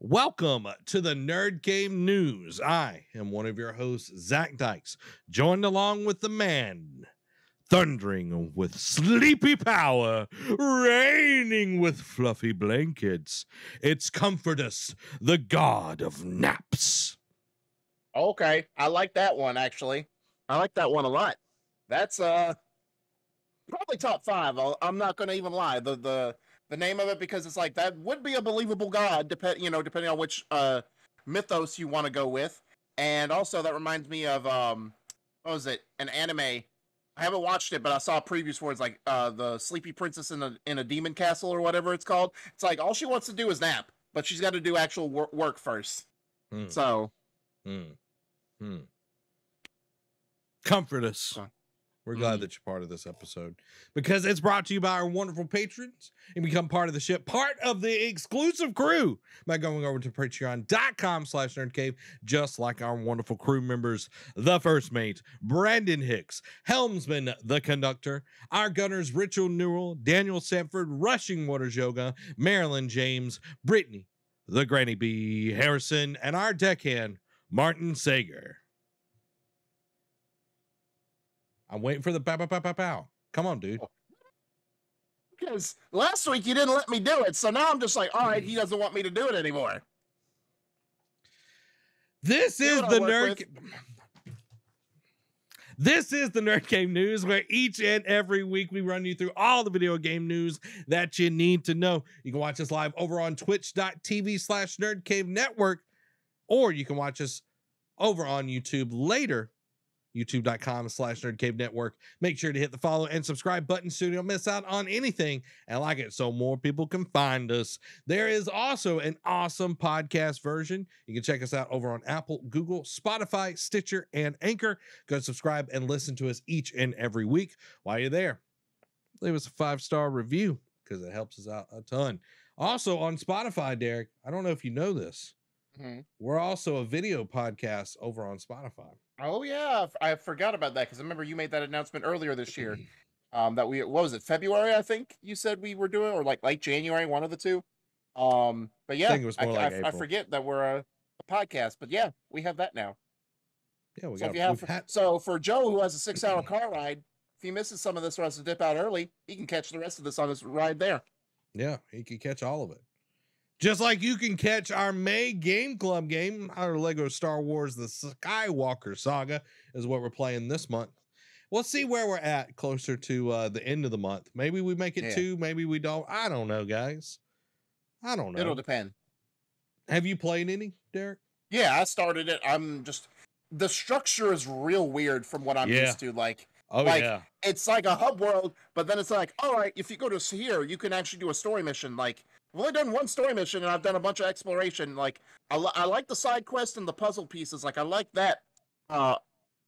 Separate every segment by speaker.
Speaker 1: Welcome to the Nerd Game News. I am one of your hosts, Zach Dykes, joined along with the man, thundering with sleepy power, reigning with fluffy blankets. It's Comfortus, the god of naps.
Speaker 2: Okay, I like that one, actually. I like that one a lot. That's probably top 5. I'm not going to even lie. The name of it, because it's like that would be a believable god, depending on which mythos you want to go with. And also that reminds me of what was it? An anime. I haven't watched it, but I saw previews where it's like the Sleepy Princess in a demon castle or whatever it's called. It's like all she wants to do is nap, but she's got to do actual work first. So.
Speaker 1: Comfort us. We're glad that you're part of this episode because it's brought to you by our wonderful patrons and become part of the ship, part of the exclusive crew by going over to patreon.com/nerdcave, just like our wonderful crew members, the first mate, Brandon Hicks, helmsman, the conductor, our gunners, Ritual Newell, Daniel Sanford, Rushing Waters Yoga, Marilyn James, Brittany, the Granny B, Harrison, and our deckhand, Martin Sager. I'm waiting for the pow, pow, pow, pow, pow. Come on, dude.
Speaker 2: Because last week you didn't let me do it, so now I'm just like, all right, he doesn't want me to do it anymore.
Speaker 1: This is the Nerd Game News, where each and every week we run you through all the video game news that you need to know. You can watch us live over on twitch.tv/nerdcave network, or you can watch us over on YouTube later, youtube.com/nerdcave network. Make sure to hit the follow and subscribe button so you don't miss out on anything and like it so more people can find us. There is also an awesome podcast version. You can check us out over on Apple, Google, Spotify, Stitcher, and Anchor. Go subscribe and listen to us each and every week. While you're there, leave us a 5-star review because it helps us out a ton. Also on Spotify, Derek, I don't know if you know this. We're also a video podcast over on Spotify.
Speaker 2: Oh yeah, I forgot about that because I remember you made that announcement earlier this year. That what was it, February? I think you said we were doing, or like late January, one of the two. But yeah,
Speaker 1: I think it was more like April.
Speaker 2: I forget that we're a podcast, but yeah, we have that now.
Speaker 1: Yeah,
Speaker 2: so for Joe, who has a 6-hour car ride, if he misses some of this or has to dip out early, he can catch the rest of this on his ride there.
Speaker 1: Yeah, he can catch all of it. Just like you can catch our May Game Club game, our Lego Star Wars The Skywalker Saga is what we're playing this month. We'll see where we're at closer to the end of the month. Maybe we make it 2, maybe we don't. I don't know, guys. I don't know.
Speaker 2: It'll depend.
Speaker 1: Have you played any, Derek?
Speaker 2: Yeah, I started it. The structure is real weird from what I'm used to. It's like a hub world, but then it's like, all right, if you go to here, you can actually do a story mission. Like, I've only done one story mission, and I've done a bunch of exploration. Like, I like the side quest and the puzzle pieces. Like, I like that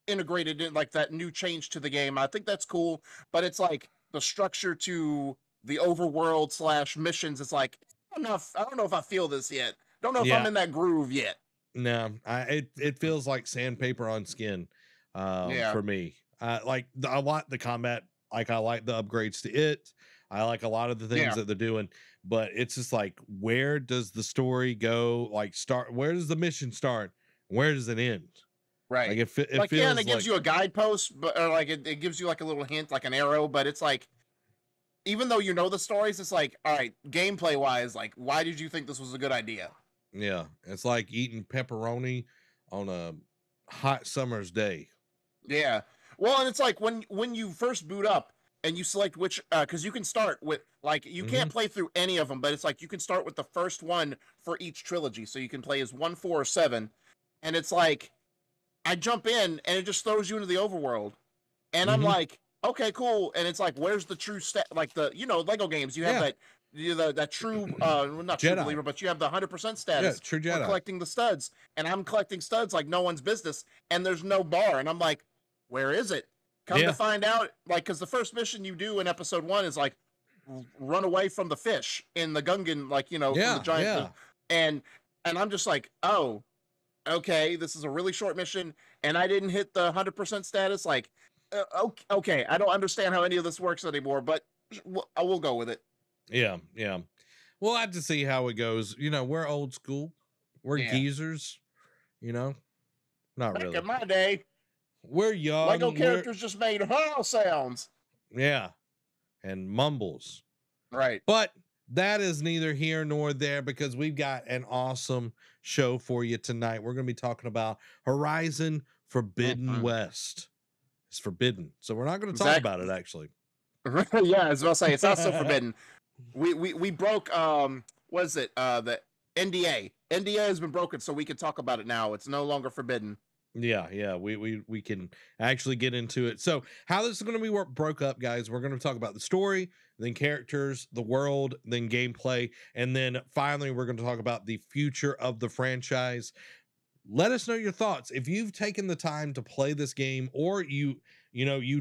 Speaker 2: integrated in, like, that new change to the game. I think that's cool, but it's like the structure to the overworld / missions. It's like, I don't know if I feel this yet. Don't know if I'm in that groove yet.
Speaker 1: No, it feels like sandpaper on skin for me. I like the combat. Like, I like the upgrades to it. I like a lot of the things that they're doing, but it's just like, where does the story go? Like, where does the mission start? Where does it end?
Speaker 2: Right.
Speaker 1: Like, it feels
Speaker 2: and it gives you a guidepost, but or like it gives you like a little hint, like an arrow. But it's like, even though you know the stories, it's like, all right, gameplay wise, like, why did you think this was a good idea?
Speaker 1: Yeah, it's like eating pepperoni on a hot summer's day.
Speaker 2: Yeah. Well, and it's like when you first boot up and you select which, because you can start with, like, you can't play through any of them, but it's like you can start with the first one for each trilogy. So you can play as 1, 4, or 7. And it's like, I jump in and it just throws you into the overworld. And I'm like, okay, cool. And it's like, where's the true like the, Lego games, you have that true, not true
Speaker 1: Jedi
Speaker 2: believer, but you have the 100% status
Speaker 1: true Jedi
Speaker 2: for collecting the studs. And I'm collecting studs like no one's business. And there's no bar. And I'm like, where is it? Come to find out, like, because the first mission you do in episode 1 is like run away from the fish in the Gungan, like, from the giant. And I'm just like, oh, okay, this is a really short mission, and I didn't hit the 100% status. Like, okay, I don't understand how any of this works anymore, but I will go with it.
Speaker 1: Yeah. We'll have to see how it goes. We're old school. We're
Speaker 2: Yeah.
Speaker 1: geezers, you know? Not
Speaker 2: Back
Speaker 1: really.
Speaker 2: in my day,
Speaker 1: We're young.
Speaker 2: Lego characters just made sounds.
Speaker 1: Yeah. And mumbles.
Speaker 2: Right.
Speaker 1: But that is neither here nor there because we've got an awesome show for you tonight. We're going to be talking about Horizon Forbidden West. It's forbidden. So we're not going to talk about it actually.
Speaker 2: Yeah, I was about to say it's not so forbidden. We broke what is it? The NDA. NDA has been broken, so we can talk about it now. It's no longer forbidden.
Speaker 1: Yeah, we can actually get into it. So how this is going to be broke up, guys, we're going to talk about the story, then characters, the world, then gameplay, and then finally we're going to talk about the future of the franchise. Let us know your thoughts. If you've taken the time to play this game, or you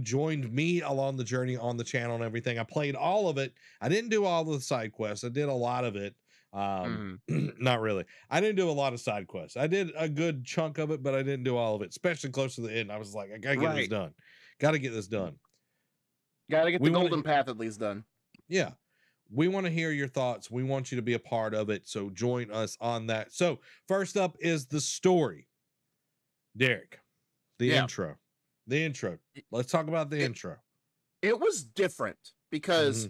Speaker 1: joined me along the journey on the channel and everything. I played all of it. I didn't do all the side quests. I did a lot of it. Not really. I didn't do a lot of side quests. I did a good chunk of it, but I didn't do all of it, especially close to the end. I was like, I gotta get this done. Gotta get this done.
Speaker 2: Gotta get the golden path at least done.
Speaker 1: Yeah. We want to hear your thoughts. We want you to be a part of it. So join us on that. So first up is the story. Derek, the intro. The intro. Let's talk about the intro.
Speaker 2: It was different because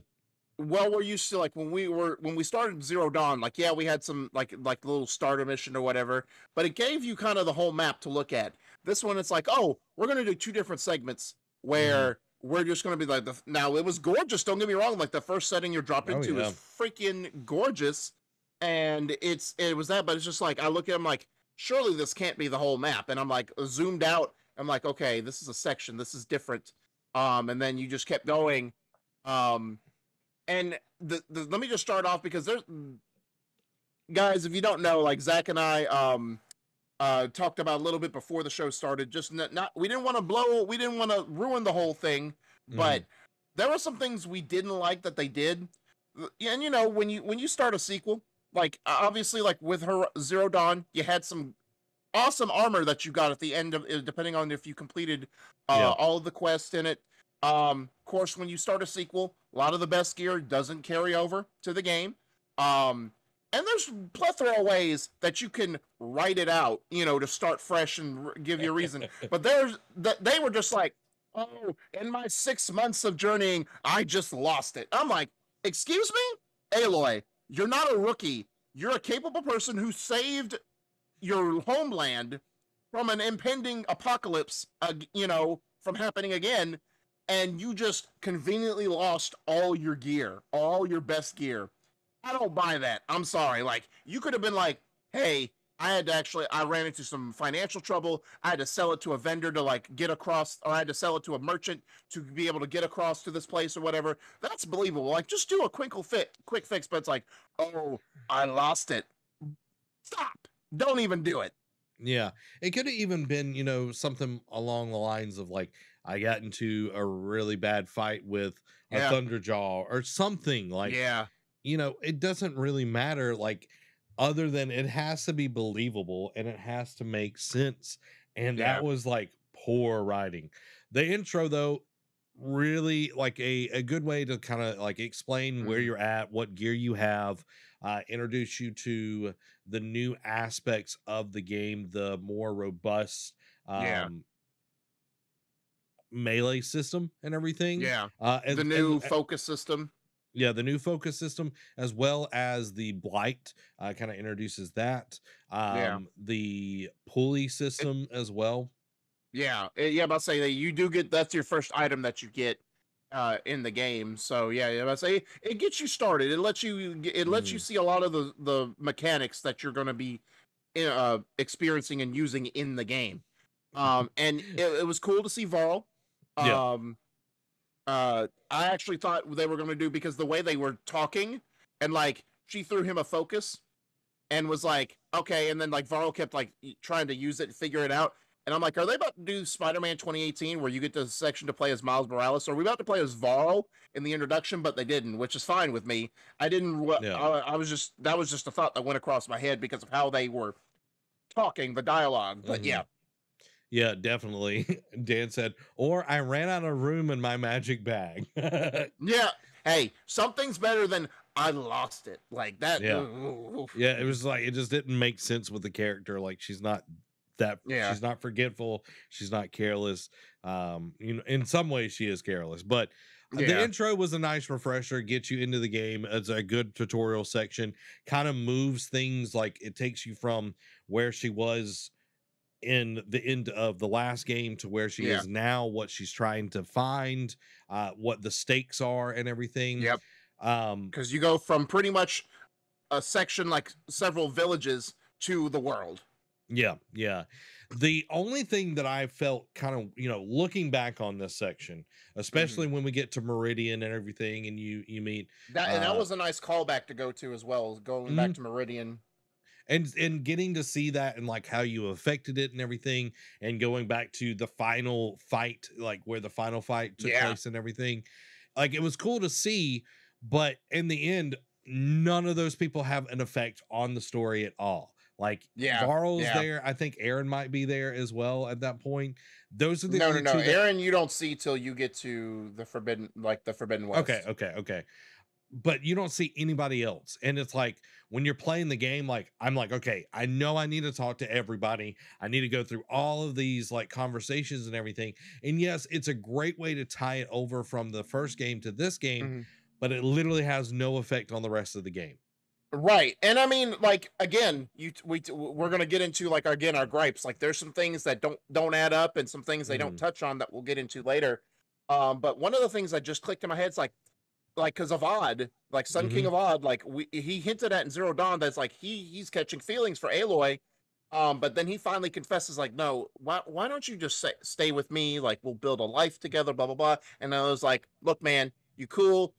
Speaker 2: well, we're used to like when we started Zero Dawn, like we had some like little starter mission or whatever, but it gave you kind of the whole map to look at. This one, it's like, oh, we're gonna do 2 different segments where we're just gonna be like now it was gorgeous. Don't get me wrong, like the first setting you're dropping into is freaking gorgeous, and it was that, but it's just like I look at them like surely this can't be the whole map, and I'm like zoomed out. I'm like, okay, this is a section. This is different. And then you just kept going. And let me just start off because there's guys, if you don't know, like Zach and I talked about a little bit before the show started. Just not we didn't want to ruin the whole thing, but there were some things we didn't like that they did. And when you start a sequel, like obviously like with her Zero Dawn, you had some awesome armor that you got at the end of depending on if you completed all of the quests in it. Of course, when you start a sequel, a lot of the best gear doesn't carry over to the game. And there's plethora of ways that you can write it out, to start fresh and give you a reason. But they were just like, oh, in my 6 months of journeying, I just lost it. I'm like, excuse me? Aloy, you're not a rookie. You're a capable person who saved your homeland from an impending apocalypse, from happening again, and you just conveniently lost all your gear, all your best gear. I don't buy that. I'm sorry. Like, you could have been like, hey, I ran into some financial trouble. I had to sell it to a vendor to like get across, or I had to sell it to a merchant to be able to get across to this place or whatever. That's believable. Like, just do a quick fix, but it's like, oh, I lost it. Stop. Don't even do it.
Speaker 1: Yeah. It could have even been, something along the lines of like, I got into a really bad fight with a Thunderjaw or something like, it doesn't really matter. Like, other than it has to be believable and it has to make sense. And that was like poor writing. The intro though, really like a good way to kind of like explain where you're at, what gear you have, introduce you to the new aspects of the game, the more robust melee system and everything.
Speaker 2: The new focus system.
Speaker 1: Yeah, the new focus system, as well as the blight, kind of introduces that. The pulley system as well.
Speaker 2: I'm about to say that you do get, that's your first item that you get in the game. So I'm about to say it gets you started. It lets you see a lot of the mechanics that you're going to be experiencing and using in the game. And it was cool to see Varl. I actually thought they were going to do, because the way they were talking and like she threw him a focus and was like, okay. And then like Varl kept like trying to use it and figure it out. And I'm like, are they about to do Spider-Man 2018 where you get the section to play as Miles Morales? Or are we about to play as Varl in the introduction? But they didn't, which is fine with me. I didn't, I was just, that was just a thought that went across my head because of how they were talking, the dialogue. But
Speaker 1: yeah, definitely. Dan said, or I ran out of room in my magic bag.
Speaker 2: Hey, something's better than I lost it. Like that.
Speaker 1: Yeah. Yeah, it was like it just didn't make sense with the character. Like she's not
Speaker 2: Yeah.
Speaker 1: she's not forgetful, she's not careless. You know, in some ways she is careless, but the
Speaker 2: Yeah.
Speaker 1: intro was a nice refresher, gets you into the game. It's a good tutorial section, kind of moves things, like it takes you from where she was in the end of the last game to where she
Speaker 2: Yeah.
Speaker 1: is now, what she's trying to find, what the stakes are and everything.
Speaker 2: Yep.
Speaker 1: Um,
Speaker 2: Because you go from pretty much a section like several villages to the world.
Speaker 1: Yeah, yeah. The only thing that I felt kind of, you know, looking back on this section, especially when we get to Meridian and everything, and you meet
Speaker 2: That and that was a nice callback to go to as well, going back
Speaker 1: mhm,
Speaker 2: to Meridian.
Speaker 1: and getting to see that and like how you affected it and everything, and going back to the final fight, like where the final fight took
Speaker 2: Yeah.
Speaker 1: place and everything. Like it was cool to see, but in the end, none of those people have an effect on the story at all. Like
Speaker 2: Yeah.
Speaker 1: Varl's
Speaker 2: Yeah.
Speaker 1: there. I think Aaron might be there as well at that point. Those are the
Speaker 2: No, no,
Speaker 1: only
Speaker 2: no.
Speaker 1: two that
Speaker 2: Aaron, you don't see till you get to the Forbidden West.
Speaker 1: okay. But you don't see anybody else. And it's like when you're playing the game, like I'm like, okay, I know I need to talk to everybody. I need to go through all of these like conversations and everything. And yes, it's a great way to tie it over from the first game to this game,
Speaker 2: Mhm.
Speaker 1: but it literally has no effect on the rest of the game.
Speaker 2: Right. And I mean, like again, we're gonna get into like again our gripes. Like there's some things that don't add up, and some things they don't
Speaker 1: Mhm.
Speaker 2: touch on that we'll get into later. But one of the things that just clicked in my head is like because of Odd, like Sun King
Speaker 1: Mhm.
Speaker 2: of Odd, like he hinted at in Zero Dawn that's like he's catching feelings for Aloy. But then he finally confesses, like, no, why don't you just stay with me? Like, we'll build a life together, blah blah blah. And I was like, look, man, you cool.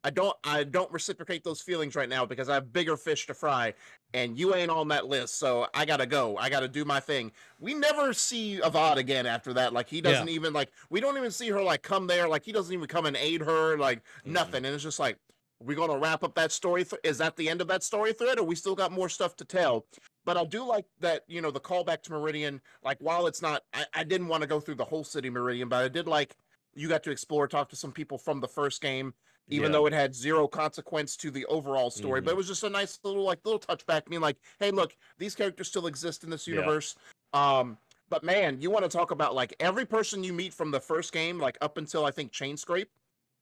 Speaker 2: I don't reciprocate those feelings right now because I have bigger fish to fry, and you ain't on that list. So I gotta go. I gotta do my thing. We never see Avad again after that. Like he
Speaker 1: Yeah.
Speaker 2: doesn't even like we don't even see her like come there. Like he doesn't even come and aid her. Like nothing. And it's just like we're gonna wrap up that story. Is that the end of that story thread, or we still got more stuff to tell? But I do like that, you know, the callback to Meridian. Like while it's not, I didn't want to go through the whole city Meridian, but I did like you got to explore, talk to some people from the first game, even
Speaker 1: Yeah.
Speaker 2: though it had zero consequence to the overall story. But it
Speaker 1: Mhm.
Speaker 2: was just a nice little touchback. I mean, like, hey, look, these characters still exist in this
Speaker 1: Yeah.
Speaker 2: universe. But man, you want to talk about like every person you meet from the first game, like up until I think Chain Scrape,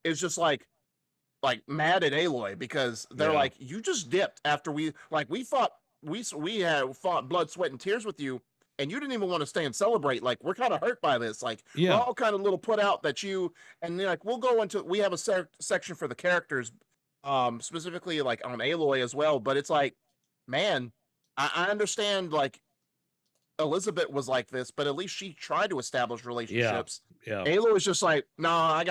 Speaker 2: is just like mad at Aloy because they're
Speaker 1: Yeah.
Speaker 2: like, you just dipped after we had fought blood, sweat, and tears with you, and you didn't even want to stay and celebrate. Like we're kind of hurt by this. Like we're
Speaker 1: Yeah.
Speaker 2: all kind of little put out that you and then like we'll go into we have a section for the characters, specifically like on Aloy as well. But it's like, man, I understand like Elizabeth was like this, but at least she tried to establish
Speaker 1: Yeah.
Speaker 2: relationships.
Speaker 1: Yeah.
Speaker 2: Aloy is just like, no, I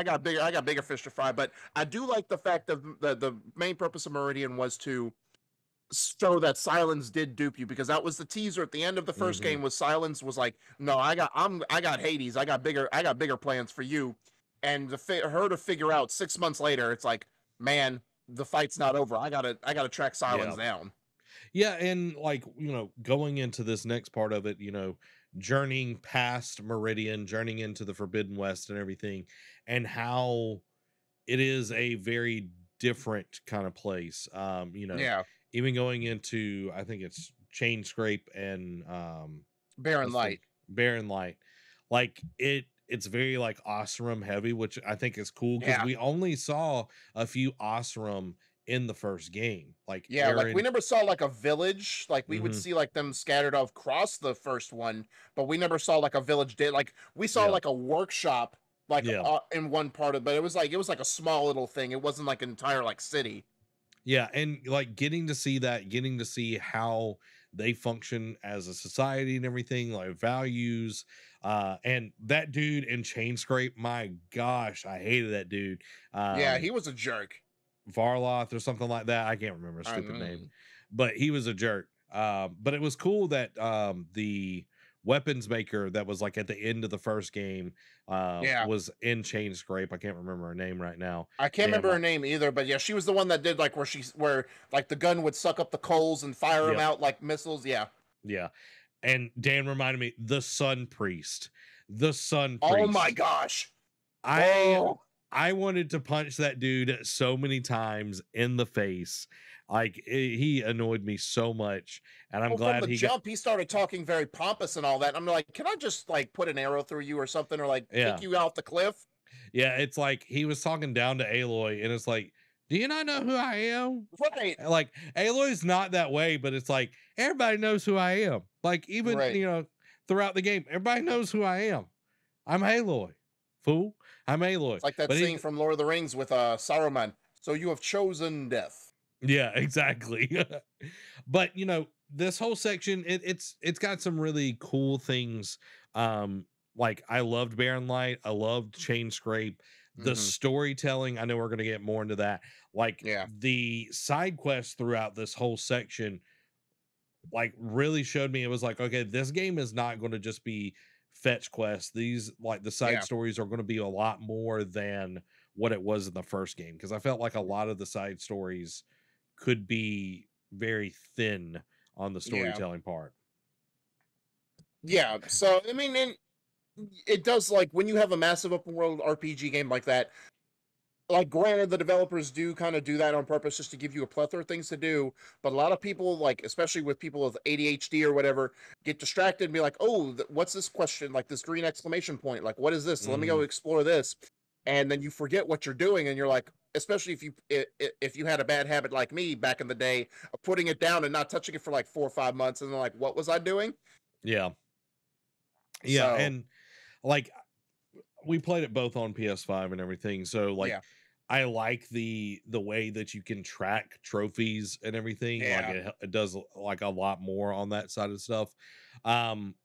Speaker 2: got bigger fish to fry. But I do like the fact that the main purpose of Meridian was to show that Silence did dupe you, because that was the teaser at the end of the first
Speaker 1: Mhm.
Speaker 2: game. Was Silence was like, no, I got Hades, I got bigger plans for you. And her to figure out 6 months later, it's like, man, the fight's not over. I gotta track Silence
Speaker 1: Yeah.
Speaker 2: down.
Speaker 1: Yeah, and like, you know, going into this next part of it, you know, journeying past Meridian, journeying into the Forbidden West and everything, and how it is a very different kind of place. You know,
Speaker 2: Yeah,
Speaker 1: even going into, I think it's Chain Scrape and
Speaker 2: Barren
Speaker 1: what's the
Speaker 2: Light.
Speaker 1: Barren Light. Like it's very like Osram heavy, which I think is cool because
Speaker 2: Yeah.
Speaker 1: we only saw a few Osram in the first game. Like
Speaker 2: Yeah, like we
Speaker 1: Aaron.
Speaker 2: never saw like a village. Like we would
Speaker 1: Mhm.
Speaker 2: see like them scattered across the first one, but we never saw like a village. Like we saw
Speaker 1: Yeah.
Speaker 2: like a workshop, like
Speaker 1: Yeah.
Speaker 2: in one part of, but it was like a small little thing. It wasn't like an entire like city.
Speaker 1: Yeah, and like getting to see that, getting to see how they function as a society and everything, like values. And that dude in Chain Scrape, my gosh, I hated that dude.
Speaker 2: Yeah, he was a jerk.
Speaker 1: Varloth or something like that. I can't remember his
Speaker 2: I
Speaker 1: stupid name,
Speaker 2: mean,
Speaker 1: but he was a jerk. But it was cool that the weapons maker that was like at the end of the first game
Speaker 2: yeah,
Speaker 1: was in Chain Scrape. I can't remember her name right now.
Speaker 2: I can't
Speaker 1: And
Speaker 2: remember her
Speaker 1: like,
Speaker 2: name either, but yeah, she was the one that did like where like the gun would suck up the coals and fire them
Speaker 1: yep,
Speaker 2: out like missiles. Yeah.
Speaker 1: yeah. And Dan reminded me, the Sun Priest. The Sun
Speaker 2: Oh my
Speaker 1: Priest.
Speaker 2: gosh.
Speaker 1: I
Speaker 2: Oh.
Speaker 1: I wanted to punch that dude so many times in the face. Like he annoyed me so much, and I'm
Speaker 2: Well, from
Speaker 1: glad
Speaker 2: the
Speaker 1: he got.
Speaker 2: jump, he started talking very pompous and all that. I'm like, can I just like put an arrow through you or something, or like kick
Speaker 1: Yeah,
Speaker 2: you off the cliff?
Speaker 1: yeah. It's like he was talking down to Aloy, and it's like, do you not know who I am?
Speaker 2: Right,
Speaker 1: Like Aloy's not that way, but it's like everybody knows who I am. Like even
Speaker 2: right.
Speaker 1: throughout the game, everybody knows who I am. I'm Aloy, fool. I'm Aloy.
Speaker 2: It's like that
Speaker 1: But
Speaker 2: scene from Lord of the Rings with Saruman. So you have chosen death.
Speaker 1: yeah, exactly. But this whole section, it's got some really cool things. Like I loved Barren Light, I loved Chain Scrape, the
Speaker 2: Hmm.
Speaker 1: storytelling. I know we're gonna get more into that. Like
Speaker 2: Yeah,
Speaker 1: the side quests throughout this whole section, like really showed me it was like, okay, this game is not going to just be fetch quests. These like the side
Speaker 2: yeah,
Speaker 1: stories are going to be a lot more than what it was in the first game, because I felt like a lot of the side stories could be very thin on the
Speaker 2: yeah,
Speaker 1: storytelling part.
Speaker 2: yeah. So I mean, and it does like when you have a massive open world RPG game like that. Like, granted, the developers do kind of do that on purpose just to give you a plethora of things to do. But a lot of people, like especially with people with ADHD or whatever, get distracted and be like, "Oh, what's this question? Like this green exclamation point? Like what is this? Let me go
Speaker 1: Hmm.
Speaker 2: explore this." And then you forget what you're doing, and you're like, especially if you had a bad habit like me back in the day of putting it down and not touching it for like 4 or 5 months, and then like, what was I doing?
Speaker 1: Yeah, yeah,
Speaker 2: So
Speaker 1: and like we played it both on PS5 and everything. So like
Speaker 2: yeah,
Speaker 1: I like the way that you can track trophies and everything. Like
Speaker 2: yeah,
Speaker 1: it does like a lot more on that side of stuff. Um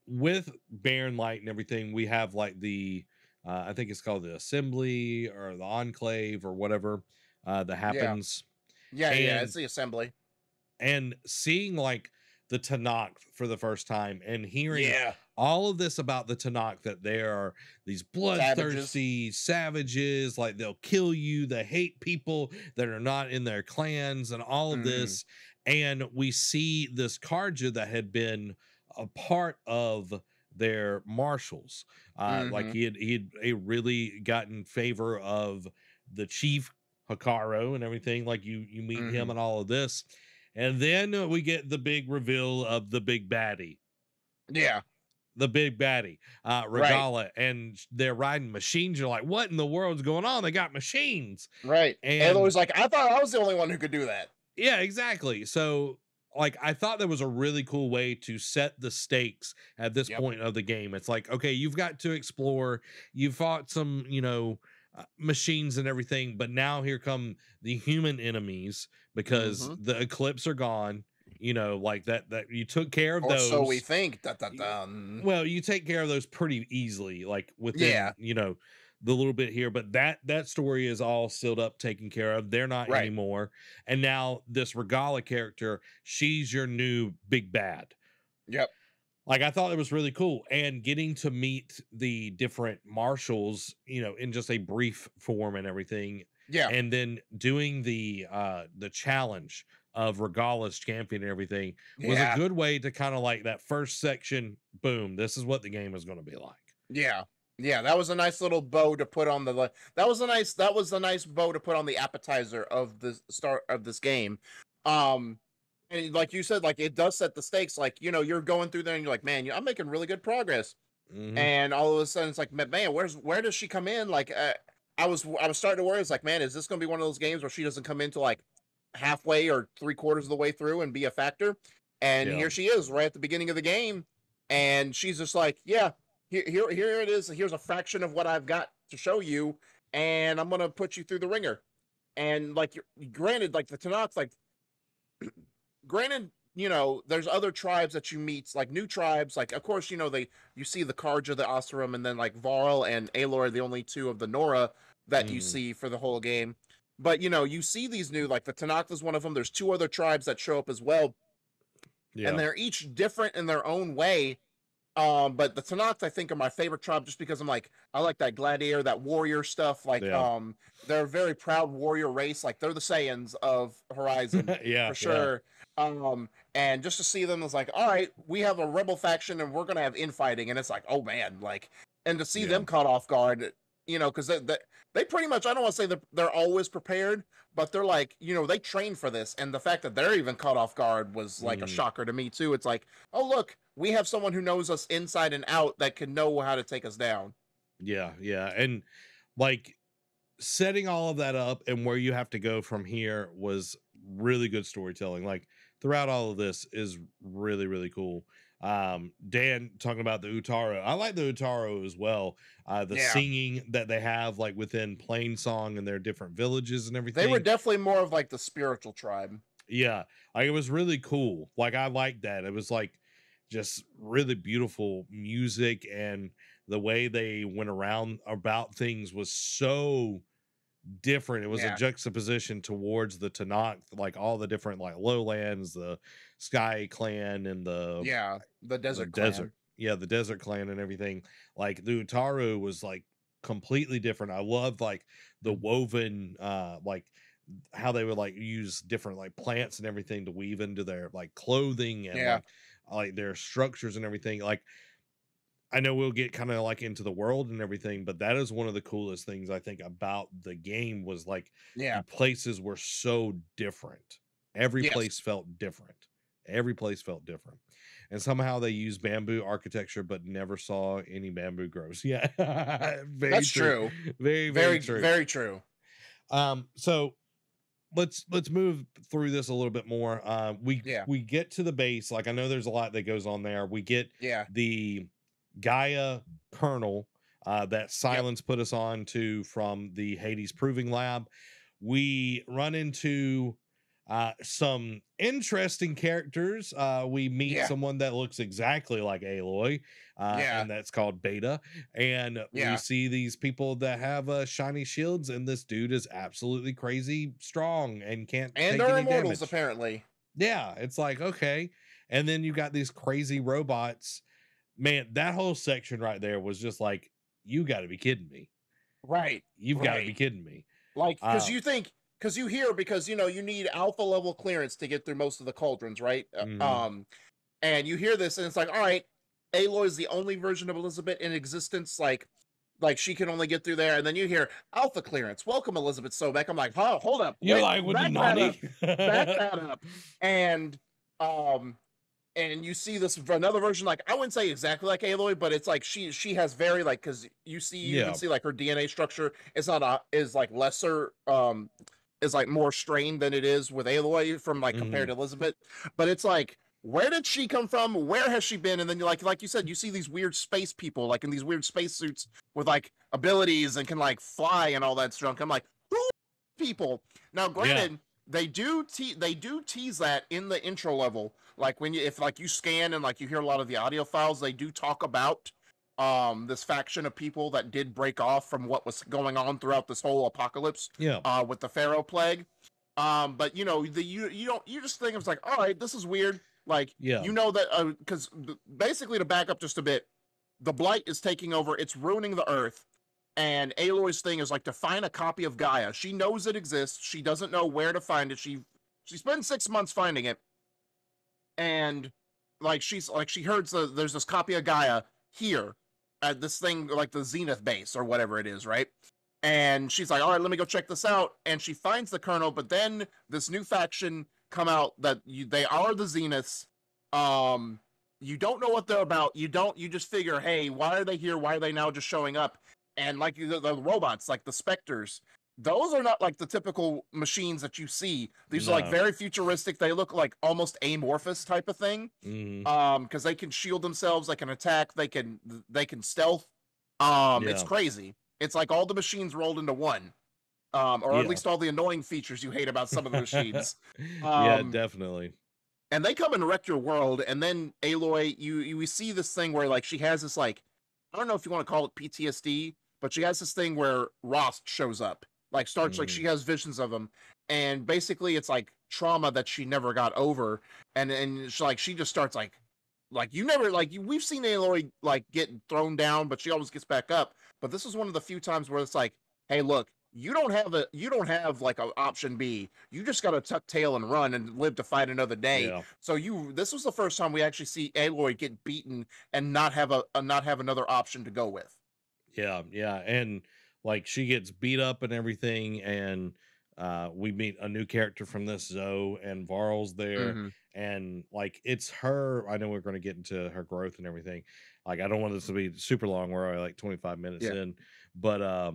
Speaker 1: with Barren Light and everything, we have like the I think it's called the Assembly or the Enclave or whatever that
Speaker 2: yeah,
Speaker 1: happens.
Speaker 2: yeah. It's
Speaker 1: And
Speaker 2: the assembly.
Speaker 1: seeing like the Tanakh for the first time and hearing
Speaker 2: Yeah,
Speaker 1: all of this about the Tanakh, that they are these
Speaker 2: savages.
Speaker 1: bloodthirsty savages, like they'll kill you, they hate people that are not in their clans, and all of
Speaker 2: Hmm.
Speaker 1: this. And we see this Karja that had been a part of their marshals. Like
Speaker 2: Hmm.
Speaker 1: he really gotten favor of the chief Hikaru and everything. Like you meet him
Speaker 2: Hmm.
Speaker 1: and all of this, and then we get the big reveal of
Speaker 2: Yeah,
Speaker 1: the big baddie,
Speaker 2: right,
Speaker 1: Regala, and they're riding machines. You're like, what in the world's going on? They got machines.
Speaker 2: right. And
Speaker 1: And
Speaker 2: was like, I thought I was the only one who could do that.
Speaker 1: yeah, exactly. So, like, I thought that was a really cool way to set the stakes at this
Speaker 2: Yep.
Speaker 1: point of the game. It's like, okay, you've got to explore. You fought some, machines and everything, but now here come the human enemies because
Speaker 2: Hmm.
Speaker 1: the Eclipse are gone. Like that you took care of
Speaker 2: Or so we
Speaker 1: those.
Speaker 2: think. Da, da,
Speaker 1: Y-
Speaker 2: dun.
Speaker 1: Well, you take care of those pretty easily, like
Speaker 2: Yeah,
Speaker 1: within, the little bit here, but that story is all sealed up, taken care of. They're not
Speaker 2: right.
Speaker 1: anymore. And now this Regala character, she's your new big bad.
Speaker 2: Yep.
Speaker 1: Like I thought it was really cool. And getting to meet the different marshals, in just a brief form and everything,
Speaker 2: Yeah,
Speaker 1: and then doing the challenge of Regala's champion and everything was a
Speaker 2: yeah,
Speaker 1: good way to kind of like that first section, boom, this is what the game is going to be like.
Speaker 2: yeah, yeah. That was a nice little bow to put on the. That was a nice bow to put on the appetizer of the start of this game. Um, and like you said, like it does set the stakes. Like you're going through there and you're like, man, I'm making really good progress.
Speaker 1: Hmm.
Speaker 2: And all of a sudden it's like, man, where does she come in? Like, I was starting to worry. It's like, man, is this going to be one of those games where she doesn't come into like halfway or 3/4 of the way through and be a factor? And
Speaker 1: Yeah.
Speaker 2: here she is right at the beginning of the game, and she's just like, yeah, here it is. Here's a fraction of what I've got to show you, and I'm gonna put you through the ringer. And like, granted, like the Tanakh, like granted, there's other tribes that you meet, like new tribes. Like, of course, you see the Karja, the Asuram, and then like Varl and Aloy are the only two of the Nora that you
Speaker 1: Hmm.
Speaker 2: see for the whole game. But you see these new, like the Tanakh is one of them. There's two other tribes that show up as well, and
Speaker 1: Yeah.
Speaker 2: they're each different in their own way. But the Tanakh, I think, are my favorite tribe just because I like that gladiator, that warrior stuff. Like,
Speaker 1: Yeah.
Speaker 2: they're a very proud warrior race. Like, they're the Saiyans of Horizon
Speaker 1: Yeah.
Speaker 2: for
Speaker 1: Yeah.
Speaker 2: sure. And just to see them is like, all right, we have a rebel faction and we're gonna have infighting, and it's like, oh man, like, and to see
Speaker 1: Yeah.
Speaker 2: them caught off guard. you know, because they pretty much, I don't want to say that they're always prepared, but they're like, you know, they train for this. And the fact that they're even caught off guard was like a shocker to me too. It's like, oh, look, we have someone who knows us inside and out that can know how to take us down.
Speaker 1: Yeah, yeah. And like setting all of that up and where you have to go from here was really good storytelling. Like throughout all of this is really, really cool. Dan talking about the Utaro. I like the Utaro as well. The singing that they have like within Plain Song and their different villages and everything.
Speaker 2: They were definitely more of like the spiritual tribe.
Speaker 1: Yeah. Like it was really cool. Like I liked that. It was like just really beautiful music, and the way they went around about things was so different. It was a juxtaposition towards the Tanakh, like all the different like lowlands, the Sky Clan, and the
Speaker 2: desert clan.
Speaker 1: The desert clan and everything. Like the Utaru was like completely different. I loved like the woven like how they would like use different like plants and everything to weave into their like clothing and like their structures and everything. Like I know we'll get kind of like into the world and everything, but that is one of the coolest things I think about the game was like the places were so different. Every place felt different. Every place felt different. And somehow they use bamboo architecture, but never saw any bamboo grows. Yeah.
Speaker 2: That's true.
Speaker 1: Very, very true.
Speaker 2: Very true.
Speaker 1: So let's move through this a little bit more. We get to the base. Like I know there's a lot that goes on there. We get the Gaia kernel that Silence put us on to from the Hades Proving Lab. We run into some interesting characters. We meet someone that looks exactly like Aloy, and that's called Beta. And we see these people that have shiny shields, and this dude is absolutely crazy strong and can't take
Speaker 2: they're
Speaker 1: any
Speaker 2: immortals
Speaker 1: damage.
Speaker 2: Apparently.
Speaker 1: Yeah, it's like okay. And then you got these crazy robots. Man, that whole section right there was just like, you got to be kidding me.
Speaker 2: Right.
Speaker 1: You've got to be kidding me.
Speaker 2: Like, because you hear, because, you know, you need alpha level clearance to get through most of the cauldrons, right? And you hear this and it's like, all right, Aloy is the only version of Elizabeth in existence. Like she can only get through there. And then you hear alpha clearance. Welcome, Elizabeth Sobek. I'm like, oh, hold up.
Speaker 1: You're like, with the naughty.
Speaker 2: Back that up. And you see this another version, like I wouldn't say exactly like Aloy, but it's like she has very like, because you can see like her DNA structure is is like lesser, is like more strained than it is with Aloy from like compared to Elizabeth. But it's like, where did she come from? Where has she been? And then you like you said, you see these weird space people like in these weird spacesuits with like abilities and can like fly and all that junk. I'm like, who are these people? Now, granted. They do tease that in the intro level, like when if you scan and like you hear a lot of the audio files, they do talk about this faction of people that did break off from what was going on throughout this whole apocalypse with the Pharaoh plague. But you know, you just think it's like, all right, this is weird. Like you know that because basically, to back up just a bit, the Blight is taking over. It's ruining the Earth. And Aloy's thing is like to find a copy of Gaia. She knows it exists. She doesn't know where to find it. She spends 6 months finding it. And like she heard there's this copy of Gaia here at this thing, like the Zenith base or whatever it is, right? And she's like, all right, let me go check this out. And she finds the kernel, but then this new faction come out that they are the Zeniths. You don't know what they're about. You just figure, hey, why are they here? Why are they now just showing up? And like the robots, like the Spectres, those are not like the typical machines that you see. These are like very futuristic. They look like almost amorphous type of thing. Because they can shield themselves, they can attack, they can stealth. It's crazy. It's like all the machines rolled into one. Or at least all the annoying features you hate about some of the machines.
Speaker 1: Yeah, definitely.
Speaker 2: And they come and wreck your world. And then Aloy, we see this thing where like she has this like, I don't know if you want to call it PTSD, but she has this thing where Rost shows up, like starts like she has visions of him, and basically it's like trauma that she never got over, and she just starts like you never we've seen Aloy like get thrown down, but she always gets back up. But this is one of the few times where it's like, hey, look, you don't have like an option B. You just got to tuck tail and run and live to fight another day. Yeah. So this was the first time we actually see Aloy get beaten and not have another option to go with.
Speaker 1: Yeah, yeah, and like she gets beat up and everything, and we meet a new character from this, Zoe, and Varl's there,
Speaker 2: Hmm.
Speaker 1: and like it's her. I know we're going to get into her growth and everything. Like I don't want this to be super long. We're already like 25 minutes
Speaker 2: Yeah.
Speaker 1: in, but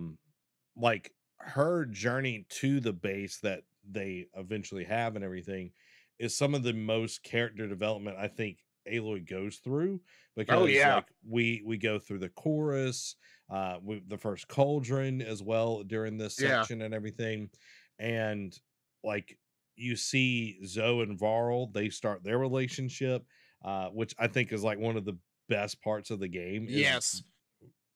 Speaker 1: like her journey to the base that they eventually have and everything is some of the most character development I think Aloy goes through,
Speaker 2: Oh
Speaker 1: because
Speaker 2: yeah.
Speaker 1: like we go through the chorus, the first cauldron as well during this
Speaker 2: Yeah.
Speaker 1: section and everything, and like you see Zoe and Varl, they start their relationship, which I think is like one of the best parts of the game is
Speaker 2: Yes.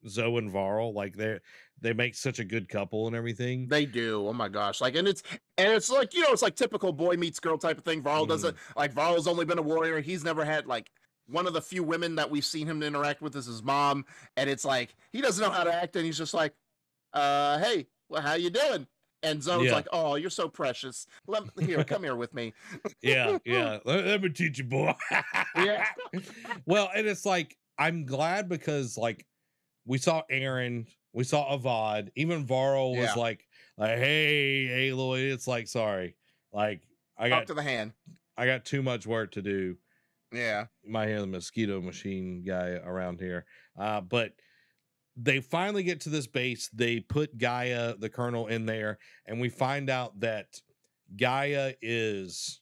Speaker 1: Zoe and Varl. Like they make such a good couple and everything.
Speaker 2: They do. Oh my gosh. Like, and it's like, it's like typical boy meets girl type of thing. Varl doesn't
Speaker 1: Mhm.
Speaker 2: like Varl's only been a warrior. He's never had like one of the few women that we've seen him interact with is his mom. And it's like he doesn't know how to act, and he's just like, hey, well, how you doing? And Zoe's
Speaker 1: Yeah.
Speaker 2: like, oh, you're so precious. Come here with me.
Speaker 1: Yeah, yeah. Let me teach you, boy.
Speaker 2: Yeah.
Speaker 1: Well, and it's like I'm glad because like we saw Aaron, we saw Avad, even Varl was
Speaker 2: Yeah.
Speaker 1: like, hey, Aloy, it's like sorry, like I
Speaker 2: Up
Speaker 1: got
Speaker 2: to the hand.
Speaker 1: too much work to do.
Speaker 2: Yeah.
Speaker 1: Might hear the mosquito machine guy around here, but they finally get to this base. They put Gaia, the Colonel, in there, and we find out that Gaia is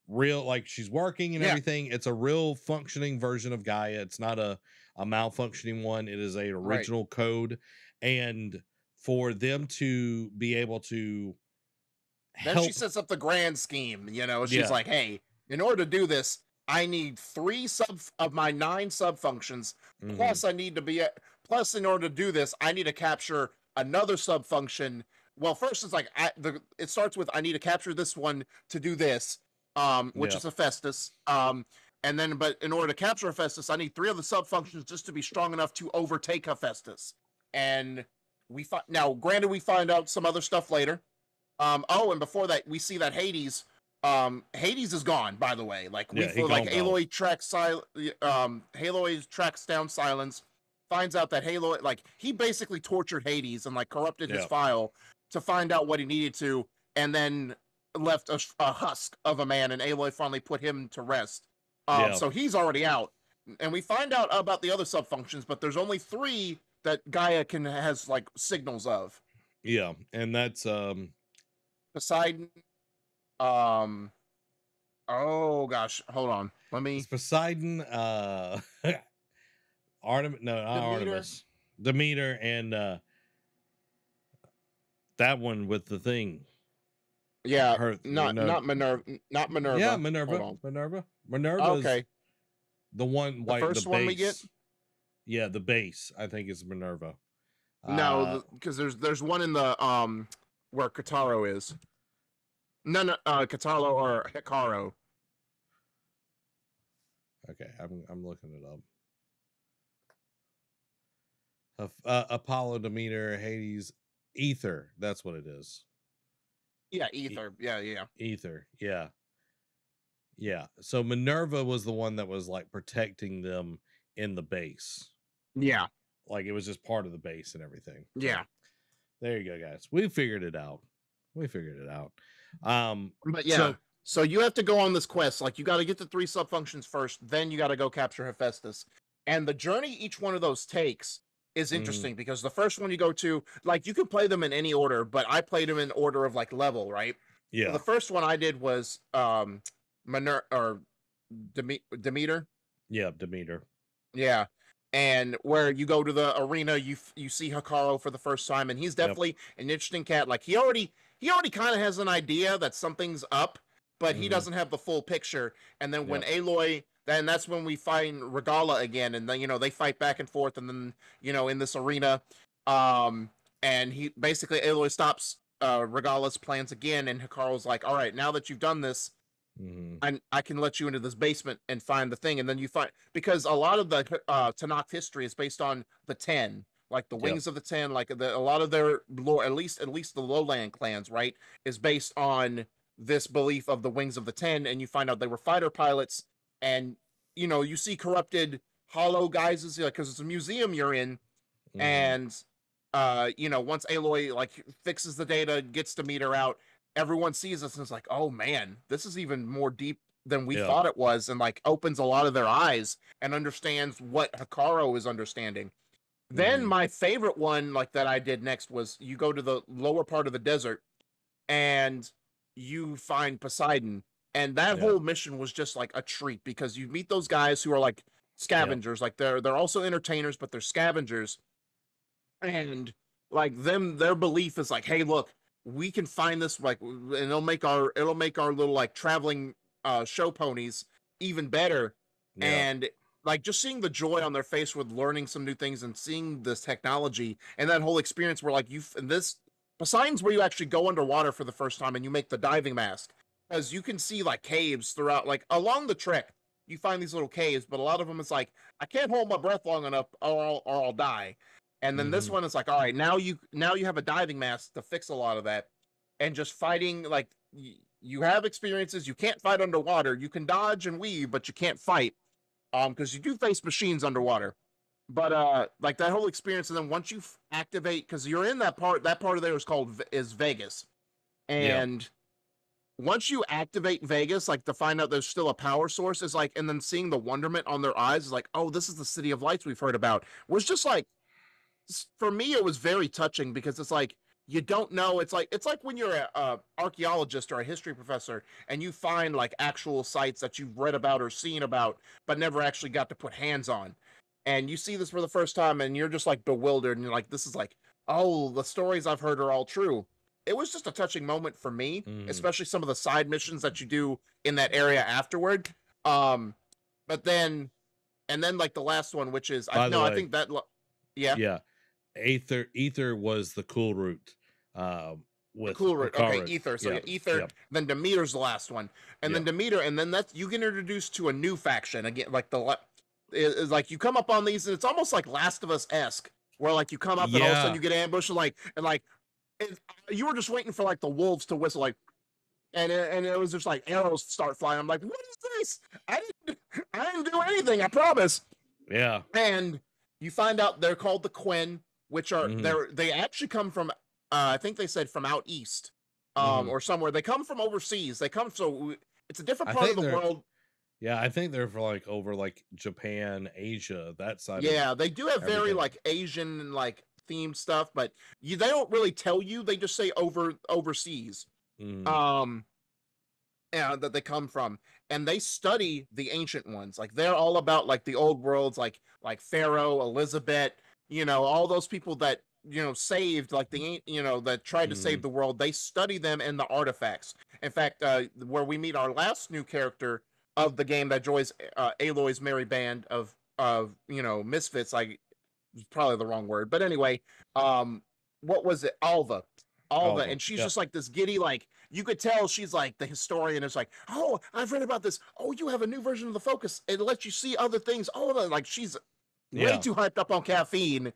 Speaker 1: real, like she's working and
Speaker 2: Yeah.
Speaker 1: everything. It's a real functioning version of Gaia. It's not a malfunctioning one. It is a
Speaker 2: Right.
Speaker 1: original code, and for them to be able to
Speaker 2: Then she
Speaker 1: help,
Speaker 2: sets up the grand scheme. She's
Speaker 1: yeah,
Speaker 2: like, hey, in order to do this, I need 3 of my 9 sub functions.
Speaker 1: mhm,
Speaker 2: Plus, plus, in order to do this, I need to capture another sub function. Well, first it's like it starts with I need to capture this one to do this, which
Speaker 1: yeah,
Speaker 2: is Hephaestus. And then, but in order to capture Hephaestus, I need 3 of the sub functions just to be strong enough to overtake Hephaestus. And now, granted, we find out some other stuff later. And before that, we see that Hades is gone, by the way. Like
Speaker 1: yeah. He gone gone.
Speaker 2: Aloy tracks down Silence, finds out that Halo, like, he basically tortured Hades and like corrupted his
Speaker 1: Yeah,
Speaker 2: file to find out what he needed to, and then left a husk of a man, and Aloy finally put him to rest.
Speaker 1: yeah,
Speaker 2: So he's already out. And we find out about the other sub functions, but there's only 3 that Gaia has like signals of.
Speaker 1: yeah, and that's
Speaker 2: Poseidon. Oh gosh, hold on. Let me.
Speaker 1: it's Poseidon, Artemis, no, not
Speaker 2: Demeter.
Speaker 1: Artemis, Demeter, and that one with the thing.
Speaker 2: Yeah,
Speaker 1: Her,
Speaker 2: not Minerva. Not Minerva.
Speaker 1: yeah,
Speaker 2: Hold
Speaker 1: Minerva,
Speaker 2: on.
Speaker 1: Minerva is
Speaker 2: Okay,
Speaker 1: the one,
Speaker 2: the
Speaker 1: like the
Speaker 2: first one we get.
Speaker 1: base. Yeah, the base. I think is Minerva.
Speaker 2: No, because there's one in the where Kataro is. No, Kataro or Hikaru.
Speaker 1: Okay, I'm looking it up. Apollo, Demeter, Hades, Ether. That's what it is.
Speaker 2: Yeah, Ether. Yeah.
Speaker 1: Ether. Yeah. Yeah. So Minerva was the one that was like protecting them in the base.
Speaker 2: Yeah.
Speaker 1: Like it was just part of the base and everything. So,
Speaker 2: Yeah.
Speaker 1: there you go, guys. We figured it out.
Speaker 2: But yeah. So you have to go on this quest. Like, you got to get the 3 subfunctions first, then you got to go capture Hephaestus. And the journey each one of those takes is interesting because the first one you go to, like, you can play them in any order, but I played them in order of like level, right?
Speaker 1: Yeah.
Speaker 2: So the first one I did was Demeter.
Speaker 1: Yeah, Demeter.
Speaker 2: Yeah. And where you go to the arena, you see Hikaru for the first time, and he's definitely an interesting cat. Like, he already kind of has an idea that something's up, but he doesn't have the full picture. And then when Aloy, then that's when we find Regala again, and then they fight back and forth, and then in this arena, and he basically Aloy stops Regala's plans again, and Hikaru's like, all right, now that you've done this, I can let you into this basement and find the thing. And then you find, because a lot of the Tanakh history is based on the 10, like the wings of the 10, like a lot of their lore, at least the lowland clans, right, is based on this belief of the wings of the 10. And you find out they were fighter pilots, and you see corrupted hollow guys, because it's a museum you're in, and you know, once Aloy like fixes the data, gets Demeter out, everyone sees us and is like, oh man, this is even more deep than we
Speaker 1: Yeah.
Speaker 2: thought it was, and like opens a lot of their eyes and understands what Hikaru is understanding. Then
Speaker 1: Mhm.
Speaker 2: my favorite one, like that I did next, was you go to the lower part of the desert and you find Poseidon. And that
Speaker 1: Yeah.
Speaker 2: whole mission was just like a treat because you meet those guys who are like scavengers, like they're also entertainers, but they're scavengers. And like their belief is like, hey, look, we can find this like, and it'll make our little like traveling show ponies even better.
Speaker 1: Yeah.
Speaker 2: And like just seeing the joy on their face with learning some new things and seeing this technology and that whole experience where like and this Poseidon's where you actually go underwater for the first time and you make the diving mask, because you can see like caves throughout, like along the trek you find these little caves, but a lot of them is like, I can't hold my breath long enough or I'll die. And then this
Speaker 1: Mhm.
Speaker 2: one is like, all right, now you have a diving mask to fix a lot of that. And just fighting, like you have experiences, you can't fight underwater, you can dodge and weave, but you can't fight, because you do face machines underwater. But like that whole experience, and then once you activate, because you're in that part of there is Vegas.
Speaker 1: Yeah.
Speaker 2: And once you activate Vegas, like to find out there's still a power source, is like, and then seeing the wonderment on their eyes is like, oh, this is the City of Lights we've heard about, was just like, for me it was very touching, because it's like, you don't know, it's like when you're a archaeologist or a history professor and you find like actual sites that you've read about or seen about but never actually got to put hands on, and you see this for the first time and you're just like bewildered and you're like, this is like, oh, the stories I've heard are all true. It was just a touching moment for me,
Speaker 1: Mhm.
Speaker 2: especially some of the side missions that you do in that area afterward. But then, and then like the last one, which is,
Speaker 1: By the
Speaker 2: I
Speaker 1: way,
Speaker 2: think that yeah.
Speaker 1: yeah, Ether was the cool route. With
Speaker 2: Cool route. Okay,
Speaker 1: Hikaru.
Speaker 2: Ether. So
Speaker 1: Yeah.
Speaker 2: yeah, Ether.
Speaker 1: Yeah.
Speaker 2: Then Demeter's the last one, and
Speaker 1: Yeah.
Speaker 2: then Demeter, and then that's, you get introduced to a new faction again. Like is like you come up on these, and it's almost like Last of Us esque, where like you come up and all of a sudden
Speaker 1: Yeah.
Speaker 2: you get ambushed, and like you were just waiting for like the wolves to whistle, like, and it was just like arrows start flying. I'm like, what is this? I didn't do anything, I promise.
Speaker 1: Yeah.
Speaker 2: And you find out they're called the Quinn, which are
Speaker 1: Mhm.
Speaker 2: they actually come from, I think they said from out east,
Speaker 1: Mhm.
Speaker 2: or somewhere. They come from overseas. They come, so it's a different
Speaker 1: I
Speaker 2: part of
Speaker 1: think
Speaker 2: the
Speaker 1: they're
Speaker 2: world.
Speaker 1: Yeah, I think they're for like over like Japan, Asia, that side of
Speaker 2: Yeah, they do have very
Speaker 1: everything.
Speaker 2: like Asian and like themed stuff, but they don't really tell you. They just say overseas.
Speaker 1: Mhm.
Speaker 2: Um, yeah, that they come from, and they study the ancient ones. Like they're all about like the old worlds, like Pharaoh, Elizabeth, all those people that saved, like that tried to save
Speaker 1: Mhm.
Speaker 2: the world. They study them and the artifacts. In fact, where we meet our last new character of the game that joins Aloy's merry band of misfits. Like, probably the wrong word, but anyway, what was it? Alva,
Speaker 1: Alva.
Speaker 2: and she's
Speaker 1: Yeah.
Speaker 2: just like this giddy, like you could tell she's like the historian. Is like, oh, I've read about this. Oh, you have a new version of the Focus. It lets you see other things. Oh, like she's way
Speaker 1: Yeah.
Speaker 2: too hyped up on caffeine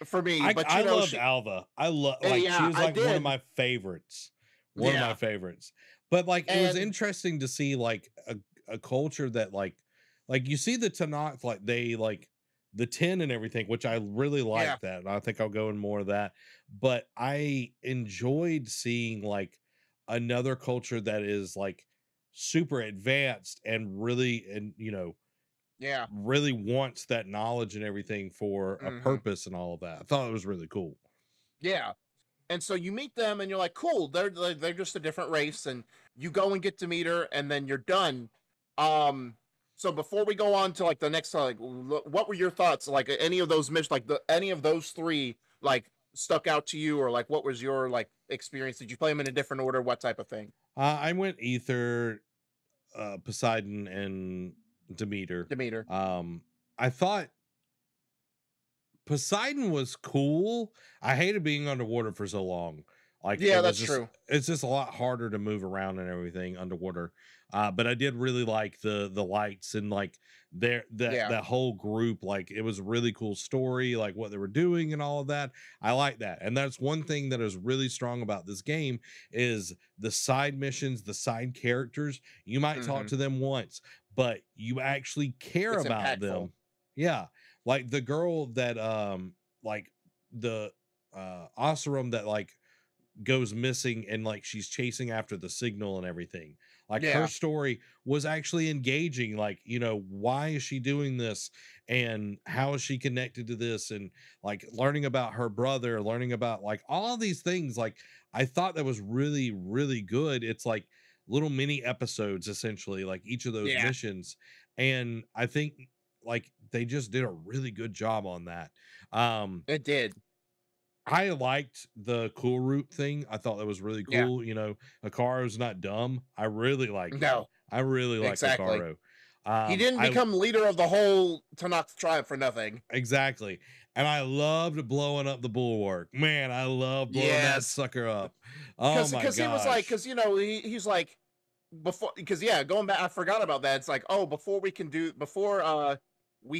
Speaker 2: for me. But
Speaker 1: I loved
Speaker 2: she,
Speaker 1: Alva. I love like she
Speaker 2: yeah,
Speaker 1: was
Speaker 2: I
Speaker 1: like one of
Speaker 2: did,
Speaker 1: my favorites. One of my
Speaker 2: yeah,
Speaker 1: favorites. But like it was
Speaker 2: and
Speaker 1: interesting to see like a culture that like you see the Tanakh, like they like the 10 and everything, which I really
Speaker 2: yeah,
Speaker 1: like that. And I think I'll go in more of that. But I enjoyed seeing like another culture that is like super advanced and really and
Speaker 2: yeah.
Speaker 1: really wants that knowledge and everything for a
Speaker 2: Hmm.
Speaker 1: purpose and all of that. I thought it was really cool.
Speaker 2: Yeah. And so you meet them and you're like, cool, they're just a different race, and you go and get to meet her and then you're done. Um so before we go on to like the next, like what were your thoughts, like any of those missions, like any of those three like stuck out to you, or like what was your like experience? Did you play them in a different order? What type of thing?
Speaker 1: I went Ether, Poseidon, and Demeter.
Speaker 2: Demeter.
Speaker 1: I thought Poseidon was cool. I hated being underwater for so long. Like
Speaker 2: Yeah,
Speaker 1: it was
Speaker 2: that's
Speaker 1: just
Speaker 2: true.
Speaker 1: it's just a lot harder to move around and everything underwater. But I did really like the lights and like
Speaker 2: Yeah.
Speaker 1: that whole group. Like it was a really cool story, like what they were doing and all of that. I like that. And that's one thing that is really strong about this game is the side missions, the side characters. You might talk
Speaker 2: Hmm.
Speaker 1: to them once, but you actually care
Speaker 2: It's
Speaker 1: about
Speaker 2: impactful.
Speaker 1: them. Yeah, like the girl that like the Oseram that like goes missing and like she's chasing after the signal and everything. Like her story was actually engaging. Like, you know, why is she doing this and how is she connected to this, and like learning about her brother, learning about like all these things. Like I thought that was really, really good. It's like little mini episodes essentially, like each of those missions. And I think like they just did a really good job on that.
Speaker 2: It did.
Speaker 1: I liked the cool root thing. I thought that was really cool. You know, Hikaru's not dumb. I really like him.
Speaker 2: No,
Speaker 1: I really like
Speaker 2: exactly.
Speaker 1: Hikaru.
Speaker 2: He didn't become leader of the whole Tanakh tribe for nothing.
Speaker 1: Exactly. And I loved blowing up the bulwark. Man, I love blowing that sucker up. Oh my gosh.
Speaker 2: Because he was like, because, you know, he's like, before, because, going back, I forgot about that. It's like, oh, before we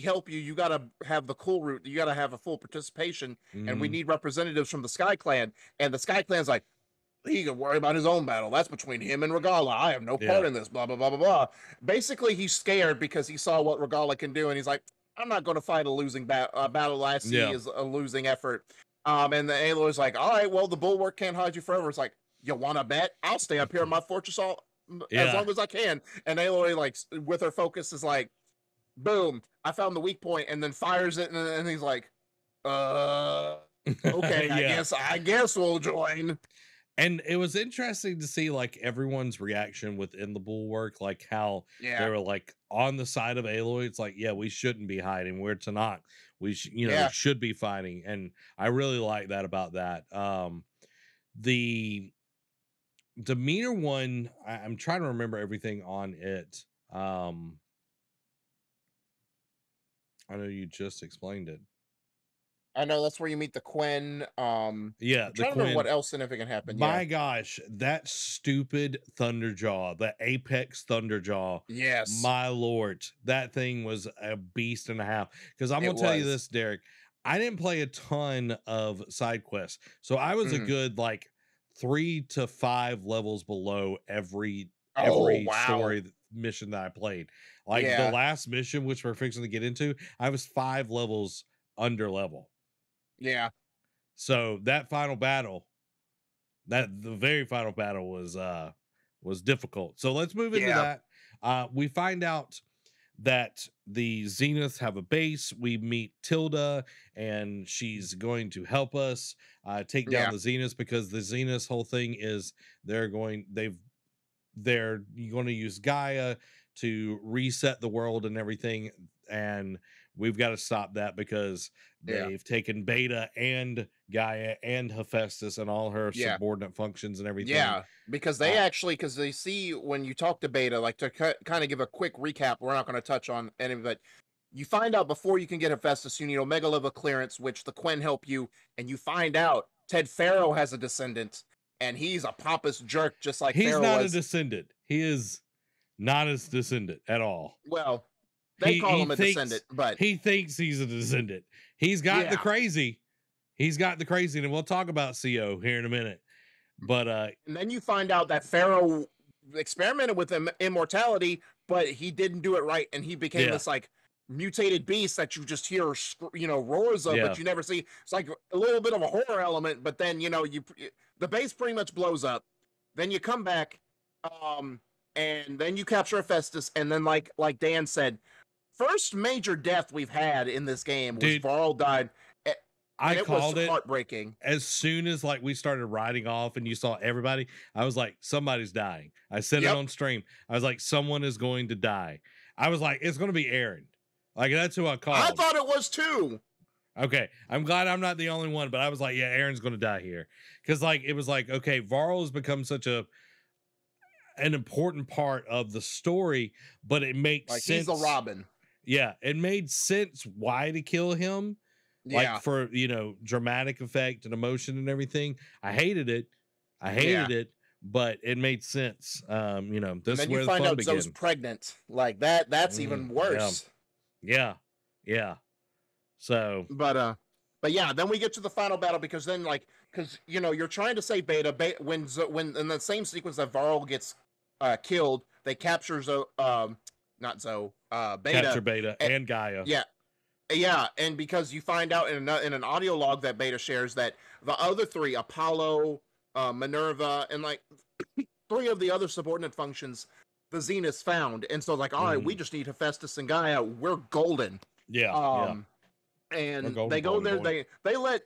Speaker 2: help you, you got to have the cool route. You got to have a full participation, and we need representatives from the Sky Clan. And the Sky Clan's like, he can worry about his own battle. That's between him and Regala. I have no part in this, blah, blah, blah, blah, blah. Basically, he's scared because he saw what Regala can do, and he's like, I'm not going to fight a losing battle I see is a losing effort. And the Aloy's like, all right, well, the bulwark can't hide you forever. It's like, you want to bet? I'll stay up here in my fortress as long as I can. And Aloy, like, with her focus, is like, boom, I found the weak point, and then fires it, and he's like, okay, I guess we'll join.
Speaker 1: And it was interesting to see like everyone's reaction within the bulwark, like how they were like on the side of Aloy. It's like, we shouldn't be hiding. We're Tanakh. We should be fighting. And I really like that about that. The demeanor one, I'm trying to remember everything on it. I know you just explained it.
Speaker 2: I know that's where you meet the Quen.
Speaker 1: The
Speaker 2: Quinn. Remember what else significant happened.
Speaker 1: My gosh, that stupid Thunderjaw, the Apex Thunderjaw.
Speaker 2: Yes.
Speaker 1: My lord, that thing was a beast and a half. Because I'm gonna tell you this, Derek. I didn't play a ton of side quests, so I was a good like 3 to 5 levels below every story mission that I played. Like the last mission, which we're fixing to get into, I was 5 levels under level.
Speaker 2: Yeah.
Speaker 1: So that final battle, the very final battle was difficult. So let's move into that. We find out that the Zeniths have a base. We meet Tilda, and she's going to help us take down the Zeniths, because the Zeniths' whole thing is they're going to use Gaia to reset the world and everything, and we've got to stop that because they've taken Beta and Gaia and Hephaestus and all her subordinate functions and everything.
Speaker 2: Yeah, because they because they see when you talk to Beta, like to kind of give a quick recap, we're not going to touch on any of it. You find out before you can get Hephaestus, you need Omega level clearance, which the Quen help you, and you find out Ted Pharaoh has a descendant, and he's a pompous jerk, just like Pharaoh was.
Speaker 1: He's not a descendant. He is not a descendant at all.
Speaker 2: Well, they call him a descendant, but
Speaker 1: he thinks he's a descendant. He's got the crazy. He's got the crazy, and we'll talk about CO here in a minute. But
Speaker 2: and then you find out that Pharaoh experimented with immortality, but he didn't do it right, and he became this like mutated beast that you just hear, roars of, but you never see. It's like a little bit of a horror element, but then the base pretty much blows up. Then you come back, and then you capture Hephaestus, and then like Dan said, first major death we've had in this game was Varl died.
Speaker 1: I called it
Speaker 2: heartbreaking.
Speaker 1: As soon as like we started riding off and you saw everybody, I was like, somebody's dying. I said it on stream. I was like, someone is going to die. I was like, it's going to be Aaron. Like, that's who I called.
Speaker 2: I thought it was too.
Speaker 1: Okay. I'm glad I'm not the only one, but I was like, Aaron's going to die here. Because like, it was like, okay, Varl has become such an important part of the story, but it makes sense.
Speaker 2: He's the Robin.
Speaker 1: Yeah. It made sense why to kill him. Like for, dramatic effect and emotion and everything. I hated it. But it made sense. This
Speaker 2: and then
Speaker 1: is where
Speaker 2: you find
Speaker 1: the fun
Speaker 2: out
Speaker 1: begins.
Speaker 2: Zoe's pregnant. Like that's even worse.
Speaker 1: Yeah. So
Speaker 2: but yeah, then we get to the final battle, because then you're trying to say Beta when in the same sequence that Varl gets killed, they capture Beta.
Speaker 1: Capture Beta and Gaia.
Speaker 2: Yeah. Yeah, and because you find out in an audio log that Beta shares that the other three, Apollo, Minerva, and like three of the other subordinate functions, the Zeniths found, and so like, all right, we just need Hephaestus and Gaia. We're golden.
Speaker 1: Yeah.
Speaker 2: And
Speaker 1: golden,
Speaker 2: they go
Speaker 1: golden,
Speaker 2: there.
Speaker 1: golden.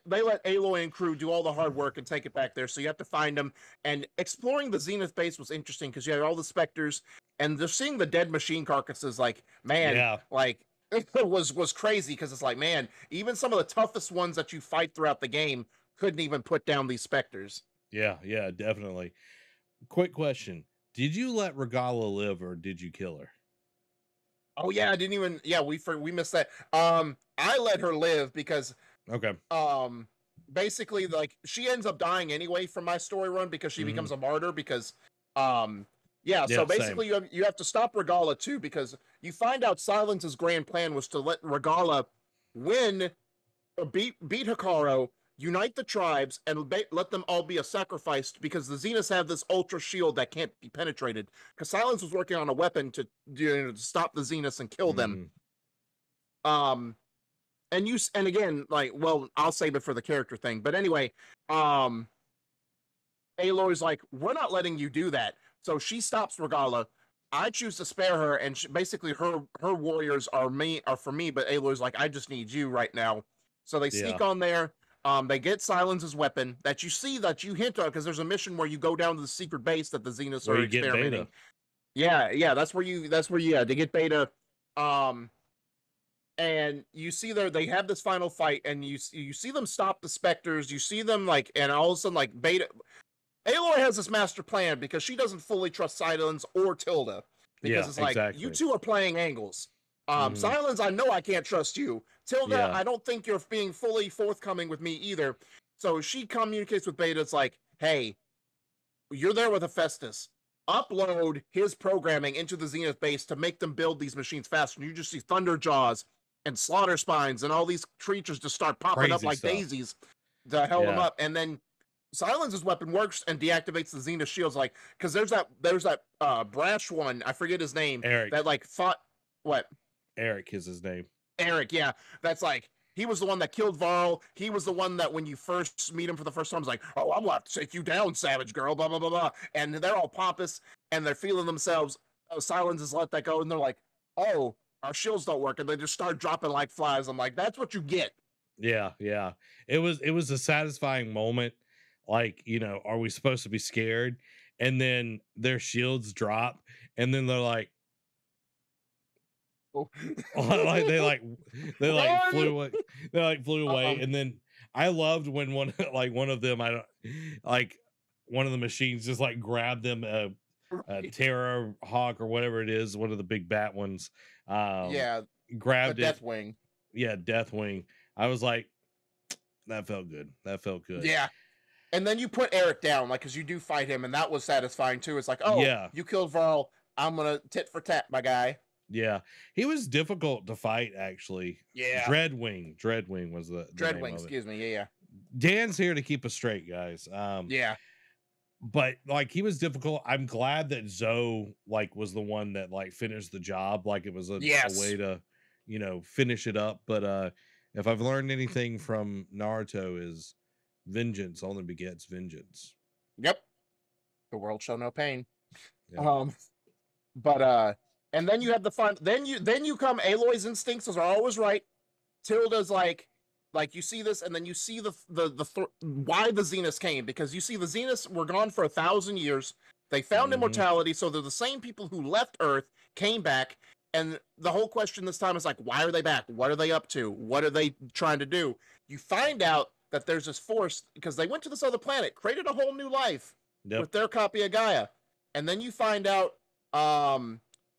Speaker 2: They let Aloy and crew do all the hard work and take it back there. So you have to find them. And exploring the Zenith base was interesting because you had all the specters, and they're seeing the dead machine carcasses. Like, man, like it was crazy because it's like, man, even some of the toughest ones that you fight throughout the game couldn't even put down these specters.
Speaker 1: Yeah, definitely. Quick question: did you let Regala live, or did you kill her?
Speaker 2: Oh yeah, I didn't even. Yeah, we missed that. I let her live because basically like she ends up dying anyway from my story run because she becomes a martyr because so basically you have to stop Regala too because you find out Silence's grand plan was to let Regala win or beat Hikaru, unite the tribes, and let them all be a sacrifice because the Zeniths have this ultra shield that can't be penetrated. Because Silence was working on a weapon to stop the Zeniths and kill them. And again, like, well, I'll save it for the character thing. But anyway, Aloy's like, we're not letting you do that. So she stops Regala. I choose to spare her, and basically her warriors are for me. But Aloy's like, I just need you right now. So they sneak on there. They get Silence's weapon that you hint on because there's a mission where you go down to the secret base that the Zeniths are experimenting. Yeah, that's where you to get Beta. And you see they have this final fight, and you see them stop the specters. You see them like, and all of a sudden like Beta, Aloy has this master plan because she doesn't fully trust Silence or Tilda because it's like you two are playing angles. Silence, I know I can't trust you. Tilda, I don't think you're being fully forthcoming with me either. So she communicates with Beta. It's like, hey, you're there with Hephaestus. Upload his programming into the Zenith base to make them build these machines faster. And you just see Thunder Jaws and Slaughter Spines and all these creatures just start popping up like daisies to help them up. And then Silence's weapon works and deactivates the Zenith shields. Like, because there's that brash one, I forget his name,
Speaker 1: Eric,
Speaker 2: that like fought what?
Speaker 1: Eric is his name.
Speaker 2: Eric, yeah. That's like, he was the one that killed Varl. He was the one that when you first meet him for the first time, is like, oh, I'm about to take you down, savage girl, blah, blah, blah, blah. And they're all pompous, and they're feeling themselves. Silence has let that go, and they're like, oh, our shields don't work. And they just start dropping like flies. I'm like, that's what you get.
Speaker 1: Yeah. It was a satisfying moment. Like, are we supposed to be scared? And then their shields drop, and then they're like, like they flew away. They like flew away, and then I loved when one of them, one of the machines just like grabbed them a Terror Hawk or whatever it is, one of the big bat ones. Grabbed it.
Speaker 2: Deathwing.
Speaker 1: Yeah, Deathwing. I was like, that felt good.
Speaker 2: Yeah. And then you put Eric down, like, because you do fight him, and that was satisfying too. It's like, oh, you killed Varl. I'm gonna tit for tat, my guy.
Speaker 1: Yeah, he was difficult to fight, actually.
Speaker 2: Yeah.
Speaker 1: Dreadwing was the
Speaker 2: Dreadwing, excuse me. Yeah.
Speaker 1: Dan's here to keep us straight, guys.
Speaker 2: Yeah.
Speaker 1: But like, he was difficult. I'm glad that Zoe like was the one that like finished the job. Like, it was a way to, finish it up. But if I've learned anything from Naruto, is vengeance only begets vengeance.
Speaker 2: Yep. The world shall know pain. But and then you have the fun. Then you come. Aloy's instincts are always right. Tilda's like you see this, and then you see the why the Zeniths came, because you see the Zeniths were gone for 1,000 years. They found immortality, so they're the same people who left Earth, came back, and the whole question this time is like, why are they back? What are they up to? What are they trying to do? You find out that there's this force because they went to this other planet, created a whole new life with their copy of Gaia, and then you find out.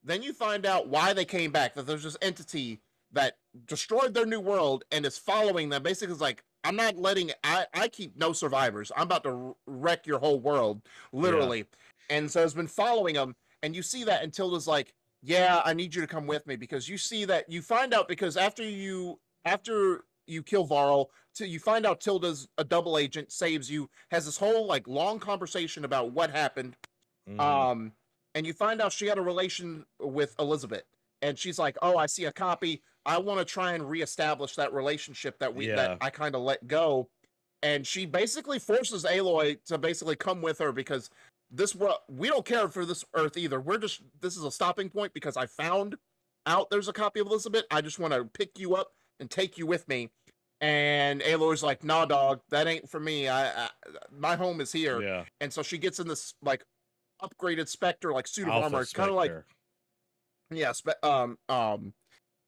Speaker 2: Then you find out why they came back, that there's this entity that destroyed their new world and is following them. Basically, it's like, I'm not letting, I keep no survivors. I'm about to wreck your whole world, literally. Yeah. And so it's been following them. And you see that, and Tilda's like, yeah, I need you to come with me, because you see that, you find out, because after you kill Varl, you find out Tilda's a double agent, saves you, has this whole like long conversation about what happened. And you find out she had a relation with Elizabeth. And she's like, oh, I see a copy. I want to try and reestablish that relationship that
Speaker 1: Yeah.
Speaker 2: that I kind of let go. And she basically forces Aloy to basically come with her because this world, we don't care for this Earth either. This is a stopping point because I found out there's a copy of Elizabeth. I just want to pick you up and take you with me. And Aloy's like, nah, dog, that ain't for me. My home is here.
Speaker 1: Yeah.
Speaker 2: And so she gets in this like upgraded Spectre like suit of
Speaker 1: Alpha
Speaker 2: armor. It's kind of like,
Speaker 1: Spectre.
Speaker 2: yeah,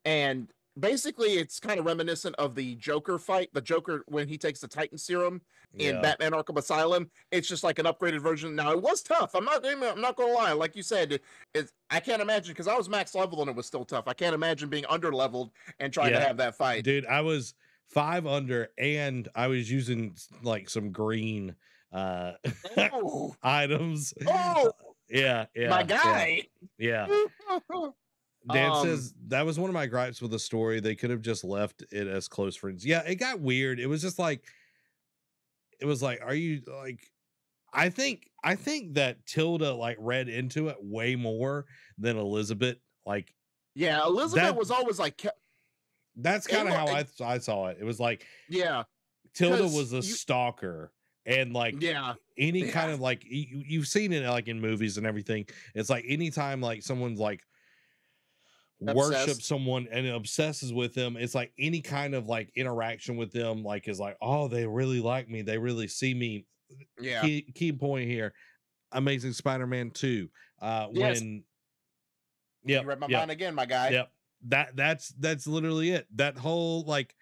Speaker 2: and basically it's kind of reminiscent of the Joker fight. The Joker when he takes the Titan serum in
Speaker 1: Yeah.
Speaker 2: Batman Arkham Asylum. It's just like an upgraded version. Now it was tough. I'm not gonna lie. Like you said, I can't imagine because I was max level and it was still tough. I can't imagine being under leveled and trying to
Speaker 1: Yeah.
Speaker 2: have that fight.
Speaker 1: Dude, I was 5 under and I was using like some green
Speaker 2: Oh,
Speaker 1: items.
Speaker 2: oh,
Speaker 1: Yeah,
Speaker 2: my guy.
Speaker 1: Yeah. Dan
Speaker 2: Um,
Speaker 1: says that was one of my gripes with the story. They could have just left it as close friends. Yeah, it got weird. It was just like, it was like, are you like, I think that Tilda like read into it way more than Elizabeth. Like,
Speaker 2: Yeah, Elizabeth
Speaker 1: That-
Speaker 2: was always like,
Speaker 1: that's kind of how
Speaker 2: Aloy-
Speaker 1: I saw it. It was like
Speaker 2: yeah,
Speaker 1: Tilda
Speaker 2: 'cause
Speaker 1: was a
Speaker 2: you-
Speaker 1: stalker, and like
Speaker 2: yeah,
Speaker 1: any kind
Speaker 2: Yeah.
Speaker 1: of like you've seen it like in movies and everything. It's like anytime like someone's like worships
Speaker 2: Obsessed.
Speaker 1: someone and obsesses with them, it's like any kind of like interaction with them like is like, oh, they really like me, they really see me.
Speaker 2: yeah.
Speaker 1: Key point here, Amazing Spider-Man 2,
Speaker 2: Yes.
Speaker 1: when yeah,
Speaker 2: You read my mind again, my guy.
Speaker 1: yep, that's literally it. That whole like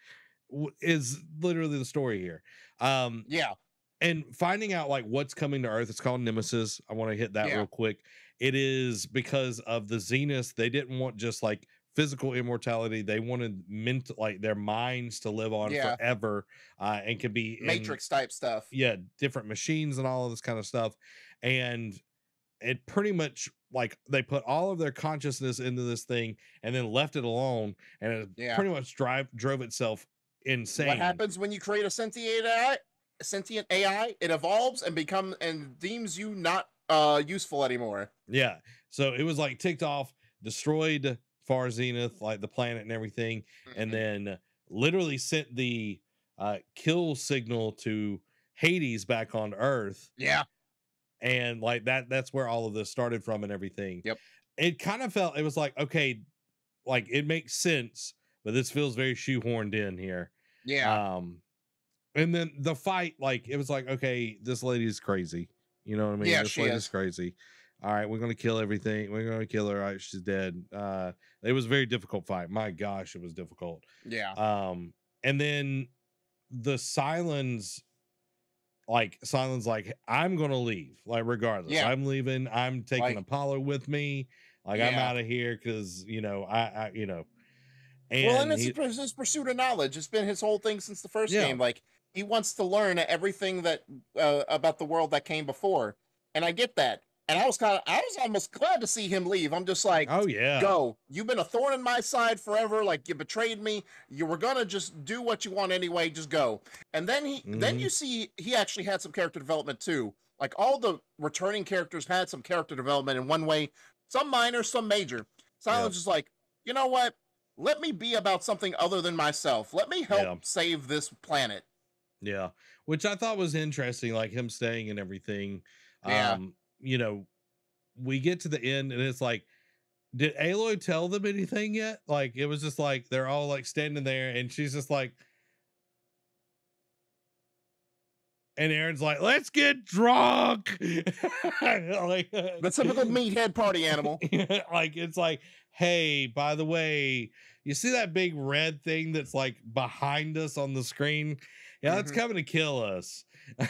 Speaker 1: is literally the story here.
Speaker 2: Yeah,
Speaker 1: And finding out like what's coming to Earth, it's called Nemesis. I want to hit that
Speaker 2: Yeah.
Speaker 1: real quick. It is because of the Zeniths. They didn't want just like physical immortality. They wanted mental, like their minds to live on
Speaker 2: Yeah.
Speaker 1: forever, and could be in,
Speaker 2: Matrix type stuff.
Speaker 1: yeah, different machines and all of this kind of stuff. And it pretty much like they put all of their consciousness into this thing and then left it alone, and it
Speaker 2: Yeah.
Speaker 1: pretty much drove itself insane.
Speaker 2: What happens when you create a sentient AI? Sentient AI, it evolves and deems you not useful anymore.
Speaker 1: Yeah. So it was like ticked off, destroyed Far Zenith, like the planet and everything, and
Speaker 2: Mhm.
Speaker 1: then literally sent the kill signal to Hades back on Earth.
Speaker 2: Yeah,
Speaker 1: And like that's where all of this started from and everything.
Speaker 2: Yep.
Speaker 1: It kind of felt, it was like, okay, like it makes sense, but this feels very shoehorned in here.
Speaker 2: yeah,
Speaker 1: And then the fight, like it was like, okay, this lady's crazy. You know what I mean?
Speaker 2: Yeah,
Speaker 1: This
Speaker 2: she
Speaker 1: lady's
Speaker 2: is.
Speaker 1: crazy. All right, we're gonna kill everything. We're gonna kill her. All right, she's dead. It was a very difficult fight. My gosh, it was difficult.
Speaker 2: yeah,
Speaker 1: And then the Silence, like I'm gonna leave, like regardless.
Speaker 2: Yeah.
Speaker 1: I'm leaving. I'm taking
Speaker 2: Like-
Speaker 1: Apollo with me. Like I'm
Speaker 2: Yeah.
Speaker 1: out of here because I
Speaker 2: well, and
Speaker 1: and
Speaker 2: it's his pursuit of knowledge. It's been his whole thing since the first
Speaker 1: Yeah.
Speaker 2: game. Like he wants to learn everything that about the world that came before, and I get that. And I was almost glad to see him leave. I'm just like,
Speaker 1: oh yeah,
Speaker 2: go. You've been a thorn in my side forever. Like you betrayed me. You were gonna just do what you want anyway. Just go. And then then
Speaker 1: Mhm.
Speaker 2: you see he actually had some character development too. Like all the returning characters had some character development in one way, some minor, some major. Silence is like, you know what? Let me be about something other than myself. Let me help
Speaker 1: Yeah.
Speaker 2: save this planet.
Speaker 1: Yeah, which I thought was interesting, like him staying and everything.
Speaker 2: Yeah.
Speaker 1: We get to the end and it's like, did Aloy tell them anything yet? Like it was just like they're all like standing there and she's just like, and Aaron's like, let's get drunk. Like
Speaker 2: The typical meathead party animal.
Speaker 1: like it's like, hey, by the way, you see that big red thing that's like behind us on the screen? Yeah, that's
Speaker 2: Mhm.
Speaker 1: coming to kill us.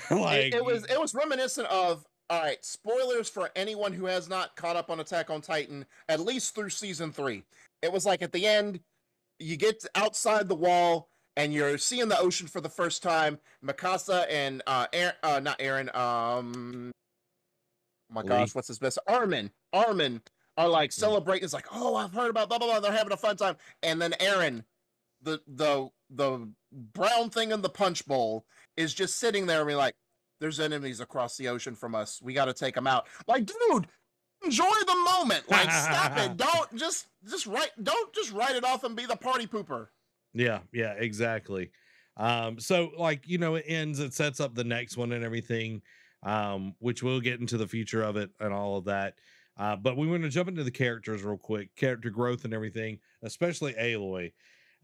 Speaker 1: Like
Speaker 2: it was reminiscent of, all right, spoilers for anyone who has not caught up on Attack on Titan, at least through season 3. It was like at the end, you get outside the wall and you're seeing the ocean for the first time. Mikasa and not Aaron, oh my
Speaker 1: Lee.
Speaker 2: gosh, what's his best? Armin are like celebrating. It's like, oh, I've heard about blah blah blah. They're having a fun time, and then Aaron, the brown thing in the punch bowl, is just sitting there and be like, there's enemies across the ocean from us. We got to take them out. Like, dude, enjoy the moment. Like, stop it. Don't just write it off and be the party pooper.
Speaker 1: Yeah, exactly. So like, it ends, it sets up the next one and everything, which we'll get into the future of it and all of that. But we want to jump into the characters real quick, character growth and everything, especially Aloy.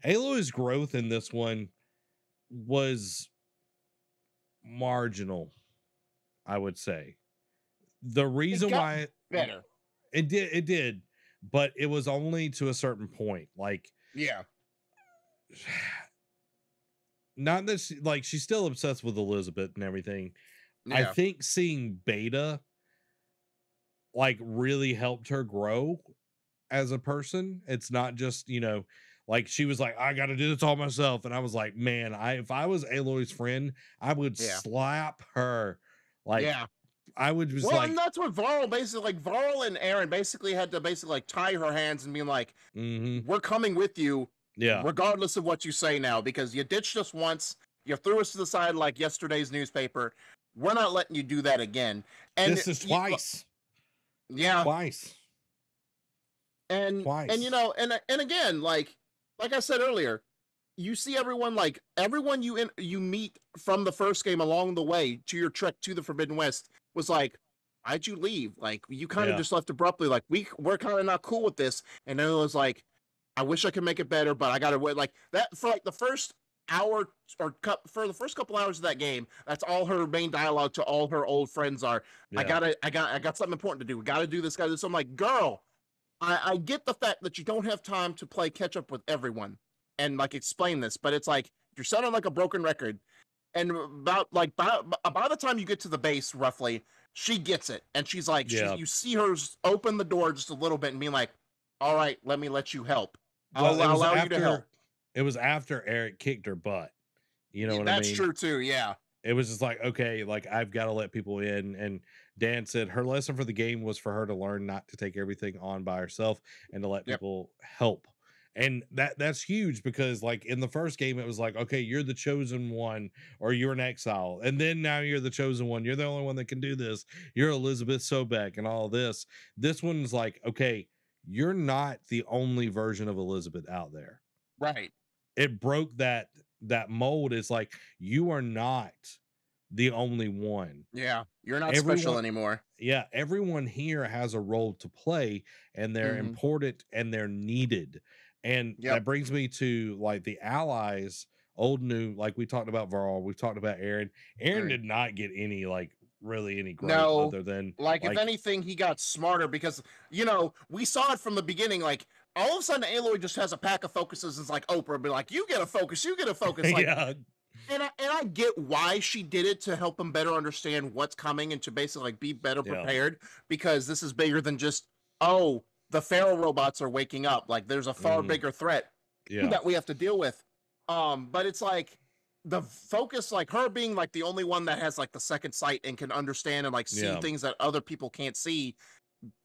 Speaker 1: Aloy's growth in this one was marginal, I would say. The reason why
Speaker 2: better.
Speaker 1: It did, but it was only to a certain point. Like,
Speaker 2: yeah.
Speaker 1: Not that she's still obsessed with Elizabeth and everything.
Speaker 2: Yeah.
Speaker 1: I think seeing Beta like really helped her grow as a person. It's not just, like she was like, I got to do this all myself. And I was like, man, if I was Aloy's friend, I would slap her. Like, I would just
Speaker 2: and that's what Varl basically, like Varl and Aaron basically had to basically tie her hands and be like, we're coming with you.
Speaker 1: Yeah.
Speaker 2: Regardless of what you say now, because you ditched us once, you threw us to the side like yesterday's newspaper. We're not letting you do that again. And
Speaker 1: this is twice.
Speaker 2: Twice. And and again, like I said earlier, you see everyone you meet from the first game along the way to your trek to the Forbidden West was like, why'd you leave? Like, you kind of just left abruptly. Like, we're kind of not cool with this. And then it was like, I wish I could make it better, but I gotta wait. Like that for like the first hour for the first couple hours of that game. That's all her main dialogue to all her old friends are. I got something important to do. We gotta do this. So I'm like, girl, I get the fact that you don't have time to play catch up with everyone and like explain this, but it's like you're sounding like a broken record. And by the time you get to the base, roughly, she gets it, and she's like, you see her open the door just a little bit and being like, all right, let me let you help. I'll allow you to help.
Speaker 1: It was after Eric kicked her butt. You know what I mean?
Speaker 2: That's true too. Yeah.
Speaker 1: It was just like, okay, like I've got to let people in. And Dan said her lesson for the game was for her to learn not to take everything on by herself and to let people help. And that's huge, because like in the first game, it was like, okay, you're the chosen one, or you're an exile. And then now you're the chosen one. You're the only one that can do this. You're Elizabeth Sobek and all this. This one's like, okay, you're not the only version of Elizabeth out there.
Speaker 2: Right.
Speaker 1: It broke that mold. It's like, you are not the only one.
Speaker 2: Yeah. You're not special anymore.
Speaker 1: Yeah. Everyone here has a role to play, and they're important and they're needed. And that brings me to like the allies, old, new, like we talked about Varl, we've talked about Aaron. Aaron did not get any really any growth other than
Speaker 2: like if anything, he got smarter, because we saw it from the beginning. Like all of a sudden Aloy just has a pack of focuses and it's like Oprah be like, you get a focus. Like, and I get why she did it, to help him better understand what's coming and to basically like be better prepared, because this is bigger than just, the feral robots are waking up. Like there's a far bigger threat that we have to deal with. But it's like the focus, like her being like the only one that has like the second sight and can understand and like see things that other people can't see,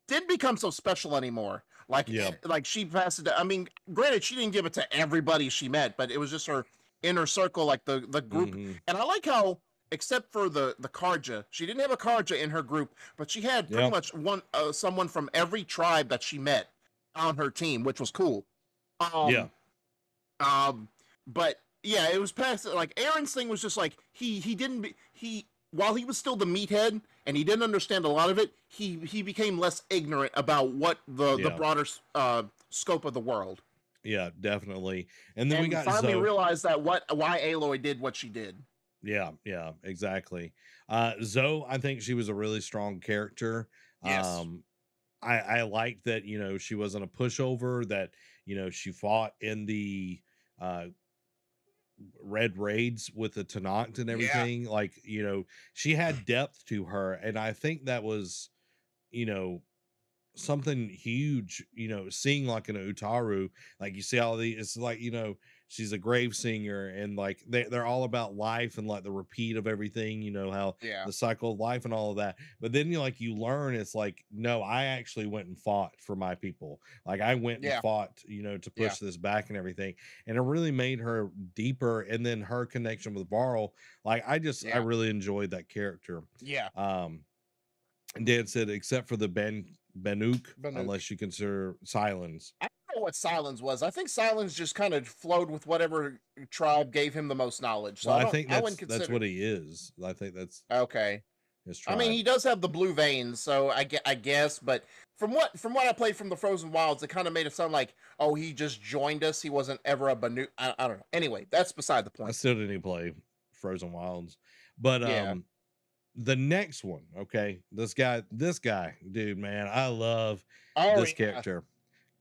Speaker 2: didn't become so special anymore. Like, like she passed it. I mean, granted, she didn't give it to everybody she met, but it was just her inner circle, like the group. And I like how, except for the Karja, she didn't have a Karja in her group, but she had pretty much someone from every tribe that she met on her team, which was cool. But yeah, it was past, like Aaron's thing was just like while he was still the meathead and he didn't understand a lot of it, he became less ignorant about what the broader scope of the world.
Speaker 1: Yeah, definitely. And then we got
Speaker 2: finally realized that why Aloy did what she did.
Speaker 1: Yeah, exactly. Zoe, I think she was a really strong character.
Speaker 2: Yes.
Speaker 1: I liked that, she wasn't a pushover, that, she fought in the red raids with the Tenant and everything. Yeah. Like, she had depth to her. And I think that was, something huge, seeing like an Utaru, like you see all the, it's like, she's a grave singer, and like they're all about life and like the repeat of everything, how the cycle of life and all of that. But then you learn, it's like, no, I actually went and fought for my people. Like I went and fought, to push this back and everything. And it really made her deeper. And then her connection with Varl, like I really enjoyed that character.
Speaker 2: Yeah.
Speaker 1: And Dan said, except for the Banuk,
Speaker 2: Banuk.
Speaker 1: unless you consider Silence.
Speaker 2: I don't know what Silence was. I think Silence just kind of flowed with whatever tribe gave him the most knowledge. So
Speaker 1: Well, I think
Speaker 2: wouldn't
Speaker 1: that's
Speaker 2: consider.
Speaker 1: what he is. I think that's
Speaker 2: Okay.
Speaker 1: his tribe.
Speaker 2: I mean, he does have the blue veins, so I guess. But from what I played from the Frozen Wilds, it kind of made it sound like, oh, he just joined us. He wasn't ever a Banuk. I don't know. Anyway, that's beside the
Speaker 1: I
Speaker 2: point.
Speaker 1: still didn't even play Frozen Wilds, but
Speaker 2: Yeah.
Speaker 1: the next one, okay, this guy, dude, man, I love this character,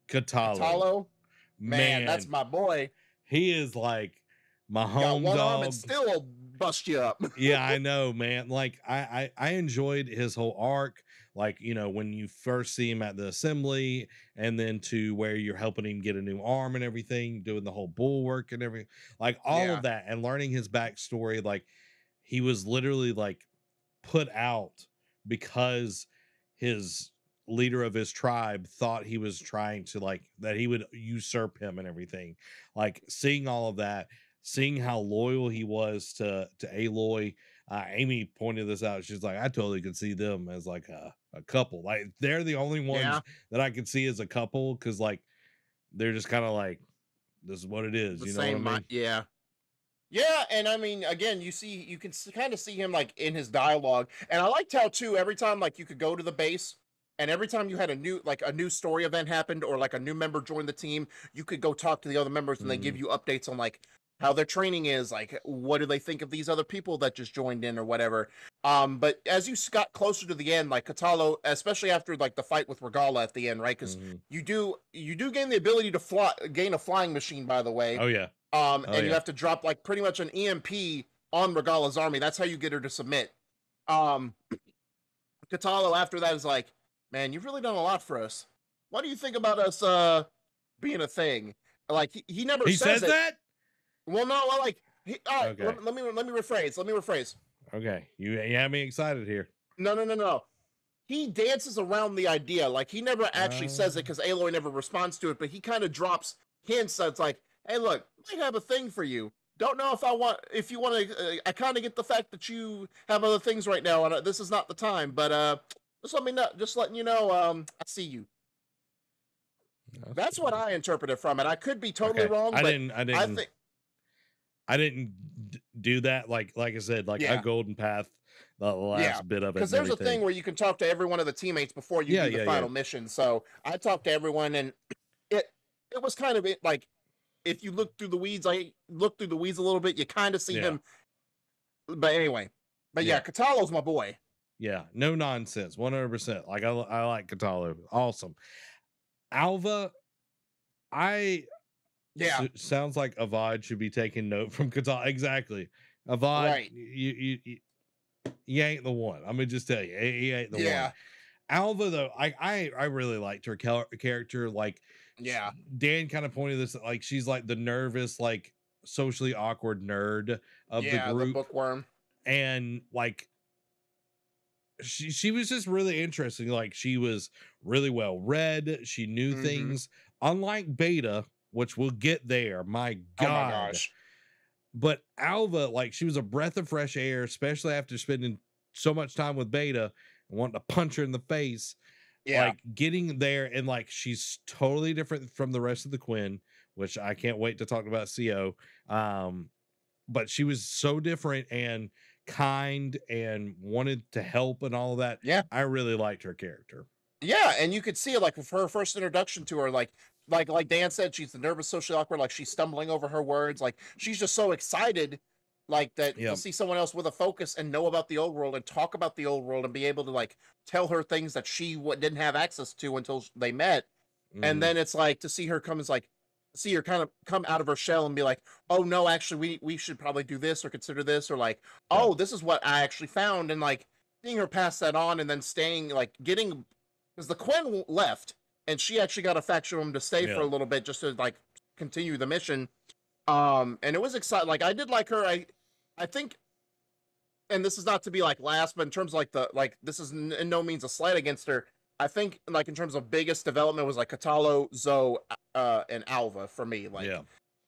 Speaker 1: Katalo.
Speaker 2: Katalo, man, that's my boy.
Speaker 1: He is like my home
Speaker 2: got one
Speaker 1: dog.
Speaker 2: arm and still will bust you up.
Speaker 1: Yeah, I know, man. Like I enjoyed his whole arc. Like, you know, when you first see him at the assembly, and then to where you're helping him get a new arm and everything, doing the whole bulwark and everything, like all of that, and learning his backstory. Like, he was literally like put out because his leader of his tribe thought he was trying to, like, that he would usurp him and everything. Like, seeing all of that, seeing how loyal he was to Aloy. Amy pointed this out. She's like, I totally could see them as like a couple. Like, they're the only ones that I could see as a couple, because like they're just kind of like, this is what it is.
Speaker 2: The
Speaker 1: you know
Speaker 2: same,
Speaker 1: what I mean?
Speaker 2: Yeah, and I mean, again, you can kind of see him like in his dialogue, and I liked how too every time like you could go to the base, and every time you had a new story event happened, or like a new member joined the team, you could go talk to the other members, and they give you updates on like how their training is, like what do they think of these other people that just joined in or whatever. But as you got closer to the end, like Katalo, especially after like the fight with Regala at the end, right? Because you do gain the ability to gain a flying machine, by the way.
Speaker 1: Oh yeah.
Speaker 2: And you have to drop like pretty much an EMP on Regala's army. That's how you get her to submit. Katalo after that is like, man, you've really done a lot for us. What do you think about us being a thing? Like he never says it.
Speaker 1: That.
Speaker 2: Well, no, well, like, all right, okay. let me rephrase.
Speaker 1: Okay, you have me excited here.
Speaker 2: No. He dances around the idea. Like, he never actually says it because Aloy never responds to it, but he kind of drops hints that's like, hey, look, I might have a thing for you. Don't know if you want to, I kind of get the fact that you have other things right now, and this is not the time, but just let me know, just letting you know, I see you. That's what I interpreted from it. I could be totally wrong, but
Speaker 1: I didn't do that. Like I said, like a golden path, the last bit of it.
Speaker 2: Because there's a thing where you can talk to every one of the teammates before you do the final mission. So I talked to everyone, and it was kind of like, if you look through the weeds, I looked through the weeds a little bit, you kind of see him. But anyway, Katalo's my boy.
Speaker 1: Yeah, no nonsense, 100%. Like I like Katalo, awesome. Alva, sounds like Avad should be taking note from Katalo. Exactly, Avad, right. You ain't the one. I'm gonna just tell you, he ain't the one. Alva, though, I really liked her character. Like, Dan kind of pointed this, like, she's like the nervous, like socially awkward nerd of the group, the
Speaker 2: bookworm,
Speaker 1: and like she was just really interesting. Like, she was really well read. She knew things, unlike Beta, which we'll get there. My God.
Speaker 2: Oh my gosh.
Speaker 1: But Alva, like, she was a breath of fresh air, especially after spending so much time with Beta and wanting to punch her in the face. Like, getting there, and like, she's totally different from the rest of the Quinn, which I can't wait to talk about CO. But she was so different and kind and wanted to help and all of that. I really liked her character.
Speaker 2: And you could see it, like, with her first introduction to her, like Dan said, she's the nervous, socially awkward, like she's stumbling over her words, like she's just so excited, like that to see someone else with a focus and know about the old world and talk about the old world and be able to like tell her things that she didn't have access to until they met. And then it's like to see her come kind of come out of her shell and be like, oh no, actually we should probably do this or consider this, or like, oh, this is what I actually found, and like seeing her pass that on, and then staying, like, getting, because the Quinn left and she actually got a factorum to stay for a little bit just to like continue the mission. And it was exciting. Like, I did like her. I think, and this is not to be like last, but in terms of like this is in no means a slight against her. I think, like, in terms of biggest development was like Katalo, Zoe, and Alva for me. Like,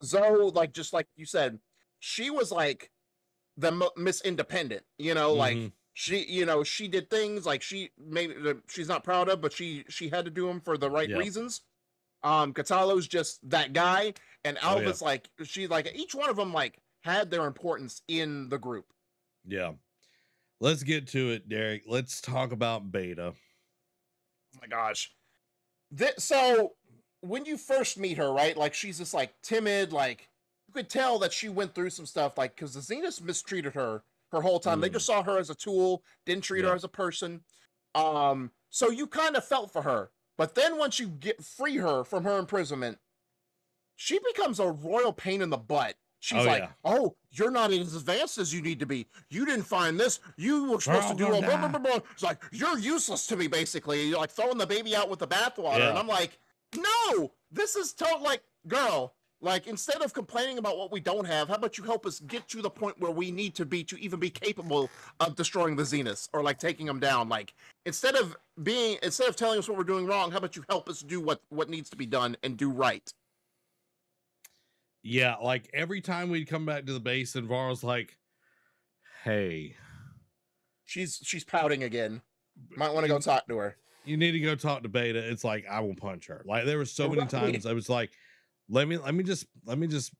Speaker 2: Zoe, like, just like you said, she was like the Miss Independent, you know, like She did things like she's not proud of, but she had to do them for the right
Speaker 1: Yeah.
Speaker 2: reasons. Katalo's just that guy, and
Speaker 1: Oh, yeah.
Speaker 2: Alva's like, she's like, each one of them like had their importance in the group.
Speaker 1: Yeah. Let's get to it, Derek. Let's talk about Beta.
Speaker 2: Oh my gosh. So when you first meet her, right? Like she's just like timid, like you could tell that she went through some stuff, like because the Zeniths mistreated her whole time. They just saw her as a tool, didn't treat her as a person. So you kind of felt for her. But then once you free her from her imprisonment, she becomes a royal pain in the butt. She's oh, you're not as advanced as you need to be. You didn't find this. You were supposed to do a blah, blah, blah, blah. It's like, you're useless to me, basically. You're like throwing the baby out with the bathwater. And I'm like, no, this is like, girl, like, instead of complaining about what we don't have, how about you help us get to the point where we need to be to even be capable of destroying the Zeniths or like taking them down? Like, instead of telling us what we're doing wrong, how about you help us do what needs to be done and do right?
Speaker 1: Yeah, like every time we'd come back to the base and Varl's like, hey.
Speaker 2: She's pouting again. Might want to go talk to her.
Speaker 1: You need to go talk to Beta. It's like, I will punch her. Like there were so many times I was like, let me just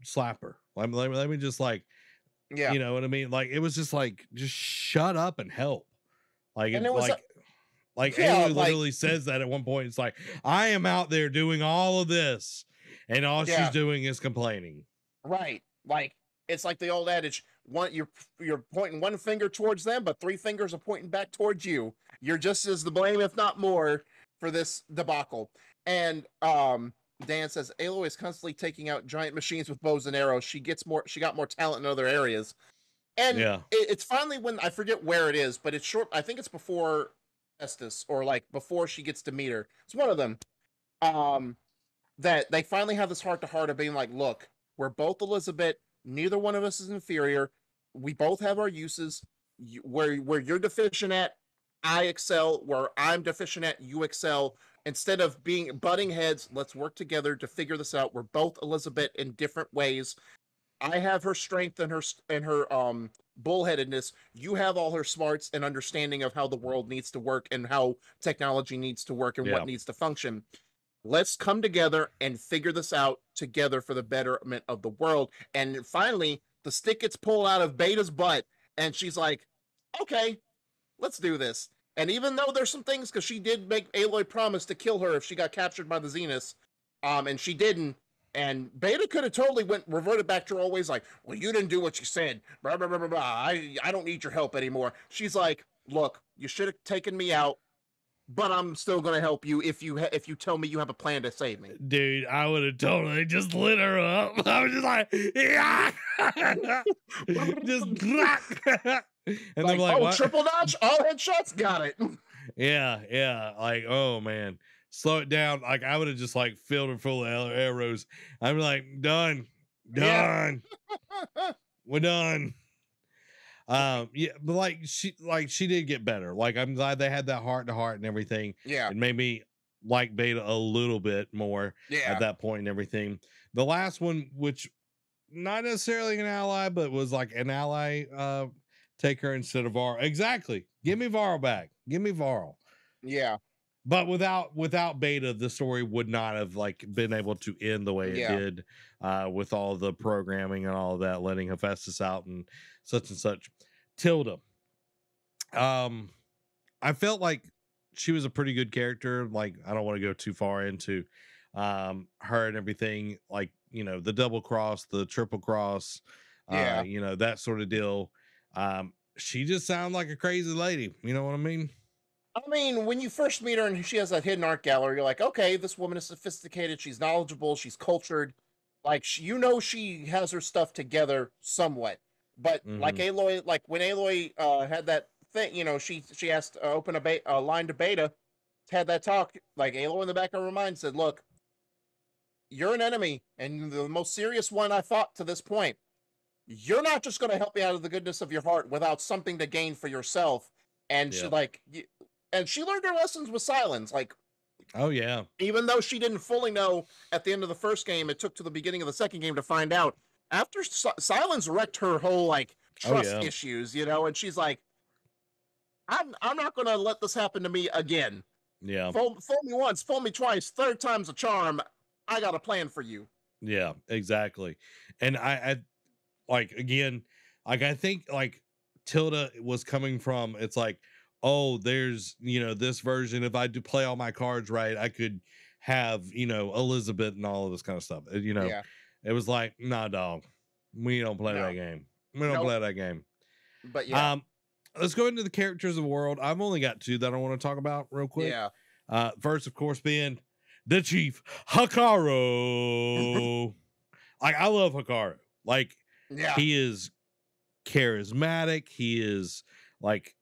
Speaker 1: slap her. Let me just like,
Speaker 2: yeah,
Speaker 1: you know what I mean? Like it was just like, just shut up and help. Like it's like Aloy literally says that at one point. It's like, I am out there doing all of this, and all she's doing is complaining.
Speaker 2: Right. Like it's like the old adage, you're pointing one finger towards them, but three fingers are pointing back towards you. You're just as the blame, if not more, for this debacle. And Dan says Aloy is constantly taking out giant machines with bows and arrows. She got more talent in other areas. And it's finally when, I forget where it is, but it's short. I think it's before Estes, or like before she gets to meet her. It's one of them. That they finally have this heart-to-heart of being like, look, we're both Elizabeth. Neither one of us is inferior. We both have our uses. Where you're deficient at, I excel. Where I'm deficient at, you excel. Instead of butting heads, let's work together to figure this out. We're both Elizabeth in different ways. I have her strength and her bullheadedness. You have all her smarts and understanding of how the world needs to work and how technology needs to work and what needs to function. Let's come together and figure this out together for the betterment of the world. And finally, the stick gets pulled out of Beta's butt, and she's like, okay, let's do this. And even though there's some things, because she did make Aloy promise to kill her if she got captured by the Zeniths, and she didn't, and Beta could have totally reverted back to her old ways, like, well, you didn't do what you said, blah, blah, blah, blah, blah. I don't need your help anymore. She's like, look, you should have taken me out, but I'm still gonna help you if you tell me you have a plan to save me.
Speaker 1: Dude, I would have totally just lit her up. I was just like, yeah, just and
Speaker 2: like,
Speaker 1: like,
Speaker 2: oh,
Speaker 1: what?
Speaker 2: Triple dodge, all headshots, got it.
Speaker 1: Yeah. Like, oh man, slow it down. Like I would have just like filled her full of arrows. I'm like, done. We're done. Yeah, but like she did get better. Like I'm glad they had that heart to heart and everything.
Speaker 2: Yeah,
Speaker 1: it made me like Beta a little bit more at that point and everything. The last one, which not necessarily an ally, but was like an ally, take her instead of Varl. Exactly. Give me Varl back. Give me Varl.
Speaker 2: Yeah.
Speaker 1: But without Beta, the story would not have like been able to end the way it did, with all the programming and all of that, letting Hephaestus out and such. Tilda. I felt like she was a pretty good character. Like, I don't want to go too far into her and everything, like, you know, the double cross, the triple cross, you know, that sort of deal. She just sounded like a crazy lady. You know what I mean?
Speaker 2: I mean, when you first meet her and she has that hidden art gallery, you're like, okay, this woman is sophisticated. She's knowledgeable. She's cultured. Like, you know, she has her stuff together somewhat. But like Aloy, like when Aloy had that thing, you know, she asked to open a line to Beta, had that talk. Like Aloy in the back of her mind said, look, you're an enemy and the most serious one I fought to this point. You're not just going to help me out of the goodness of your heart without something to gain for yourself. And she like, and she learned her lessons with silence. Like,
Speaker 1: oh yeah,
Speaker 2: even though she didn't fully know at the end of the first game, it took to the beginning of the second game to find out. After silence wrecked her whole like trust issues, you know, and she's like, I'm not gonna let this happen to me again.
Speaker 1: Yeah.
Speaker 2: Fool me once, fool me twice, third time's a charm. I got a plan for you.
Speaker 1: Yeah, exactly. And I like again, like I think like Tilda was coming from it's like, oh, there's this version. If I do play all my cards right, I could have Elizabeth and all of this kind of stuff.
Speaker 2: Yeah.
Speaker 1: It was like, nah, dog, we don't play
Speaker 2: No.
Speaker 1: that game. We don't
Speaker 2: Nope.
Speaker 1: play that game.
Speaker 2: But yeah.
Speaker 1: Let's go into the characters of the world. I've only got two that I want to talk about real quick.
Speaker 2: Yeah.
Speaker 1: First, of course, being the Chief Hikaru. Like I love Hikaru. Like
Speaker 2: Yeah.
Speaker 1: he is charismatic. He is like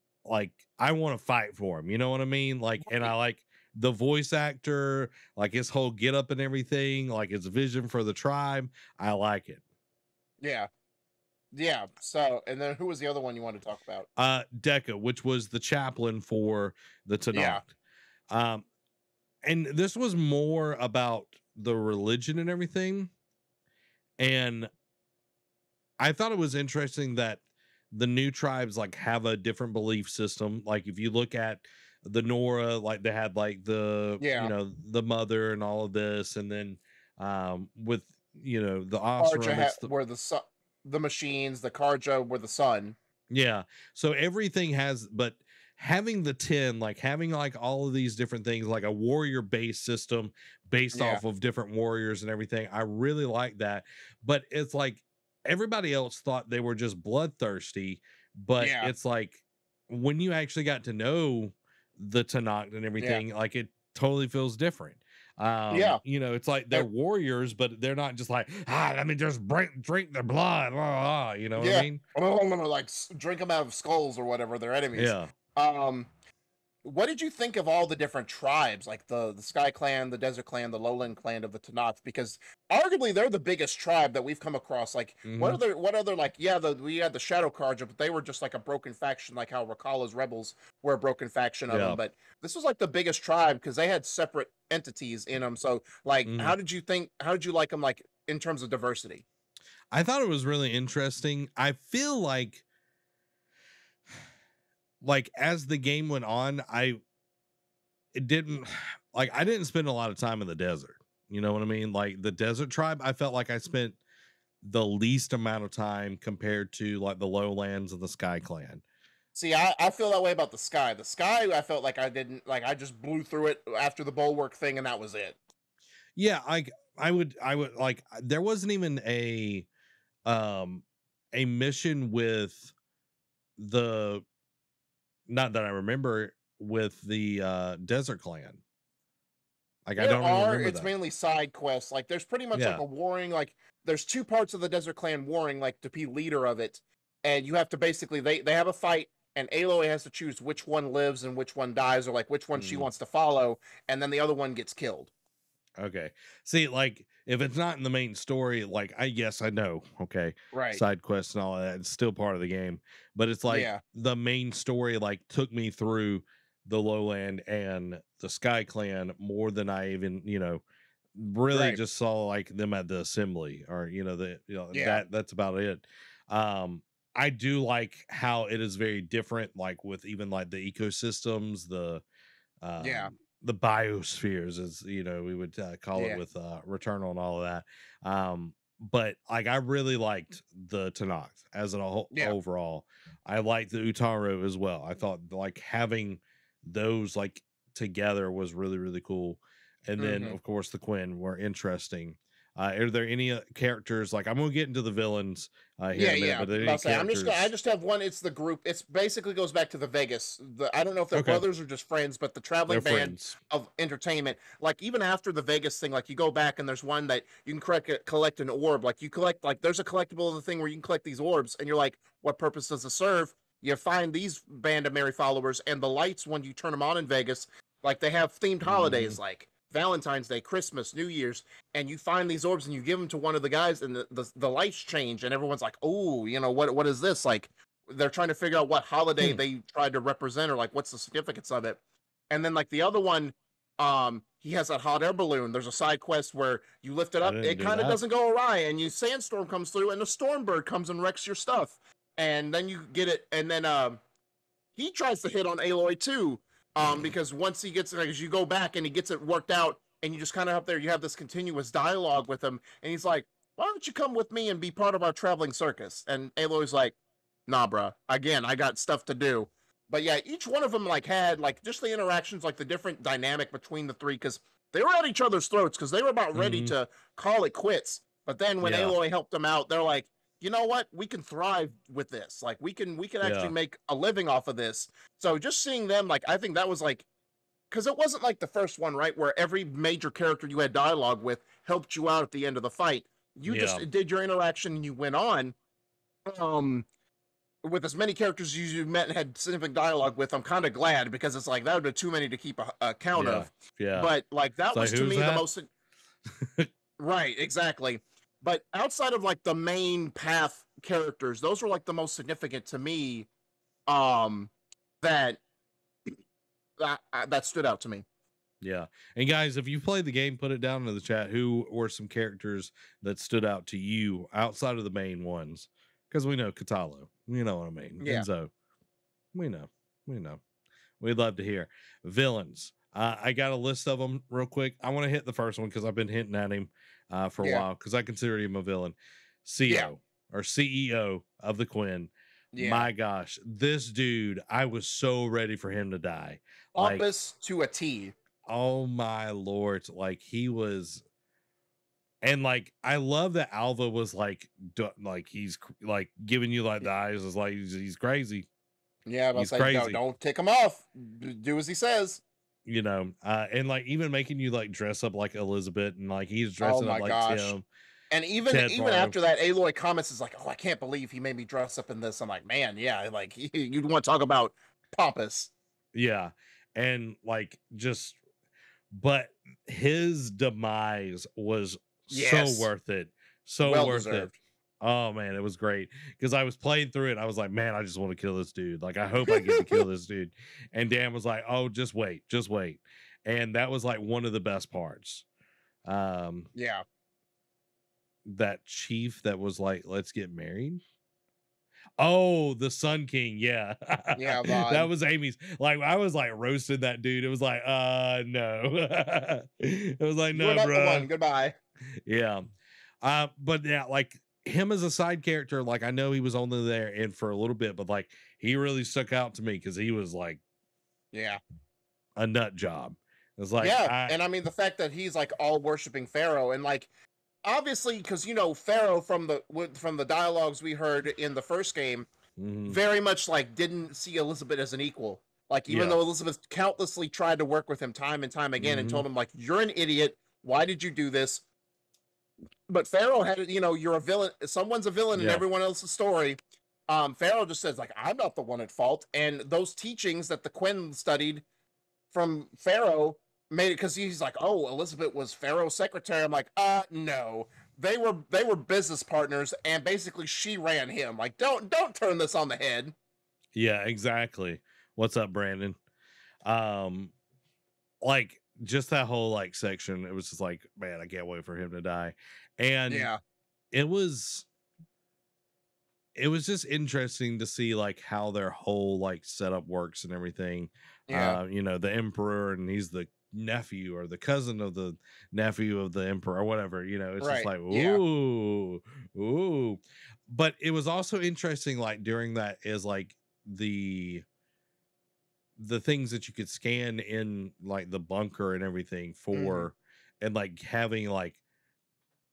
Speaker 1: I want to fight for him. You know what I mean? Like, and I like the voice actor, like his whole get up and everything, like his vision for the tribe. I like it.
Speaker 2: Yeah. Yeah. So, and then who was the other one you wanted to talk about?
Speaker 1: Deca, which was the chaplain for the Tanakh. And this was more about the religion and everything. And I thought it was interesting that the new tribes like have a different belief system. Like if you look at the Nora, like they had like the the mother and all of this, and then with the Osram,
Speaker 2: were the machines, the Karja were the sun.
Speaker 1: Yeah. So everything has, but having the 10, like having like all of these different things, like a warrior based system based off of different warriors and everything. I really like that. But it's like everybody else thought they were just bloodthirsty. But it's like when you actually got to know the Tanakh and everything, like it totally feels different. It's like they're warriors, but they're not just like, let me just drink their blood, you know what I mean?
Speaker 2: Like drink them out of skulls or whatever, their enemies. What did you think of all the different tribes, like the Sky Clan, the Desert Clan, the Lowland Clan of the Tanakh? Because arguably they're the biggest tribe that we've come across. Like, what other like, we had the Shadow Karja, but they were just like a broken faction, like how Rakala's rebels were a broken faction of them. But this was like the biggest tribe because they had separate entities in them. So, like, how did you like them, like in terms of diversity?
Speaker 1: I thought it was really interesting. I feel like as the game went on, I didn't spend a lot of time in the desert. You know what I mean? Like the desert tribe, I felt like I spent the least amount of time compared to like the lowlands of the Sky Clan.
Speaker 2: See, I feel that way about the Sky. The Sky, I felt like I didn't, like I just blew through it after the bulwark thing and that was it.
Speaker 1: Yeah, I would like there wasn't even a mission with the, not that I remember, with the Desert Clan. Like I don't remember
Speaker 2: it's
Speaker 1: that.
Speaker 2: mainly side quests. Like there's pretty much like a warring, like there's two parts of the Desert Clan warring, like to be leader of it. And you have to basically they have a fight and Aloy has to choose which one lives and which one dies, or like which one she wants to follow, and then the other one gets killed.
Speaker 1: Okay. See, like if it's not in the main story, like I know, okay,
Speaker 2: right,
Speaker 1: side quests and all that, it's still part of the game, but it's like the main story like took me through the Lowland and the Sky Clan more than I even really just saw like them at the assembly, or that's about it. I do like how it is very different, like with even like the ecosystems, the biospheres, as we would call it with Returnal and all of that. But like I really liked the Tanakh as a whole overall. I liked the Utaru as well. I thought like having those like together was really, really cool. And then of course the Quinn were interesting. Are there any characters, like I'm gonna get into the villains here in a minute, but
Speaker 2: I just have one. It's the group. It's basically goes back to the Vegas. I don't know if they're brothers or just friends, but the traveling band of entertainment. Like even after the Vegas thing, like you go back and there's one that you can collect an orb. Like you collect, like there's a collectible of the thing where you can collect these orbs, and you're like, what purpose does it serve? You find these band of merry followers, and the lights when you turn them on in Vegas, like they have themed holidays, like Valentine's Day, Christmas, New Year's, and you find these orbs and you give them to one of the guys, and the lights change, and everyone's like, oh, what is this? Like they're trying to figure out what holiday they tried to represent, or like what's the significance of it. And then like the other one, he has that hot air balloon. There's a side quest where you lift it up, it kind of doesn't go awry, and you sandstorm comes through, and the storm bird comes and wrecks your stuff, and then you get it, and then he tries to hit on Aloy too. Because once he gets like, as you go back and he gets it worked out, and you just kind of up there, you have this continuous dialogue with him, and he's like, "Why don't you come with me and be part of our traveling circus?" And Aloy's like, "Nah, bruh. Again, I got stuff to do." But yeah, each one of them like had like just the interactions, like the different dynamic between the three, because they were at each other's throats because they were about ready to call it quits. But then when Aloy helped them out, they're like, "You know what? We can thrive with this. Like we can actually make a living off of this." So just seeing them, like, I think that was like, because it wasn't like the first one, right, where every major character you had dialogue with helped you out at the end of the fight. You just did your interaction and you went on. With as many characters as you met and had significant dialogue with, I'm kind of glad, because it's like that would be too many to keep a count of.
Speaker 1: Yeah.
Speaker 2: But like that was to me the most. Right, exactly. But outside of like the main path characters, those were like the most significant to me. That stood out to me.
Speaker 1: Yeah. And guys, if you played the game, put it down in the chat. Who were some characters that stood out to you outside of the main ones? Because we know Katalo. You know what I mean?
Speaker 2: Yeah.
Speaker 1: Enzo. We know. We'd love to hear. Villains. I got a list of them real quick. I want to hit the first one because I've been hinting at him for a while, because I consider him a villain. CEO or CEO of the Quinn. Yeah. My gosh, this dude, I was so ready for him to die.
Speaker 2: Pompous to a T.
Speaker 1: Oh my lord. Like he was. And like, I love that Alva was like he's like giving you like the eyes, is like he's crazy.
Speaker 2: Yeah, but he's crazy. No, don't take him off. Do as he says.
Speaker 1: You know, and like even making you like dress up like Elizabeth, and like he's dressing up like Tim.
Speaker 2: And even after that, Aloy comments is like, "Oh, I can't believe he made me dress up in this." I'm like, man, yeah, like you'd want to talk about pompous.
Speaker 1: Yeah, and like just, but his demise was so worth it. So well worth deserved. It. Oh man, it was great, because I was playing through it. I was like, man, I just want to kill this dude. Like, I hope I get to kill this dude. And Dan was like, oh, just wait. And that was like one of the best parts.
Speaker 2: Yeah.
Speaker 1: That chief that was like, let's get married. Oh, the Sun King. Yeah.
Speaker 2: Yeah.
Speaker 1: That was Amy's. Like, I was like roasting that dude. It was like, no. It was like, no, bro.
Speaker 2: Goodbye.
Speaker 1: Yeah. But yeah, like him as a side character, like I know he was only there and for a little bit, but like he really stuck out to me because he was like, a nut job. It was like,
Speaker 2: and I mean the fact that he's like all worshiping Pharaoh, and like obviously because you know Pharaoh from the dialogues we heard in the first game, very much like didn't see Elizabeth as an equal. Like even though Elizabeth countlessly tried to work with him time and time again and told him like, you're an idiot. Why did you do this? But Pharaoh had, you know, you're a villain. Someone's a villain in everyone else's story. Pharaoh just says like, I'm not the one at fault. And those teachings that the Quinn studied from Pharaoh made it, because he's like, oh, Elizabeth was Pharaoh's secretary. I'm like, no, they were business partners, and basically she ran him. Like, don't turn this on the head.
Speaker 1: Yeah, exactly. What's up, Brandon? Like just that whole like section, it was just like, man, I can't wait for him to die. And it was just interesting to see like how their whole like setup works and everything. You know, the emperor, and he's the nephew or the cousin of the nephew of the emperor or whatever, you know, it's just like, ooh. But it was also interesting, like during that is like the things that you could scan in like the bunker and everything for, and like having like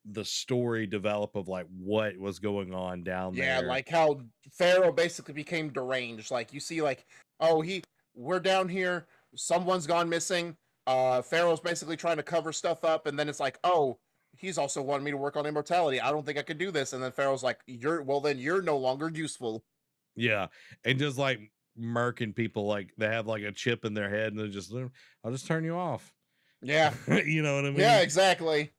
Speaker 1: the story develop of like what was going on down there.
Speaker 2: Yeah, like how Pharaoh basically became deranged. Like you see like, oh, we're down here, someone's gone missing. Pharaoh's basically trying to cover stuff up, and then it's like, oh, he's also wanting me to work on immortality. I don't think I could do this. And then Pharaoh's like, you're no longer useful.
Speaker 1: Yeah. And just like murking people, like they have like a chip in their head and they're just, I'll just turn you off.
Speaker 2: Yeah.
Speaker 1: You know what I mean?
Speaker 2: Yeah, exactly.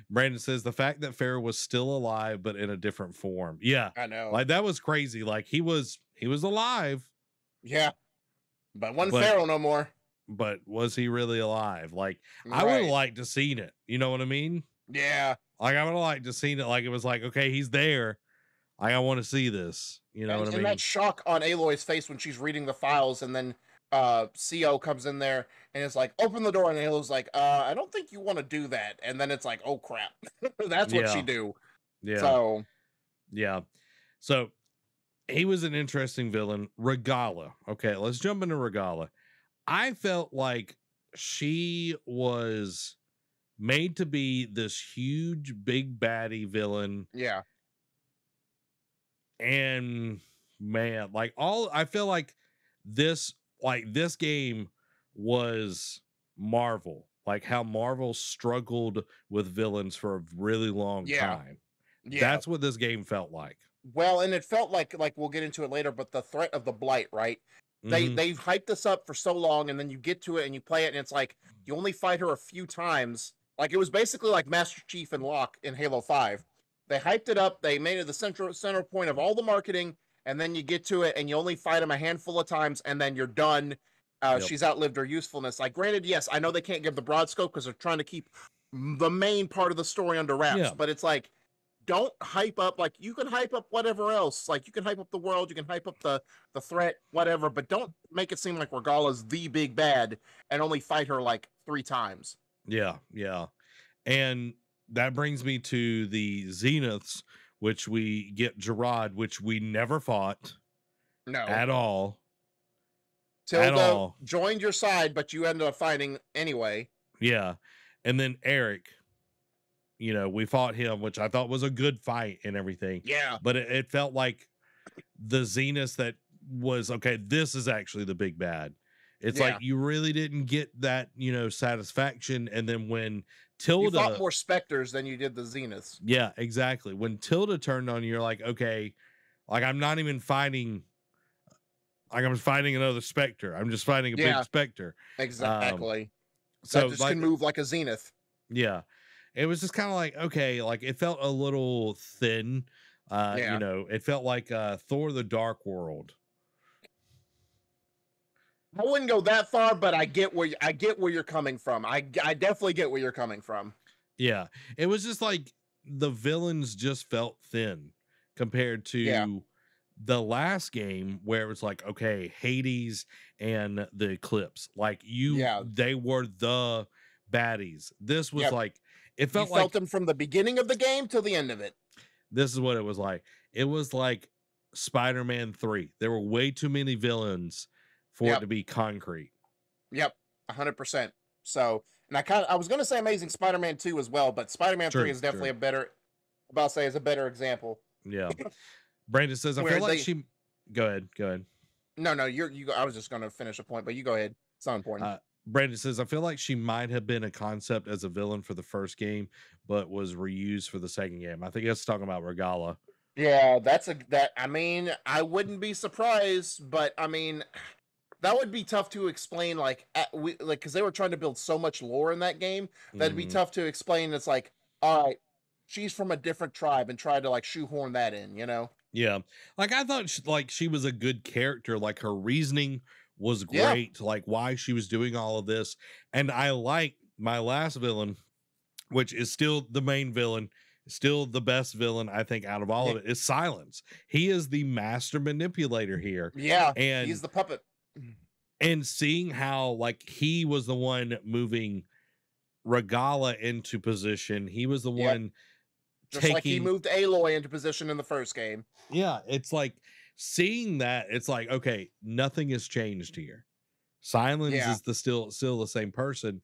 Speaker 1: Brandon says the fact that Pharaoh was still alive, but in a different form. Yeah.
Speaker 2: I know.
Speaker 1: Like that was crazy. Like he was alive.
Speaker 2: Yeah. But Pharaoh no more.
Speaker 1: But was he really alive? Like I would have liked to seen it. You know what I mean?
Speaker 2: Yeah.
Speaker 1: Like I would have liked to seen it. Like it was like, okay, he's there. Like, I want to see this. You know what I
Speaker 2: And
Speaker 1: mean?
Speaker 2: that shock on Aloy's face when she's reading the files, and then CO comes in there and is like, open the door, and Aloy's like, I don't think you want to do that. And then it's like, oh crap. That's what she
Speaker 1: Yeah.
Speaker 2: do.
Speaker 1: Yeah.
Speaker 2: So
Speaker 1: Yeah. So he was an interesting villain. Regala. Okay, let's jump into Regala. I felt like she was made to be this huge, big baddie villain.
Speaker 2: yeah.
Speaker 1: And man, I feel like this game was Marvel. Like how Marvel struggled with villains for a really long
Speaker 2: Yeah.
Speaker 1: time.
Speaker 2: Yeah.
Speaker 1: That's what this game felt like.
Speaker 2: Well, and it felt like we'll get into it later, but the threat of the blight, right? They've hyped this up for so long, and then you get to it and you play it, and it's like you only fight her a few times. Like it was basically like Master Chief and Locke in Halo 5. They hyped it up, they made it the center point of all the marketing, and then you get to it and you only fight them a handful of times, and then you're done.
Speaker 1: Yep.
Speaker 2: She's outlived her usefulness. Like, granted, yes, I know they can't give the broad scope because they're trying to keep the main part of the story under wraps,
Speaker 1: Yeah.
Speaker 2: but it's like, don't hype up, like, you can hype up whatever else. Like, you can hype up the world, you can hype up the threat, whatever, but don't make it seem like Regala's the big bad and only fight her like 3 times.
Speaker 1: Yeah, yeah. And that brings me to the Zeniths, which we get Gerard, which we never fought
Speaker 2: No.
Speaker 1: at all.
Speaker 2: Tilda joined your side, but you ended up fighting anyway.
Speaker 1: Yeah. And then Eric, you know, we fought him, which I thought was a good fight and everything.
Speaker 2: Yeah.
Speaker 1: But it felt like the Zenith that was, okay, this is actually the big bad. It's like you really didn't get that, you know, satisfaction. And then when Tilda,
Speaker 2: you fought more Spectres than you did the Zeniths.
Speaker 1: Yeah, exactly. When Tilda turned on you, you're like, okay, like I'm not even fighting, like I'm fighting another Spectre. I'm just fighting a big Spectre.
Speaker 2: Exactly.
Speaker 1: So
Speaker 2: that just can move like a Zenith.
Speaker 1: Yeah. It was just kind of like, okay, like it felt a little thin. You know, it felt like Thor the Dark World.
Speaker 2: I wouldn't go that far, but I get where you're coming from. I definitely get where you're coming from.
Speaker 1: Yeah. It was just like the villains just felt thin compared to the last game where it was like, okay, Hades and the Eclipse. Like they were the baddies. This was like, it felt
Speaker 2: felt them from the beginning of the game till the end of it.
Speaker 1: This is what it was like. It was like Spider-Man 3. There were way too many villains for it to be concrete.
Speaker 2: Yep, 100%. So, and I was going to say Amazing Spider-Man 2 as well, but Spider-Man 3 is definitely a better example.
Speaker 1: Yeah. Brandon says, I feel like she... Go ahead.
Speaker 2: No, I was just going to finish a point, but you go ahead. It's not important.
Speaker 1: Brandon says, I feel like she might have been a concept as a villain for the first game, but was reused for the second game. I think that's talking about Regala.
Speaker 2: Yeah, I mean, I wouldn't be surprised, but I mean, that would be tough to explain, because they were trying to build so much lore in that game. That'd be tough to explain. It's like, all right, she's from a different tribe, and try to like shoehorn that in, you know?
Speaker 1: Yeah. Like I thought she was a good character. Like her reasoning was great, like why she was doing all of this. And I like my last villain, which is still the main villain, still the best villain, I think, out of all of it, is Silence. He is the master manipulator here.
Speaker 2: Yeah,
Speaker 1: and
Speaker 2: he's the puppet.
Speaker 1: And seeing how like he was the one moving Regala into position, he was the one
Speaker 2: just like he moved Aloy into position in the first game.
Speaker 1: Yeah, it's like seeing that, it's like, okay, nothing has changed here. Silence is still the same person.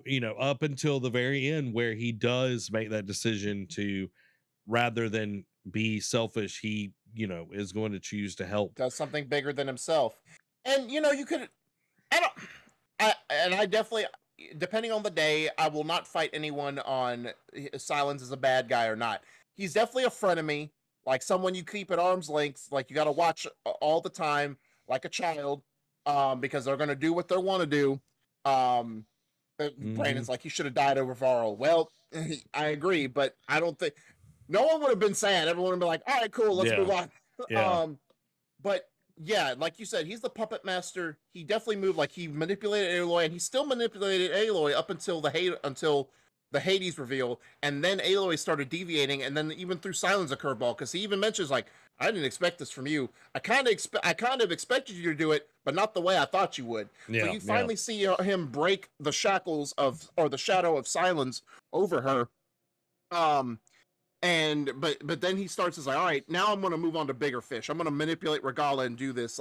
Speaker 1: You know, up until the very end where he does make that decision to, rather than be selfish, he, you know, is going to choose to help.
Speaker 2: Does something bigger than himself. And, you know, I definitely, depending on the day, I will not fight anyone on Silence is a bad guy or not. He's definitely a frenemy, like someone you keep at arm's length, like you got to watch all the time, like a child, because they're going to do what they want to do. Brandon's like, he should have died over Varl. Well, I agree, but I don't think no one would have been sad. Everyone would be like, all right, cool, let's move on.
Speaker 1: Yeah.
Speaker 2: But yeah, like you said, he's the puppet master. He definitely moved, like he manipulated Aloy, and he still manipulated Aloy up until the Hades reveal, and then Aloy started deviating, and then even threw Silence a curveball, because he even mentions like, I didn't expect this from you. I kind of expected you to do it, but not the way I thought you would. So you finally see him break the shackles or the shadow of Silence over her. But then he starts as like, all right, now I'm going to move on to bigger fish. I'm going to manipulate Regala and do this.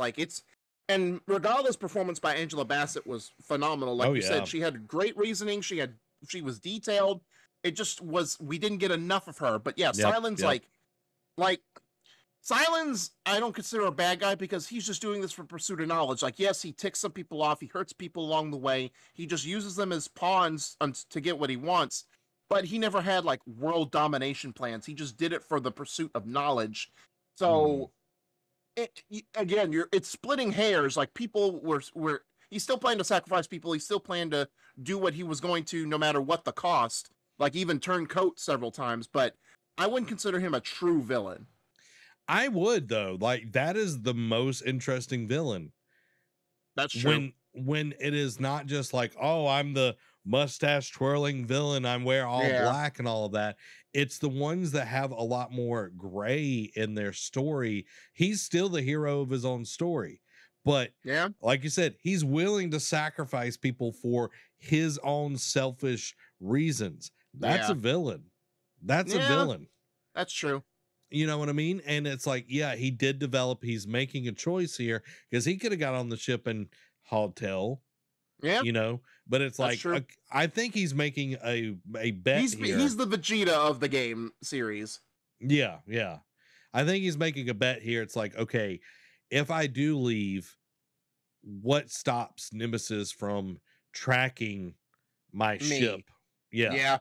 Speaker 2: And Regala's performance by Angela Bassett was phenomenal. Like you said, she had great reasoning. She was detailed. It just was, we didn't get enough of her. But yeah, Silence, like Silence, I don't consider a bad guy because he's just doing this for pursuit of knowledge. Like, yes, he ticks some people off. He hurts people along the way. He just uses them as pawns to get what he wants. But he never had like world domination plans. He just did it for the pursuit of knowledge. So it's splitting hairs. Like, people were he's still planning to sacrifice people. He's still planning to do what he was going to, no matter what the cost. Like, even turn coat several times. But I wouldn't consider him a true villain.
Speaker 1: I would, though. Like, that is the most interesting villain.
Speaker 2: That's true.
Speaker 1: When it is not just like, oh, I'm the mustache twirling villain, I wear all black and all of that. It's the ones that have a lot more gray in their story. He's still the hero of his own story, but like you said, he's willing to sacrifice people for his own selfish reasons. That's a villain. That's a villain.
Speaker 2: That's true.
Speaker 1: You know what I mean? And it's like, yeah, he did develop, he's making a choice here, because he could have got on the ship and hauled tail. Yeah, you know, but it's like, I think he's making a bet here.
Speaker 2: He's the Vegeta of the game series.
Speaker 1: Yeah. I think he's making a bet here. It's like, okay, if I do leave, what stops Nemesis from tracking my ship? Yeah.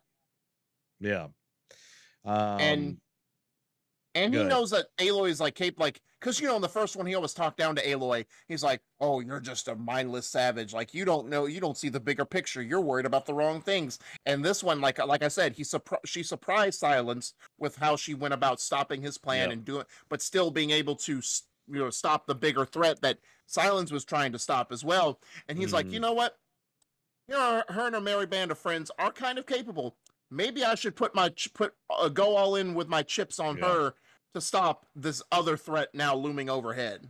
Speaker 2: And he knows that Aloy is like capable, like, because, you know, in the first one, he always talked down to Aloy. He's like, oh, you're just a mindless savage. Like, you don't see the bigger picture. You're worried about the wrong things. And this one, like I said, she surprised Silence with how she went about stopping his plan and but still being able to, stop the bigger threat that Silence was trying to stop as well. And he's like, you know what? Her and her merry band of friends are kind of capable. Maybe I should go all in with my chips on her to stop this other threat now looming overhead.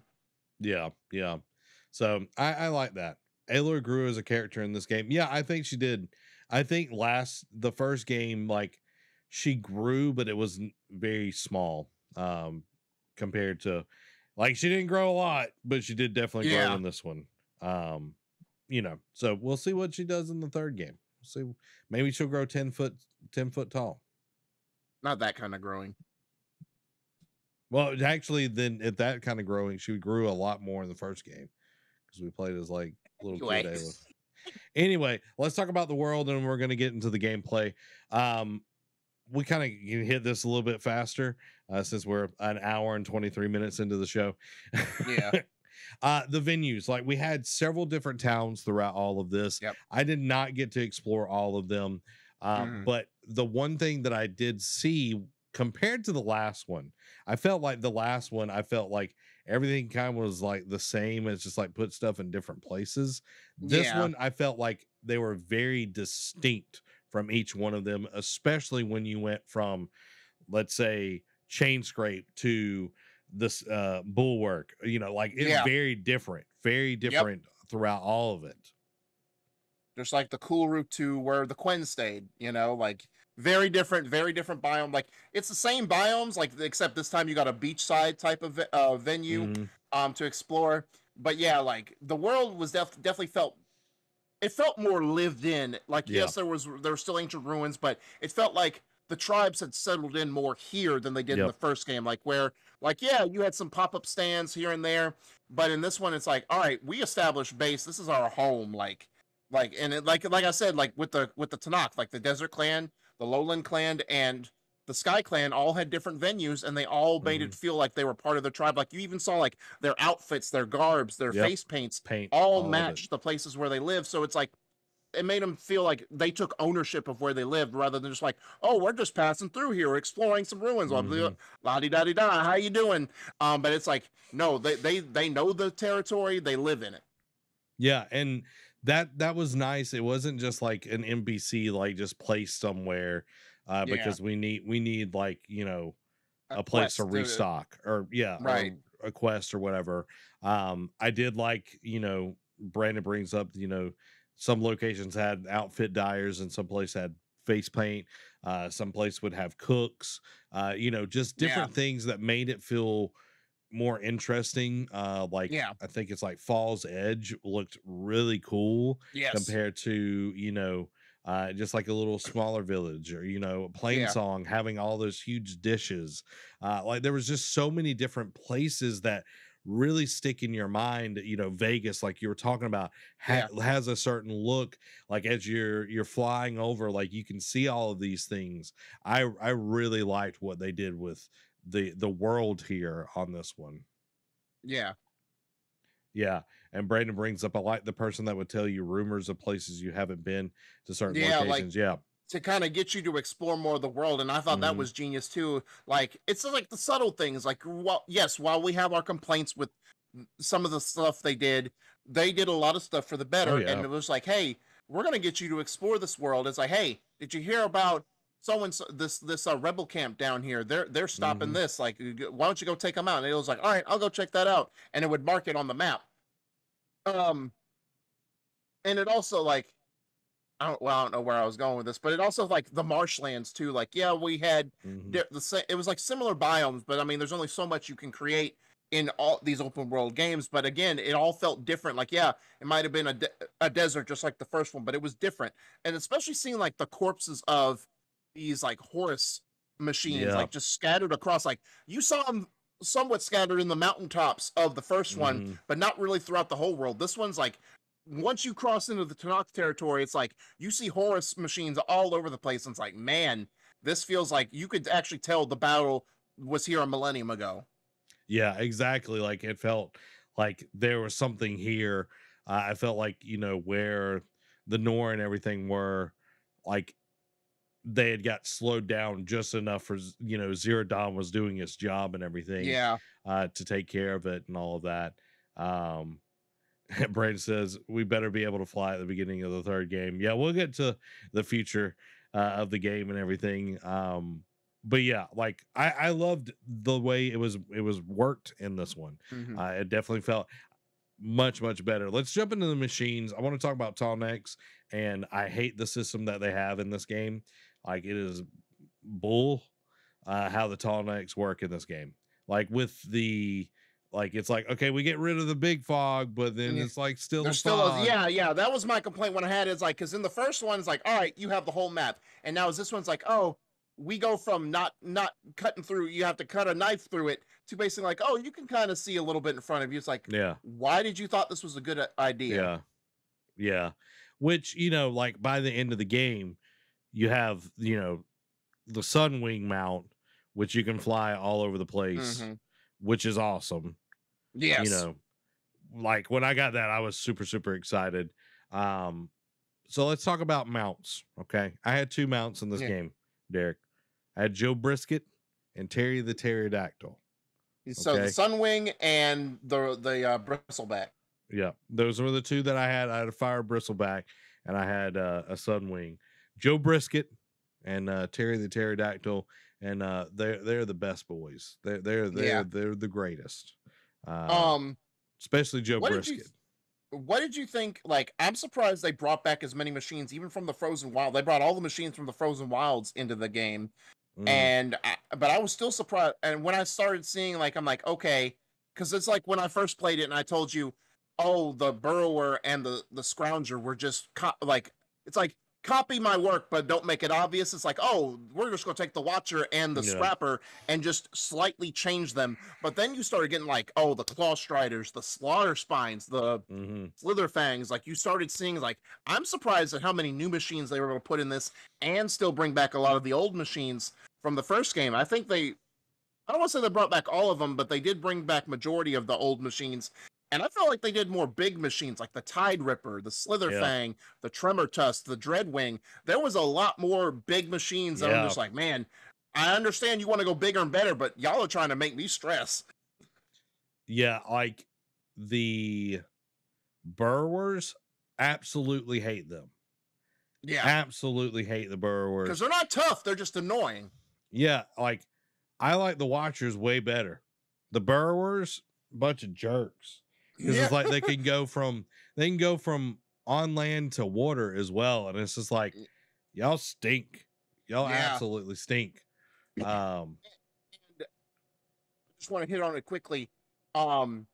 Speaker 1: Yeah. So I like that. Aloy grew as a character in this game. Yeah, I think she did. I think the first game, like, she grew, but it was very small compared to, like, she didn't grow a lot, but she did definitely grow in this one. So we'll see what she does in the third game. We'll see. Maybe she'll grow 10 foot tall.
Speaker 2: Not that kind of growing.
Speaker 1: Well, actually, then at that kind of growing, she grew a lot more in the first game because we played as like little kid Aloy. Anyway, let's talk about the world, and we're going to get into the gameplay. We kind of hit this a little bit faster since we're an hour and 23 minutes into the show.
Speaker 2: Yeah.
Speaker 1: The venues, like, we had several different towns throughout all of this. I did not get to explore all of them. But the one thing that I did see compared to the last one, I felt like everything kind of was like the same. It's just like put stuff in different places. This one, I felt like they were very distinct from each one of them, especially when you went from, let's say, Chain Scrape to this Bulwark. It's very different throughout all of it.
Speaker 2: Just like the cool route to where the Quen stayed, like very different biome. Like, it's the same biomes, like, except this time you got a beachside type of venue to explore. But yeah, like, the world was definitely felt more lived in. Like, yes, there were still ancient ruins, but it felt like the tribes had settled in more here than they did in the first game. Like, where, like, you had some pop-up stands here and there, but in this one, it's like, all right, we established base. This is our home. Like I said, like with the Tanakh, like the Desert Clan, the Lowland Clan, and the Sky Clan all had different venues, and they all made it feel like they were part of the tribe. Like, you even saw like their outfits, their garbs, their face paints, all matched the places where they live. So it's like, it made them feel like they took ownership of where they lived, rather than just like, oh, we're just passing through here, we're exploring some ruins, la-di-da-di-da, how you doing? But it's like, no, they know the territory, they live in it.
Speaker 1: Yeah, and that was nice. It wasn't just like an NPC like just placed somewhere
Speaker 2: Yeah,
Speaker 1: because we need like, you know,
Speaker 2: a
Speaker 1: a place to
Speaker 2: quest to
Speaker 1: restock or yeah,
Speaker 2: right.
Speaker 1: or a quest or whatever. I did like, you know, Brandon brings up, you know, some locations had outfit dyers and some place had face paint. Some place would have cooks, you know, just
Speaker 2: Yeah,
Speaker 1: different things that made it feel more interesting. Like
Speaker 2: yeah,
Speaker 1: I think it's like Falls Edge looked really cool
Speaker 2: yes,
Speaker 1: compared to, you know, just like a little smaller village or, you know, Plain
Speaker 2: yeah,
Speaker 1: Song having all those huge dishes. Like there was just so many different places that really stick in your mind. You know, Vegas, like you were talking about,
Speaker 2: yeah,
Speaker 1: has a certain look. Like as you're flying over, like you can see all of these things. I really liked what they did with the world here on this one.
Speaker 2: yeah,
Speaker 1: Yeah, and Brandon brings up, I like the person that would tell you rumors of places you haven't been to certain
Speaker 2: yeah. Like
Speaker 1: locations. Yeah.
Speaker 2: to kind of get you to explore more of the world, and I thought that
Speaker 1: Hmm.
Speaker 2: was genius too. Like it's like the subtle things. Like, well, yes, while we have our complaints with some of the stuff they did a lot of stuff for the
Speaker 1: Oh
Speaker 2: better,
Speaker 1: yeah.
Speaker 2: and it was like, hey, we're gonna get you to explore this world. It's like, hey, did you hear about so and so this rebel camp down here? They're stopping
Speaker 1: Hmm.
Speaker 2: this. Like, why don't you go take them out? And it was like, all right, I'll go check that out, and it would mark it on the map. Um, and it also like I don't know where I was going with this, but it also like the marshlands too. Like, yeah, we had
Speaker 1: Hmm.
Speaker 2: it was like similar biomes, but I mean, there's only so much you can create in all these open world games. But again, it all felt different. Like, yeah, it might have been a desert just like the first one, but it was different. And especially seeing like the corpses of these like Horus machines,
Speaker 1: Yeah.
Speaker 2: like just scattered across. Like you saw them somewhat scattered in the mountaintops of the first one,
Speaker 1: Hmm.
Speaker 2: but not really throughout the whole world. This one's like once you cross into the Tanakh territory, it's like you see Horus machines all over the place. And it's like, man, this feels like you could actually tell the battle was here a millennium ago.
Speaker 1: Yeah, exactly. Like it felt like there was something here. I felt like, you know, where the Nor and everything were, like they had got slowed down just enough for, you know, Zero Dawn was doing its job and everything,
Speaker 2: Yeah.
Speaker 1: to take care of it and all of that. Um, Braden says we better be able to fly at the beginning of the third game. Yeah, we'll get to the future of the game and everything. But yeah, like I loved the way it was worked in this one.
Speaker 2: Hmm.
Speaker 1: It definitely felt much better. Let's jump into the machines. I want to talk about tall necks, and I hate the system that they have in this game. Like it is bull how the tall necks work in this game. Like with the like it's like okay, we get rid of the big fog, but then
Speaker 2: Yeah.
Speaker 1: it's like still a
Speaker 2: There's still a
Speaker 1: fog.
Speaker 2: yeah. That was my complaint when I had it. Is like because in the first one it's like, all right, you have the whole map, and now is this one's like, oh, we go from not cutting through, you have to cut a knife through it, to basically like, oh, you can kind of see a little bit in front of you. It's like,
Speaker 1: Yeah,
Speaker 2: why did you thought this was a good idea?
Speaker 1: yeah, yeah. Which you know, like by the end of the game, you have you know the Sunwing mount, which you can fly all over the place,
Speaker 2: Hmm.
Speaker 1: which is awesome. You
Speaker 2: Yes.
Speaker 1: know, like when I got that, I was super excited. Um, so let's talk about mounts. Okay, I had two mounts in this
Speaker 2: Yeah.
Speaker 1: game, Derek. I had Joe Brisket and Terry the Pterodactyl.
Speaker 2: So the
Speaker 1: Okay,
Speaker 2: Sunwing and the Bristleback.
Speaker 1: yeah, those were the two that I had. I had a Fire Bristleback and I had a Sunwing. Joe Brisket and Terry the Pterodactyl, and they're the best boys.
Speaker 2: Yeah.
Speaker 1: They're the greatest. Uh,
Speaker 2: Um.
Speaker 1: especially Joe
Speaker 2: What did you
Speaker 1: Brisket.
Speaker 2: What did you think? Like, I'm surprised they brought back as many machines, even from the Frozen Wild. They brought all the machines from the Frozen Wilds into the game,
Speaker 1: Mm,
Speaker 2: but I was still surprised. And when I started seeing, like, I'm like, okay, because it's like when I first played it, and I told you, oh, the Burrower and the Scrounger were just like, it's like copy my work, but don't make it obvious. It's like, oh, we're just gonna take the Watcher and the
Speaker 1: yeah.
Speaker 2: Scrapper and just slightly change them. But then you started getting like, oh, the Claw Striders, the Slaughter Spines, the
Speaker 1: Hmm.
Speaker 2: Slither Fangs. Like you started seeing, like, I'm surprised at how many new machines they were able to put in this and still bring back a lot of the old machines from the first game. I think I don't want to say they brought back all of them, but they did bring back majority of the old machines. And I felt like they did more big machines like the Tide Ripper, the Slither
Speaker 1: Yeah.
Speaker 2: Fang, the Tremor Tusk, the Dreadwing. There was a lot more big machines that I'm
Speaker 1: Yeah.
Speaker 2: just like, man, I understand you want to go bigger and better, but y'all are trying to make me stress.
Speaker 1: Yeah, like the Burrowers, absolutely hate them.
Speaker 2: Yeah,
Speaker 1: Absolutely hate the burrowers.
Speaker 2: because they're not tough; they're just annoying.
Speaker 1: Yeah, like I like the Watchers way better. The burrowers, bunch of jerks. Because
Speaker 2: Yeah,
Speaker 1: it's like they can go from on land to water as well. And it's just like y'all stink. Y'all
Speaker 2: yeah.
Speaker 1: absolutely stink. Um
Speaker 2: And just want to hit on it quickly. Um,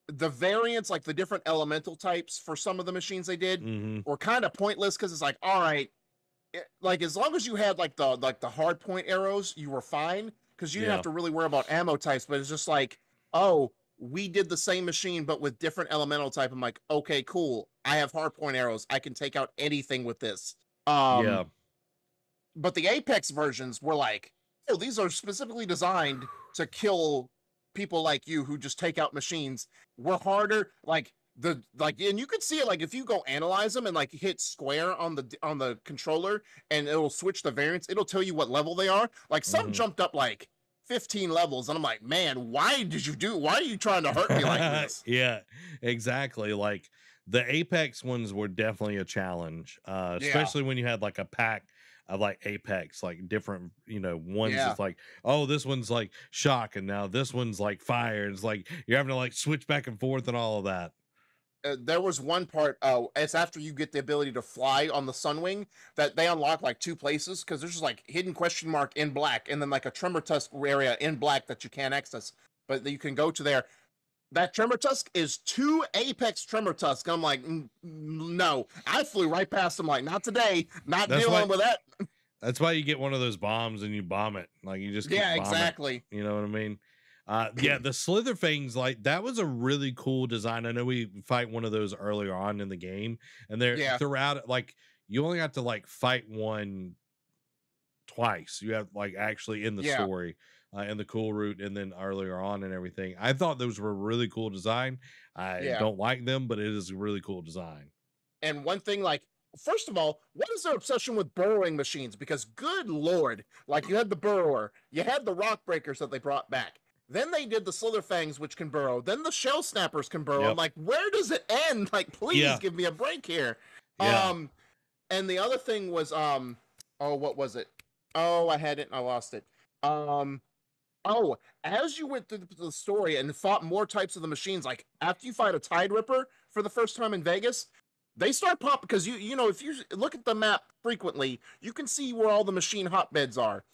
Speaker 2: the variants, like the different elemental types for some of the machines they did,
Speaker 1: mhm.
Speaker 2: were kind of pointless because it's like, all right, like as long as you had like the hard point arrows, you were fine because you didn't have
Speaker 1: Yeah.
Speaker 2: to really worry about ammo types. But it's just like, oh, we did the same machine but with different elemental type. I'm like, okay, cool. I have hard point arrows. I can take out anything with this.
Speaker 1: Yeah.
Speaker 2: But the Apex versions were like, oh, these are specifically designed to kill people like you who just take out machines. We're harder, and you could see it like if you go analyze them and like hit square on the controller and it'll switch the variants, it'll tell you what level they are. Like some
Speaker 1: Mhm.
Speaker 2: jumped up like 15 levels, and I'm like, man, why are you trying to hurt me like this?
Speaker 1: Yeah, exactly. Like the Apex ones were definitely a challenge, especially when you had like a pack of like Apex, like different, ones.
Speaker 2: Yeah.
Speaker 1: It's like, oh, this one's like shock, and now this one's like fire. It's like you're having to like switch back and forth and all of that.
Speaker 2: There was one part, it's after you get the ability to fly on the Sunwing that they unlock like two places because there's just like hidden question mark in black and then like a Tremor Tusk area in black that you can't access, but you can go to there. That Tremor Tusk is 2 Apex Tremor Tusk. I'm like, no, I flew right past them. Like, not today, not
Speaker 1: That's
Speaker 2: dealing
Speaker 1: why
Speaker 2: with that.
Speaker 1: that's why you get one of those bombs and you bomb it. Like you just keep
Speaker 2: Yeah,
Speaker 1: bombing it.
Speaker 2: exactly.
Speaker 1: You know what I mean? Yeah, the Slither Fangs, like that was a really cool design. I know we fight one of those earlier on in the game, and they're
Speaker 2: Yeah.
Speaker 1: throughout, like you only have to like fight one twice. You have like actually in the
Speaker 2: Yeah.
Speaker 1: story, in the cool route, and then earlier on and everything. I thought those were really cool design. I
Speaker 2: Yeah.
Speaker 1: don't like them, but it is a really cool design.
Speaker 2: And one thing, like, first of all, what is their obsession with burrowing machines? Because good lord, like you had the burrower, you had the rock breakers that they brought back. Then they did the slither fangs, which can burrow. Then the shell snappers can burrow. I'm
Speaker 1: Yep.
Speaker 2: like, where does it end? Like, please
Speaker 1: Yeah.
Speaker 2: give me a break here.
Speaker 1: Yeah.
Speaker 2: And the other thing was, oh, what was it? Oh, I had it and I lost it. Oh, as you went through the story and fought more types of the machines, like after you fight a Tide Ripper for the first time in Vegas, they start popping because you know if you look at the map frequently, you can see where all the machine hotbeds are.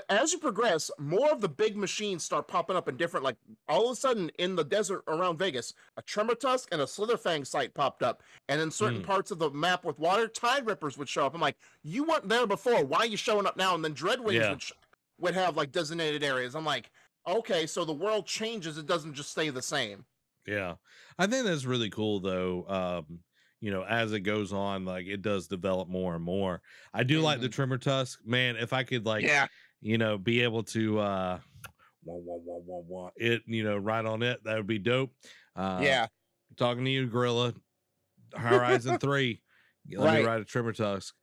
Speaker 2: As you progress, more of the big machines start popping up in different, like all of a sudden in the desert around Vegas, a Tremor Tusk and a Slitherfang site popped up. And in certain parts of the map with water, Tide Rippers would show up. I'm like, you weren't there before. Why are you showing up now? And then Dreadwings would have like designated areas. I'm like, okay, so the world changes. It doesn't just stay the same.
Speaker 1: Yeah. I think that's really cool though. As it goes on, like it does develop more and more. I do like the Tremor Tusk. Man, if I could like be able to it, right on it, that would be dope. Talking to you, Gorilla. Horizon 3. Let me ride a Tremor Tusk.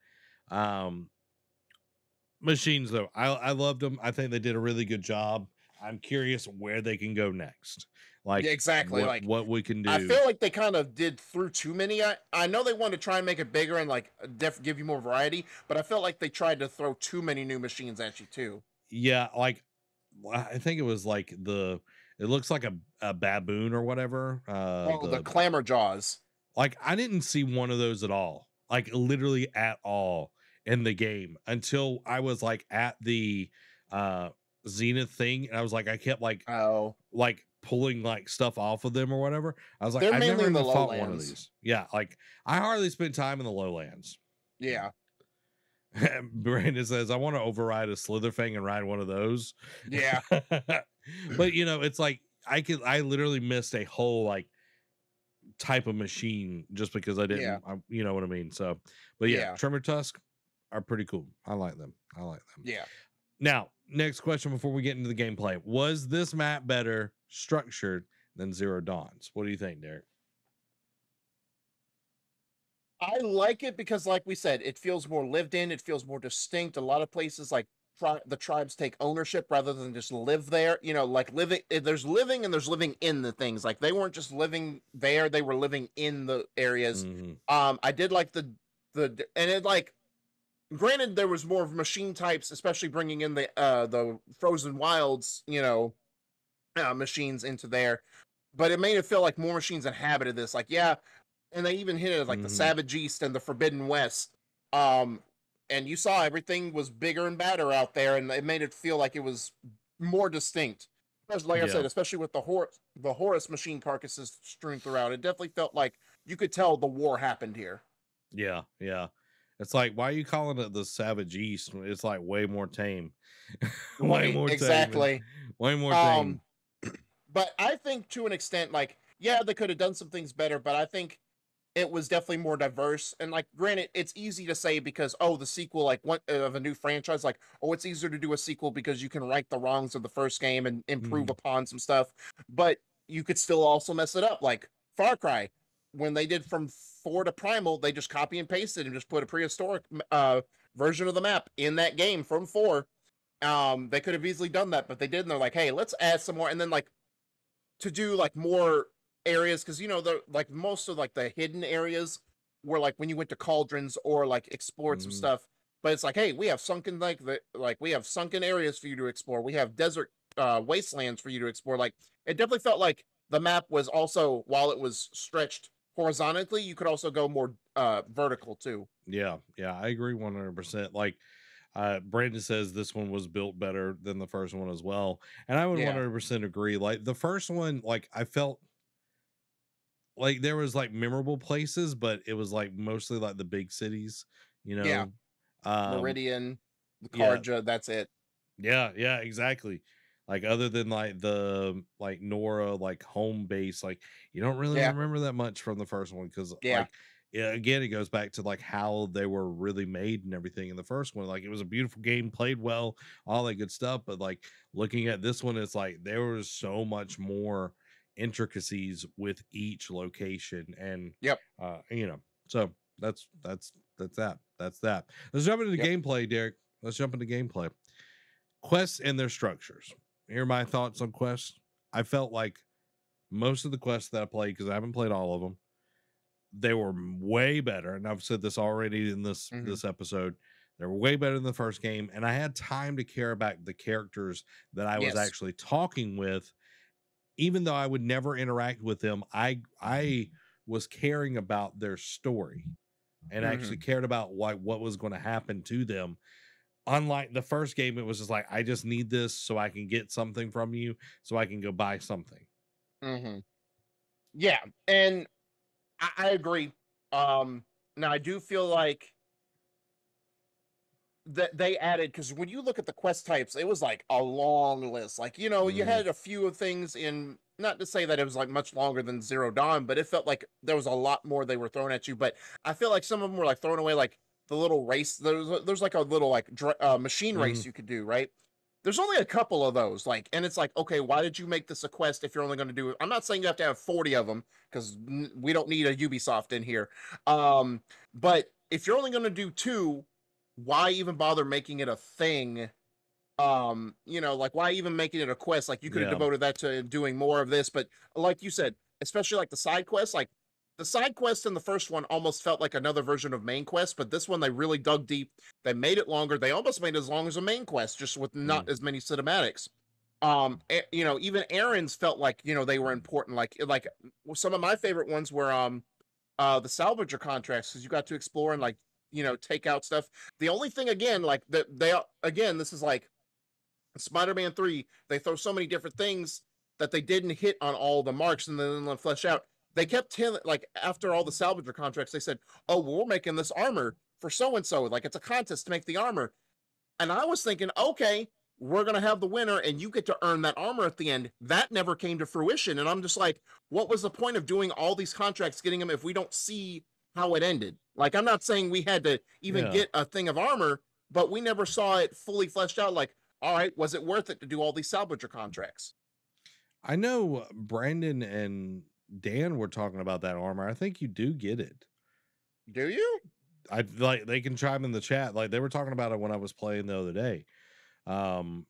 Speaker 1: Machines though, I loved them. I think they did a really good job. I'm curious where they can go next. Like
Speaker 2: exactly
Speaker 1: what we can do.
Speaker 2: I feel like they kind of did through too many. I know they wanted to try and make it bigger and like give you more variety, but I felt like they tried to throw too many new machines at you too.
Speaker 1: Yeah, like I think it was like it looks like a baboon or whatever.
Speaker 2: The clamor jaws.
Speaker 1: Like I didn't see one of those at all. Like literally at all in the game until I was like at the Zenith thing, and I was like, I kept like pulling like stuff off of them or whatever. I was like, I never even fought one of these. Yeah, like I hardly spent time in the lowlands.
Speaker 2: Yeah.
Speaker 1: Brandon says, I want to override a Slitherfang and ride one of those.
Speaker 2: Yeah.
Speaker 1: But it's like I literally missed a whole like type of machine just because I didn't you know what I mean? So but Tremor Tusk are pretty cool. I like them.
Speaker 2: Yeah.
Speaker 1: Now, next question before we get into the gameplay. Was this map better structured than Zero Dawns? What do you think, Derek?
Speaker 2: I like it because, like we said, it feels more lived in. It feels more distinct. A lot of places, like the tribes take ownership rather than just live there. You know, like there's living and there's living in the things. Like they weren't just living there; they were living in the areas. I did like the and it like. Granted, there was more machine types, especially bringing in the Frozen Wilds, you know, machines into there, but it made it feel like more machines inhabited this. Like, yeah, and they even hit it as like the Savage East and the Forbidden West. And you saw everything was bigger and badder out there, and it made it feel like it was more distinct. Like I said, especially with the Horus machine carcasses strewn throughout, it definitely felt like you could tell the war happened here.
Speaker 1: Yeah, yeah. It's like, why are you calling it the Savage East? It's like way more tame.
Speaker 2: Way more exactly.
Speaker 1: Tame. Way more tame.
Speaker 2: But I think to an extent, like, yeah, they could have done some things better, but I think it was definitely more diverse. And like, granted, it's easy to say because, oh, the sequel, like what of a new franchise, like, oh, it's easier to do a sequel because you can right the wrongs of the first game and improve upon some stuff. But you could still also mess it up. Like Far Cry, when they did from 4 to Primal, they just copy and pasted and just put a prehistoric version of the map in that game from 4. They could have easily done that, but they didn't. They're like, hey, let's add some more. And then like to do like more areas, because you know the like most of like the hidden areas were like when you went to cauldrons or like explored some stuff, but it's like, hey, we have sunken we have sunken areas for you to explore, we have desert wastelands for you to explore. Like it definitely felt like the map was also, while it was stretched horizontally, you could also go more vertical too.
Speaker 1: Yeah, I agree 100%. Like Brandon says this one was built better than the first one as well, and I would 100% agree. Like the first one, like I felt like there was like memorable places, but it was like mostly like the big cities, you know.
Speaker 2: Meridian, Karja, that's it.
Speaker 1: Yeah, exactly. Like other than like the like Nora like home base, like you don't really remember that much from the first one because like again, it goes back to like how they were really made and everything in the first one. Like it was a beautiful game, played well, all that good stuff. But like looking at this one, it's like there was so much more intricacies with each location, and you know, so that's that. Let's jump into the gameplay, Derek. Let's jump into gameplay. Quests and their structures. Here are my thoughts on quests. I felt like most of the quests that I played, because I haven't played all of them, they were way better, and I've said this already in this episode. They were way better than the first game, and I had time to care about the characters that I was actually talking with. Even though I would never interact with them, I was caring about their story and actually cared about what was going to happen to them. Unlike the first game, it was just like, I just need this so I can get something from you, so I can go buy something.
Speaker 2: Yeah, and I agree. Now I do feel like that they added, because when you look at the quest types, it was like a long list. Like, you know, you had a few of things in, not to say that it was like much longer than Zero Dawn, but it felt like there was a lot more they were throwing at you. But I feel like some of them were like thrown away, like the little race. There's like a little like machine race you could do, right? There's only a couple of those, like, and it's like, okay, why did you make this a quest if you're only going to do it? I'm not saying you have to have 40 of them, because we don't need a Ubisoft in here. But if you're only going to do 2, why even bother making it a thing? You know, like why even making it a quest? Like you could have devoted that to doing more of this. But like you said, especially like the side quests, like the side quest in the first one almost felt like another version of main quest, but this one they really dug deep. They made it longer. They almost made it as long as a main quest, just with not as many cinematics. You know, even errands felt like, you know, they were important. Like some of my favorite ones were the salvager contracts, because you got to explore and like, you know, take out stuff. The only thing, again, like that this is like Spider-Man 3, they throw so many different things that they didn't hit on all the marks and then flesh out. They kept telling, like, after all the salvager contracts, they said, oh, well, we're making this armor for so-and-so. Like, it's a contest to make the armor. And I was thinking, okay, we're going to have the winner and you get to earn that armor at the end. That never came to fruition. And I'm just like, what was the point of doing all these contracts, getting them, if we don't see how it ended? Like, I'm not saying we had to even get a thing of armor, but we never saw it fully fleshed out. Like, all right, was it worth it to do all these salvager contracts?
Speaker 1: I know Brandon and Dan were talking about that armor. I think you do get it.
Speaker 2: Do you?
Speaker 1: I like, they can chime in the chat. Like they were talking about it when I was playing the other day. Um,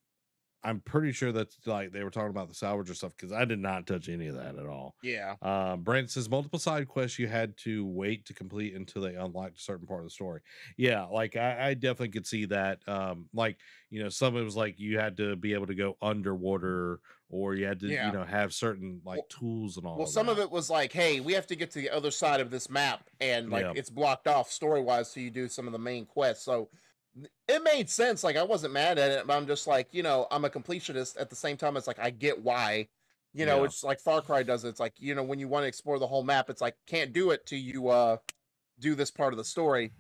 Speaker 1: I'm pretty sure that's like they were talking about the salvager stuff because I did not touch any of that at all.
Speaker 2: Yeah.
Speaker 1: Brent says multiple side quests you had to wait to complete until they unlocked a certain part of the story. Yeah, like I definitely could see that. Like, you know, some of it was like you had to be able to go underwater, or you had to, you
Speaker 2: Yeah.
Speaker 1: know, have certain like tools and all.
Speaker 2: Well,
Speaker 1: of
Speaker 2: some
Speaker 1: that.
Speaker 2: of it was like, hey, we have to get to the other side of this map, and like
Speaker 1: Yeah.
Speaker 2: it's blocked off story wise, so you do some of the main quests. So it made sense. Like I wasn't mad at it, but I'm just like, you know, I'm a completionist at the same time. It's like I get why, you know,
Speaker 1: Yeah.
Speaker 2: it's like Far Cry does it. It's like, you know, when you want to explore the whole map, it's like can't do it till you do this part of the story.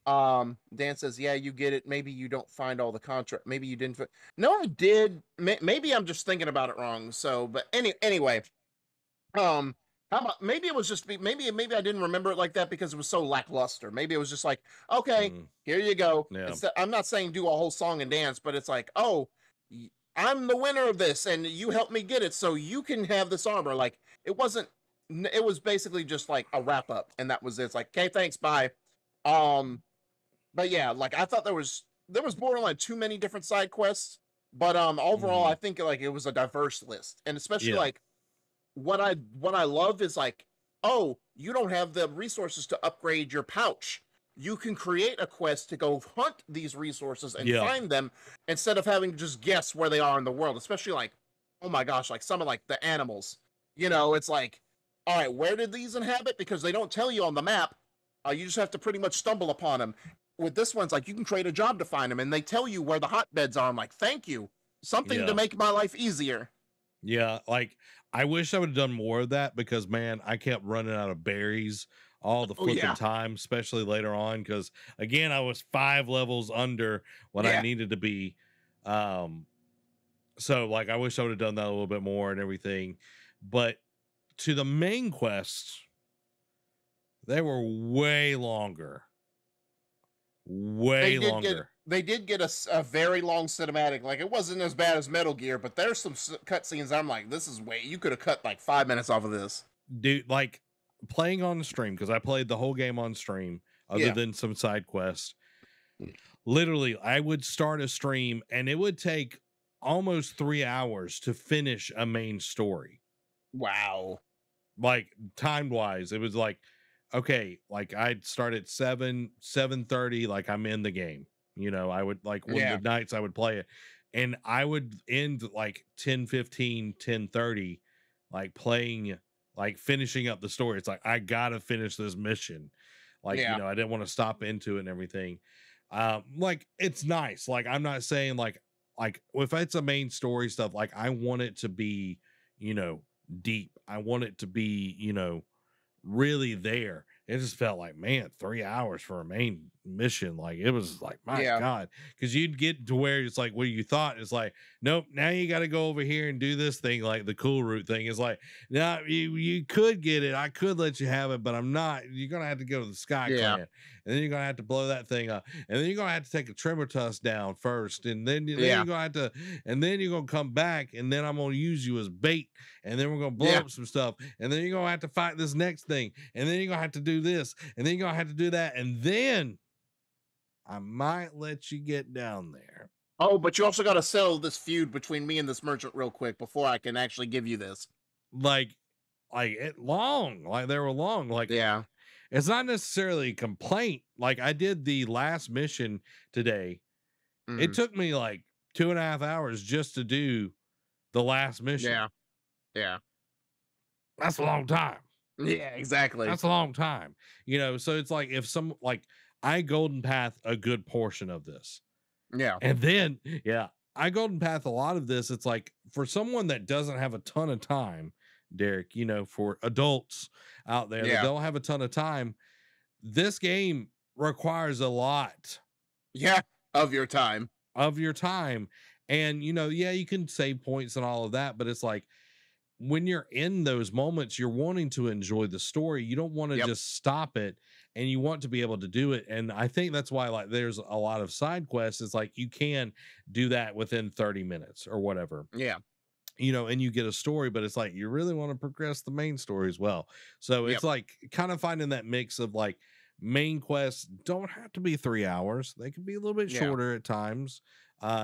Speaker 2: Dan says, yeah, you get it. Maybe you don't find all the contract. Maybe you didn't. No, I did. Maybe I'm just thinking about it wrong. So, but anyway, how about maybe it was just maybe I didn't remember it like that because it was so lackluster. Maybe it was just like, okay, here you go.
Speaker 1: Yeah.
Speaker 2: I'm not saying do a whole song and dance, but it's like, oh, I'm the winner of this, and you helped me get it, so you can have this armor. Like it wasn't. It was basically just like a wrap up, and that was it. It's like, okay, thanks, bye. But yeah, like I thought there was borderline too many different side quests, but overall I think like it was a diverse list, and especially like what I love is like, oh, you don't have the resources to upgrade your pouch. You can create a quest to go hunt these resources and find them instead of having to just guess where they are in the world. Especially like, oh my gosh, like some of like the animals. You know, it's like, all right, where did these inhabit? Because they don't tell you on the map. You just have to pretty much stumble upon them. With this one, it's like you can create a job to find them, and they tell you where the hotbeds are. I'm like, thank you, something to make my life easier.
Speaker 1: Yeah, like I wish I would have done more of that because man, I kept running out of berries all the flipping time, especially later on. Because again, I was 5 levels under what I needed to be. So like I wish I would have done that a little bit more and everything. But to the main quests, they were way longer. Way longer.
Speaker 2: They did get a very long cinematic. Like it wasn't as bad as Metal Gear, but there's some cutscenes. I'm like, this is way. You could have cut like 5 minutes off of this,
Speaker 1: dude. Like playing on the stream because I played the whole game on stream, other than some side quests. Literally, I would start a stream and it would take almost 3 hours to finish a main story.
Speaker 2: Wow.
Speaker 1: Like time wise, it was like, okay, like I'd start at 7:30, like I'm in the game. You know, I would like one of the nights I would play it, and I would end like 10:15, 10:30, like playing, like finishing up the story. It's like I gotta finish this mission. Like, you know, I didn't want to stop into it and everything. Like it's nice. Like I'm not saying like if it's a main story stuff, like I want it to be, you know, deep. I want it to be, you know, really there. It just felt like, man, 3 hours for a main mission. Like it was like, my God, because you'd get to where it's like what you thought is like, nope, now you got to go over here and do this thing. Like the cool route thing is like, now you could get it. I could let you have it, but I'm not. You're gonna have to go to the Sky Clan, and then you're gonna have to blow that thing up, and then you're gonna have to take a trimmer tusk down first, and then you're gonna have to, and then you're gonna come back, and then I'm gonna use you as bait, and then we're gonna blow up some stuff, and then you're gonna have to fight this next thing, and then you're gonna have to do this, and then you're gonna have to do that, and then I might let you get down there.
Speaker 2: Oh, but you also got to settle this feud between me and this merchant real quick before I can actually give you this.
Speaker 1: Like it long, like they were long. Like, it's not necessarily a complaint. Like I did the last mission today. It took me like 2.5 hours just to do the last mission.
Speaker 2: Yeah.
Speaker 1: That's a long time.
Speaker 2: Yeah, exactly.
Speaker 1: That's a long time. You know, so it's like if some like I golden path a good portion of this.
Speaker 2: Yeah.
Speaker 1: And then, I golden path a lot of this. It's like for someone that doesn't have a ton of time, Derek, you know, for adults out there that don't have a ton of time, this game requires a lot.
Speaker 2: Yeah, of your time.
Speaker 1: And, you know, you can save points and all of that, but it's like when you're in those moments, you're wanting to enjoy the story. You don't want to just stop it, and you want to be able to do it. And I think that's why like there's a lot of side quests. It's like you can do that within 30 minutes or whatever.
Speaker 2: Yeah.
Speaker 1: You know, and you get a story, but it's like you really want to progress the main story as well. So it's like kind of finding that mix of like main quests don't have to be 3 hours. They can be a little bit
Speaker 2: Yeah.
Speaker 1: shorter at times.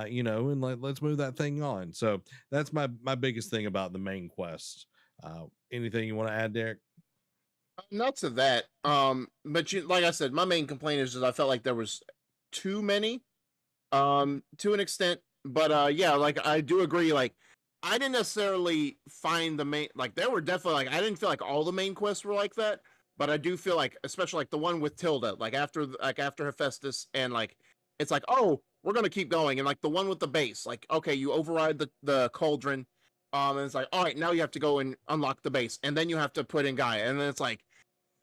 Speaker 1: You know, and let's move that thing on. So that's my biggest thing about the main quest. Anything you want to add, Derek?
Speaker 2: Not to that. But like I said, my main complaint is that I felt like there was too many, to an extent. But yeah, like I do agree. Like I didn't necessarily find the main, like there were definitely like I didn't feel like all the main quests were like that, but I do feel like, especially like the one with Tilda, like after Hephaestus, and like it's like, oh, we're gonna keep going, and like the one with the base, like okay, you override the cauldron, and it's like, all right, now you have to go and unlock the base, and then you have to put in Gaia, and then it's like,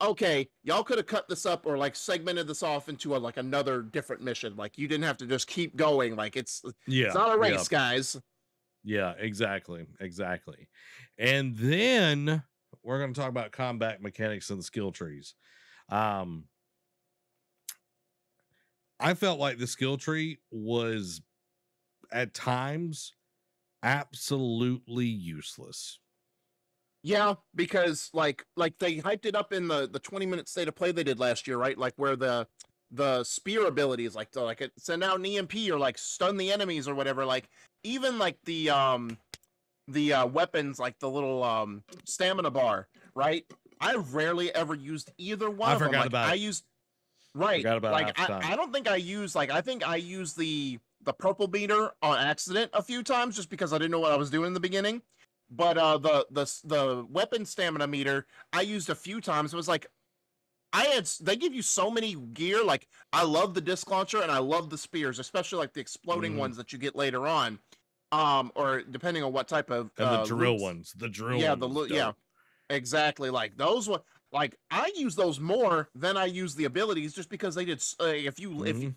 Speaker 2: okay, y'all could have cut this up or like segmented this off into like another different mission. Like you didn't have to just keep going. Like it's not a race, guys.
Speaker 1: Yeah, exactly. And then we're going to talk about combat mechanics and the skill trees. I felt like the skill tree was at times absolutely useless.
Speaker 2: Yeah, because like they hyped it up in the 20-minute state of play they did last year, right? Like where the spear ability is like to like send out an EMP or like stun the enemies or whatever. Like even like the weapons, like the little stamina bar, right? I rarely ever used either one of them. Like I used right. Like I don't think I used, like I think I used the purple beater on accident a few times just because I didn't know what I was doing in the beginning. But the weapon stamina meter I used a few times. It was like they give you so many gear. Like I love the disc launcher and I love the spears, especially like the exploding ones that you get later on. Or depending on what type of
Speaker 1: and the drill ones. The drill ones.
Speaker 2: Yeah, exactly. Like those one, like I use those more than I use the abilities, just because they did. If you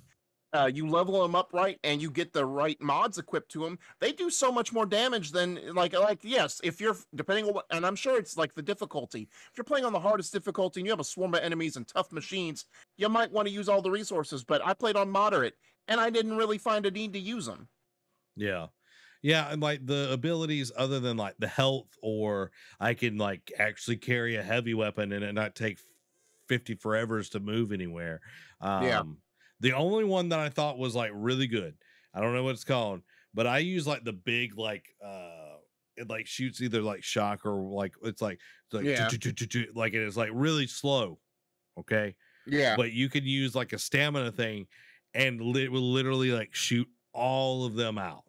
Speaker 2: you level them up right and you get the right mods equipped to them, they do so much more damage than like yes, if you're depending on what, and I'm sure it's like the difficulty. If you're playing on the hardest difficulty and you have a swarm of enemies and tough machines, you might want to use all the resources. But I played on moderate and I didn't really find a need to use them.
Speaker 1: Yeah. Yeah, and like the abilities other than like the health, or I can like actually carry a heavy weapon and it not take 50 forevers to move anywhere. The only one that I thought was like really good, I don't know what it's called, but I use like the big like it like shoots either like shock or like it's like like it is like really slow. Okay.
Speaker 2: Yeah.
Speaker 1: But you can use like a stamina thing and it will literally like shoot all of them out.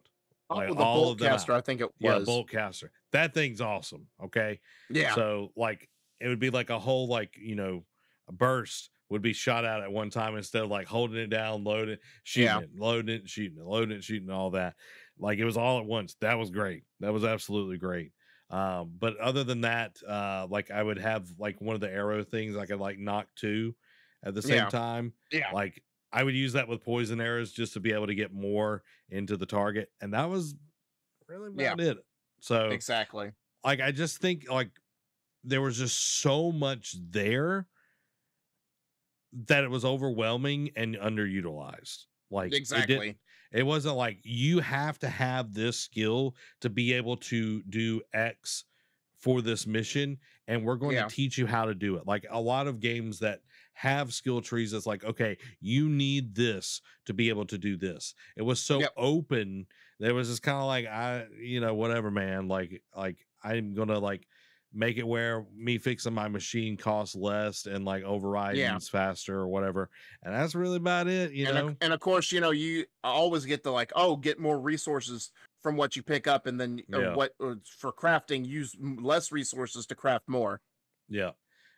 Speaker 1: Like
Speaker 2: the bolt caster, I think it was.
Speaker 1: Yeah, bolt caster. That thing's awesome. Okay.
Speaker 2: Yeah.
Speaker 1: So like it would be like a whole like, you know, a burst would be shot out at one time instead of like holding it down, loading it, shooting it, loading it, shooting it, loading it, shooting all that. Like it was all at once. That was great. That was absolutely great. But other than that, like I would have like one of the arrow things I could like knock two at the same time.
Speaker 2: Yeah.
Speaker 1: Like I would use that with poison arrows just to be able to get more into the target. And that was really about it. So
Speaker 2: exactly.
Speaker 1: Like, I just think like there was just so much there that it was overwhelming and underutilized. Like
Speaker 2: exactly.
Speaker 1: It wasn't like you have to have this skill to be able to do X for this mission, and we're going to teach you how to do it. Like a lot of games that have skill trees, it's like, okay, you need this to be able to do this. It was so open. There was just kind of like, whatever, man. Like I'm gonna like make it where me fixing my machine costs less and like overriding's faster or whatever. And that's really about it, you know?
Speaker 2: And of course, you always get the like, get more resources from what you pick up. And then for crafting, use less resources to craft more.
Speaker 1: Yeah,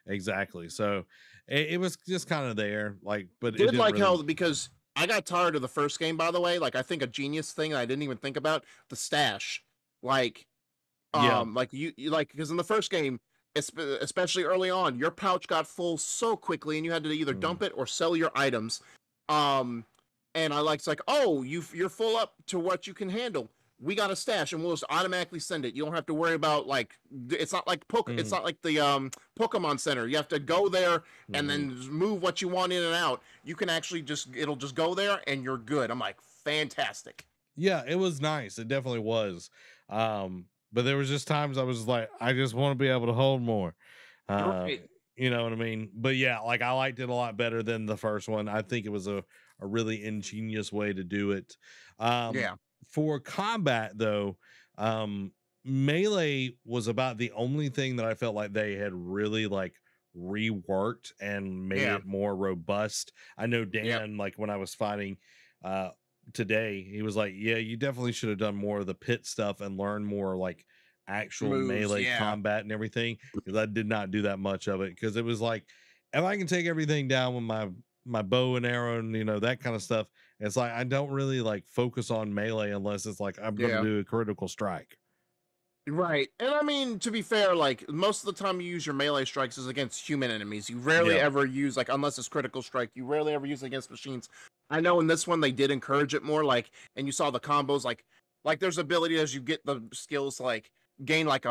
Speaker 1: exactly. So it was just kind of there. Like, but
Speaker 2: did like really... how, because I got tired of the first game, by the way. Like, I think a genius thing I didn't even think about, the stash. Like, like you like, because in the first game, especially early on, your pouch got full so quickly and you had to either dump it or sell your items. And I like, it's like, you're full up to what you can handle. We got a stash and we'll just automatically send it. You don't have to worry about like, it's not like it's not like the Pokemon Center. You have to go there and then move what you want in and out. You can actually it'll just go there and you're good. I'm like, fantastic.
Speaker 1: Yeah, it was nice. It definitely was. But there was just times I was like, I just want to be able to hold more.
Speaker 2: Right.
Speaker 1: You know what I mean? But yeah, like I liked it a lot better than the first one. I think it was a really ingenious way to do it. Um,
Speaker 2: Yeah.
Speaker 1: for combat though, melee was about the only thing that I felt like they had really like reworked and made
Speaker 2: Yeah.
Speaker 1: it more robust. I know
Speaker 2: Yep.
Speaker 1: Dan, like when I was fighting today, he was like, yeah, you definitely should have done more of the pit stuff and learn more like actual
Speaker 2: Moves.
Speaker 1: melee
Speaker 2: Yeah.
Speaker 1: combat and everything, because I did not do that much of it, because it was like if I can take everything down with my bow and arrow and that kind of stuff, it's like I don't really like focus on melee unless it's like I'm gonna
Speaker 2: Yeah.
Speaker 1: do a critical strike.
Speaker 2: Right. And I mean, to be fair, like most of the time you use your melee strikes is against human enemies. You rarely
Speaker 1: Yeah.
Speaker 2: ever use, like, unless it's critical strike, you rarely ever use it against machines. I know in this one they did encourage it more, like, and you saw the combos, like there's ability as you get the skills, like gain like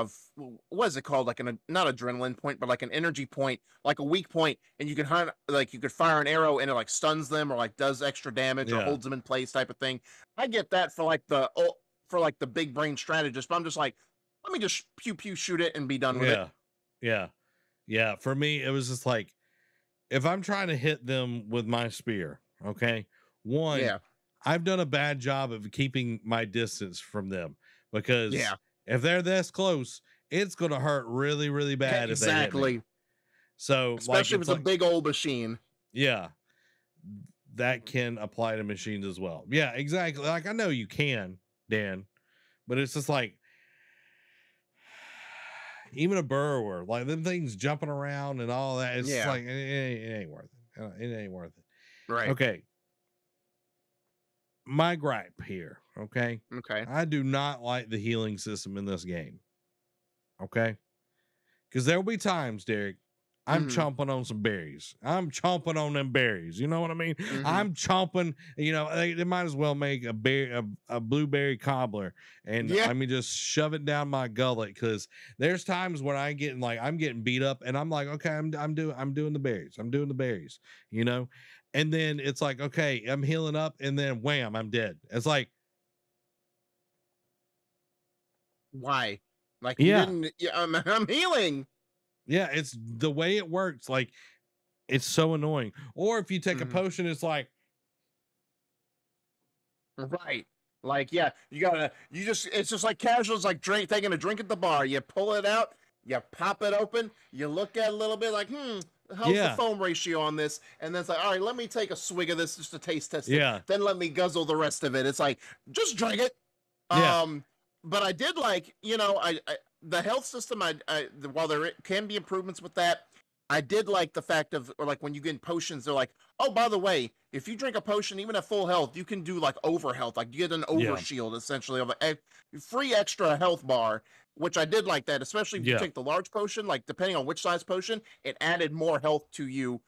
Speaker 2: what is it called? Like not adrenaline point, but like an energy point, like a weak point, and you can hunt, like you could fire an arrow and it like stuns them or like does extra damage or
Speaker 1: Yeah.
Speaker 2: holds them in place type of thing. I get that for like the big brain strategist, but I'm just like, let me just pew pew shoot it and be done with it.
Speaker 1: Yeah. For me, it was just like if I'm trying to hit them with my spear, okay, one,
Speaker 2: Yeah.
Speaker 1: I've done a bad job of keeping my distance from them, because
Speaker 2: Yeah.
Speaker 1: if they're this close, it's gonna hurt really, really bad if they hit me.
Speaker 2: Exactly.
Speaker 1: So
Speaker 2: Especially
Speaker 1: like
Speaker 2: if it's a big old machine.
Speaker 1: yeah, that can apply to machines as well. Yeah, exactly. Like I know you can, Dan, but it's just like even a burrower, like them things jumping around and all that. It's just
Speaker 2: Yeah.
Speaker 1: like it ain't worth it. It ain't worth it.
Speaker 2: Right.
Speaker 1: Okay. My gripe here, okay?
Speaker 2: Okay.
Speaker 1: I do not like the healing system in this game. Okay? Because there will be times, Derek, I'm
Speaker 2: Mhm.
Speaker 1: chomping on some berries. I'm chomping on them berries. You know what I mean?
Speaker 2: Mhm.
Speaker 1: I'm chomping. They might as well make a blueberry cobbler and
Speaker 2: Yeah.
Speaker 1: let me just shove it down my gullet, because there's times when I'm getting beat up and I'm like, okay, I'm doing the berries. I'm doing the berries. And then it's like, okay, I'm healing up, and then wham, I'm dead. It's like,
Speaker 2: Why? Like
Speaker 1: yeah.
Speaker 2: you didn't. Yeah, I'm healing.
Speaker 1: Yeah, it's the way it works. Like, it's so annoying. Or if you take a
Speaker 2: Mhm.
Speaker 1: potion, it's like,
Speaker 2: Right. Like, yeah, it's just like casual. It's like taking a drink at the bar. You pull it out, you pop it open, you look at it a little bit like, how's
Speaker 1: Yeah.
Speaker 2: the foam ratio on this? And then it's like, all right, let me take a swig of this just to taste test it.
Speaker 1: Yeah.
Speaker 2: Then let me guzzle the rest of it. It's like, just drink it.
Speaker 1: Yeah.
Speaker 2: But I did like, the health system, while there can be improvements with that, I did like the fact of, or like when you get potions, they're like, oh, by the way, if you drink a potion, even at full health, you can do like over health. Like you get an over shield essentially of a free extra health bar, which I did like that, especially if you take the large potion, like depending on which size potion, it added more health to you,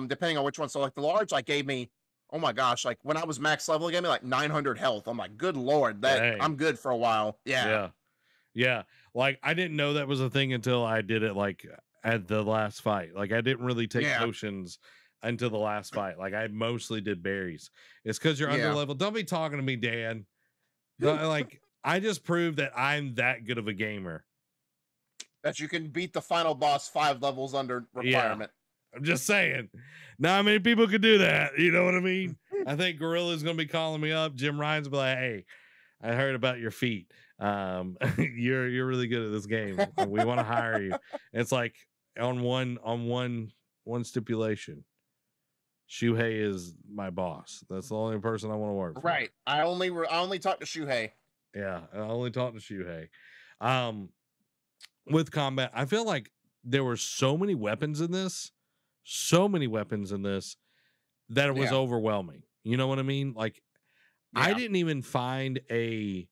Speaker 2: depending on which one. So like the large, like gave me, oh my gosh, like when I was max level, it gave me like 900 health. I'm like, good Lord, I'm good for a while.
Speaker 1: Yeah. Like I didn't know that was a thing until I did it like at the last fight. Like I didn't really take potions until the last fight. Like I mostly did berries. It's because you're under level. Don't be talking to me, Dan. Like I just proved that I'm that good of a gamer.
Speaker 2: That you can beat the final boss 5 levels under requirement.
Speaker 1: I'm just saying. Not many people could do that. You know what I mean? I think Gorilla's gonna be calling me up. Jim Ryan's be like, hey, I heard about your feat. You're really good at this game. We want to hire you. It's like on one stipulation. Shuhei is my boss. That's the only person I want to work for.
Speaker 2: Right. I only talk to Shuhei.
Speaker 1: Yeah, I only talk to Shuhei. With combat, I feel like there were so many weapons in this, that it was overwhelming. You know what I mean? Like I didn't even find a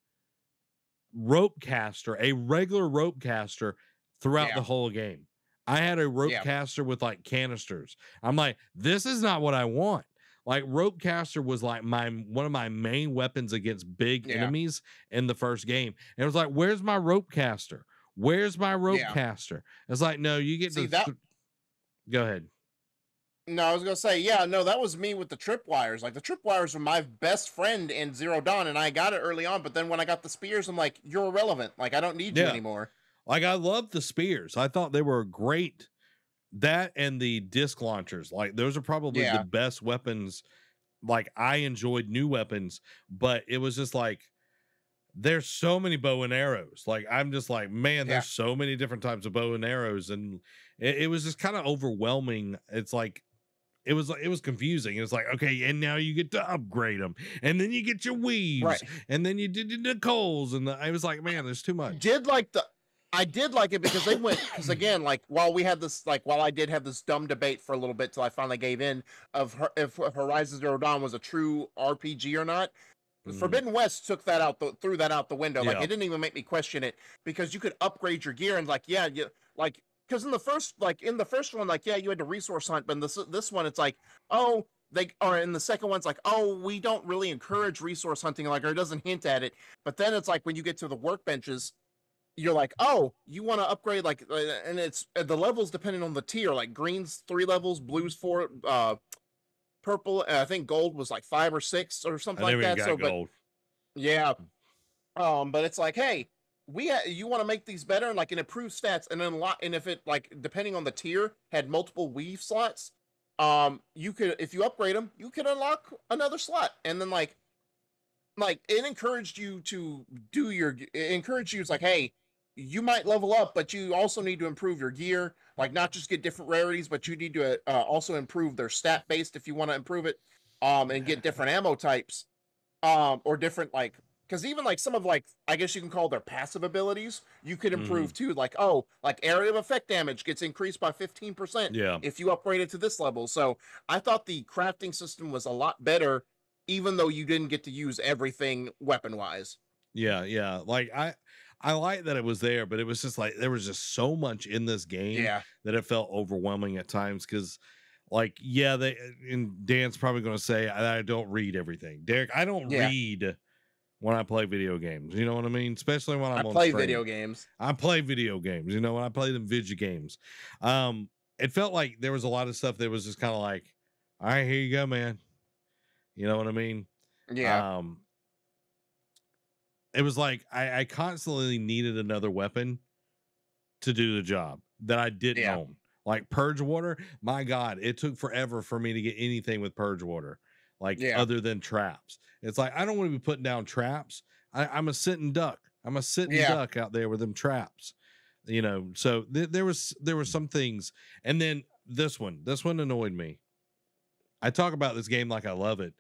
Speaker 1: rope caster, a regular rope caster throughout the whole game. I had a rope caster with like canisters. I'm like, this is not what I want. Like rope caster was like one of my main weapons against big enemies in the first game. And it was like, where's my rope caster? Where's my rope caster? It's like, no, you get to go ahead.
Speaker 2: No, I was gonna say, that was me with the tripwires. Like the tripwires were my best friend in Zero Dawn, and I got it early on. But then when I got the spears, I'm like, you're irrelevant. Like I don't need you anymore.
Speaker 1: Like I love the spears. I thought they were great. That and the disc launchers, like those are probably the
Speaker 2: Yeah.
Speaker 1: best weapons. Like I enjoyed new weapons, but it was just like there's so many bow and arrows. Like I'm just like, man,
Speaker 2: Yeah.
Speaker 1: there's so many different types of bow and arrows, and it was just kind of overwhelming. It's like it was confusing. It was like, okay, and now you get to upgrade them, and then you get your weaves,
Speaker 2: Right.
Speaker 1: and then you did the Nicoles, and I was like, man, there's too much.
Speaker 2: I did like it because they went, because again, like while I did have this dumb debate for a little bit till I finally gave in of if Horizon Zero Dawn was a true RPG or not. Forbidden West took that out, threw that out the window. Like
Speaker 1: Yeah.
Speaker 2: it didn't even make me question it because you could upgrade your gear and like, yeah, you like, because in the first one, like, yeah, you had to resource hunt, but in this one, it's like, oh, or in the second one's like, oh, we don't really encourage resource hunting, like, or it doesn't hint at it. But then it's like when you get to the workbenches, you're like, oh, you want to upgrade, like, and it's the levels depending on the tier, like green's 3 levels, blue's 4, purple, I think gold was like 5 or 6 or something like that. So,
Speaker 1: gold.
Speaker 2: but yeah, but it's like, hey, you want to make these better and like an improved stats and unlock, and if it like depending on the tier had multiple weave slots, you could, if you upgrade them, you could unlock another slot, and then like it encouraged you to it's like, hey, you might level up, but you also need to improve your gear, like not just get different rarities, but you need to also improve their stat based if you want to improve it, and get different ammo types, or different, like, because even like some of, like, I guess you can call their passive abilities, you could improve too, like, oh, like area of effect damage gets increased by 15%
Speaker 1: Yeah.
Speaker 2: if you upgrade it to this level. So I thought the crafting system was a lot better, even though you didn't get to use everything weapon wise.
Speaker 1: Yeah. Like I like that it was there, but it was just like there was just so much in this game
Speaker 2: Yeah.
Speaker 1: that it felt overwhelming at times. Because, like, yeah, and Dan's probably going to say I don't read everything. Derek, I don't read when I play video games. You know what I mean? Especially when I'm on
Speaker 2: play
Speaker 1: stream.
Speaker 2: video games.
Speaker 1: I play video games. You know, when I play them video games, it felt like there was a lot of stuff that was just kind of like, all right, here you go, man. You know what I mean?
Speaker 2: Yeah.
Speaker 1: It was like I constantly needed another weapon to do the job that I didn't own. Like Purge Water, my God, it took forever for me to get anything with Purge Water, like other than traps. It's like I don't want to be putting down traps. I'm a sitting duck. I'm a sitting duck out there with them traps. You know, so there was some things, and then this one annoyed me. I talk about this game like I love it.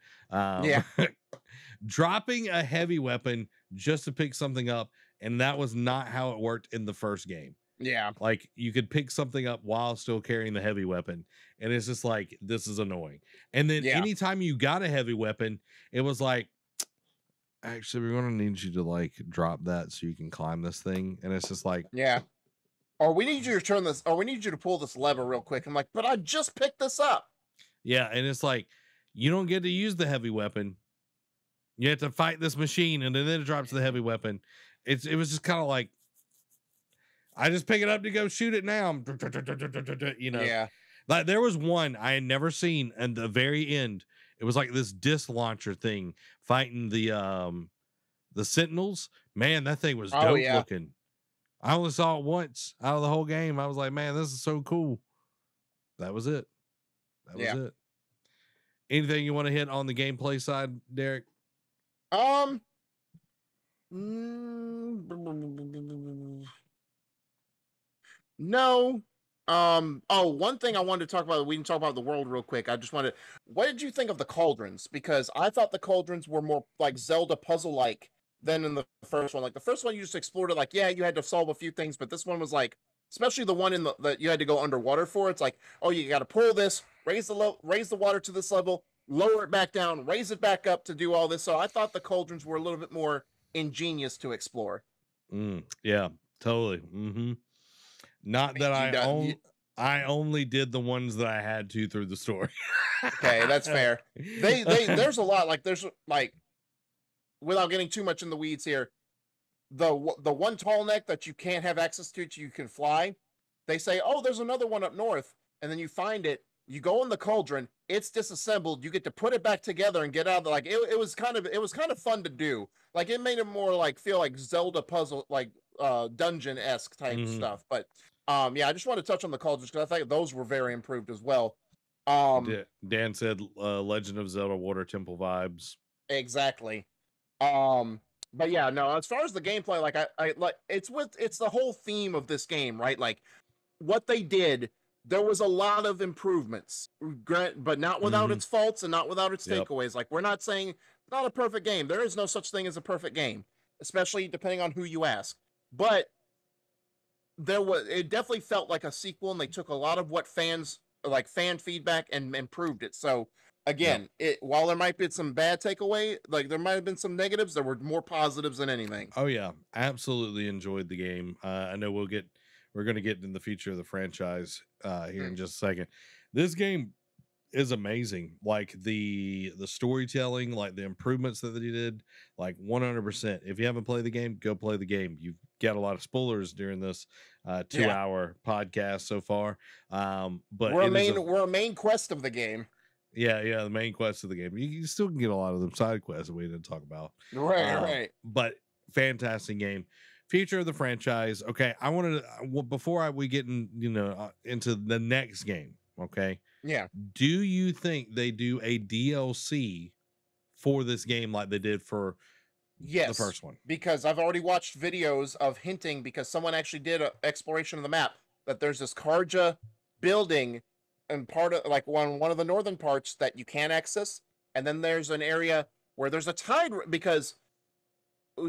Speaker 1: Dropping a heavy weapon just to pick something up, and that was not how it worked in the first game.
Speaker 2: Yeah.
Speaker 1: Like you could pick something up while still carrying the heavy weapon, and it's just like, this is annoying. And then anytime you got a heavy weapon, it was like, actually, we're going to need you to like drop that so you can climb this thing. And it's just like,
Speaker 2: or we need you to turn this, or we need you to pull this lever real quick. I'm like, but I just picked this up.
Speaker 1: Yeah, and it's like, you don't get to use the heavy weapon. You have to fight this machine, and then it drops the heavy weapon. It was just kind of like, I just pick it up to go shoot it now. You know?
Speaker 2: Yeah.
Speaker 1: Like there was one I had never seen, and the very end, it was like this disc launcher thing fighting the Sentinels. Man, that thing was dope looking. I only saw it once out of the whole game. I was like, man, this is so cool. That was it. That was it. Anything you want to hit on the gameplay side, Derek?
Speaker 2: No. One thing I wanted to talk about, we can talk about the world real quick. I just wanted, what did you think of the cauldrons? Because I thought the cauldrons were more like Zelda puzzle-like than in the first one. Like the first one, you just explored it, like, yeah, you had to solve a few things, but this one was like, especially the one in that you had to go underwater for. It's like, oh, you got to pull this, raise the water to this level, lower it back down, raise it back up to do all this. So I thought the cauldrons were a little bit more ingenious to explore.
Speaker 1: Yeah, totally. Not that I only did the ones that I had to through the story.
Speaker 2: Okay, that's fair. There's a lot, like there's like, without getting too much in the weeds here, the one tall neck that you can't have access to, you can fly. They say, oh, there's another one up north, and then you find it. You go in the cauldron, it's disassembled. You get to put it back together and get out of the, like, it was kind of fun to do. Like it made it more like feel like Zelda puzzle, like dungeon-esque type stuff. But Yeah, I just want to touch on the cultures because I think those were very improved as well. Um,
Speaker 1: Dan said Legend of Zelda Water Temple vibes.
Speaker 2: exactly. But yeah, no, as far as the gameplay, like I like it's the whole theme of this game, right? Like what they did, there was a lot of improvements, but not without its faults and not without its takeaways. Like we're not saying it's not a perfect game. There is no such thing as a perfect game, especially depending on who you ask. But it definitely felt like a sequel, and they took a lot of what fans like fan feedback and improved it. So again, while there might be some bad takeaway, like there might have been some negatives, there were more positives than anything.
Speaker 1: Oh yeah, absolutely enjoyed the game. I know we're going to get in the future of the franchise here in just a second. This game is amazing. Like the storytelling, like the improvements that they did, like 100%. If you haven't played the game, go play the game. You've got a lot of spoilers during this 2-hour podcast so far. But
Speaker 2: we're a main quest of the game.
Speaker 1: Yeah, the main quest of the game. You still can get a lot of them side quests that we didn't talk about.
Speaker 2: Right.
Speaker 1: But fantastic game. Future of the franchise. Okay, I wanted to before we get into the next game. Okay.
Speaker 2: Yeah.
Speaker 1: Do you think they do a DLC for this game like they did for the first one?
Speaker 2: Because I've already watched videos of hinting, because someone actually did an exploration of the map, that there's this Karja building and part of like one of the northern parts that you can't access, and then there's an area where there's a tide, because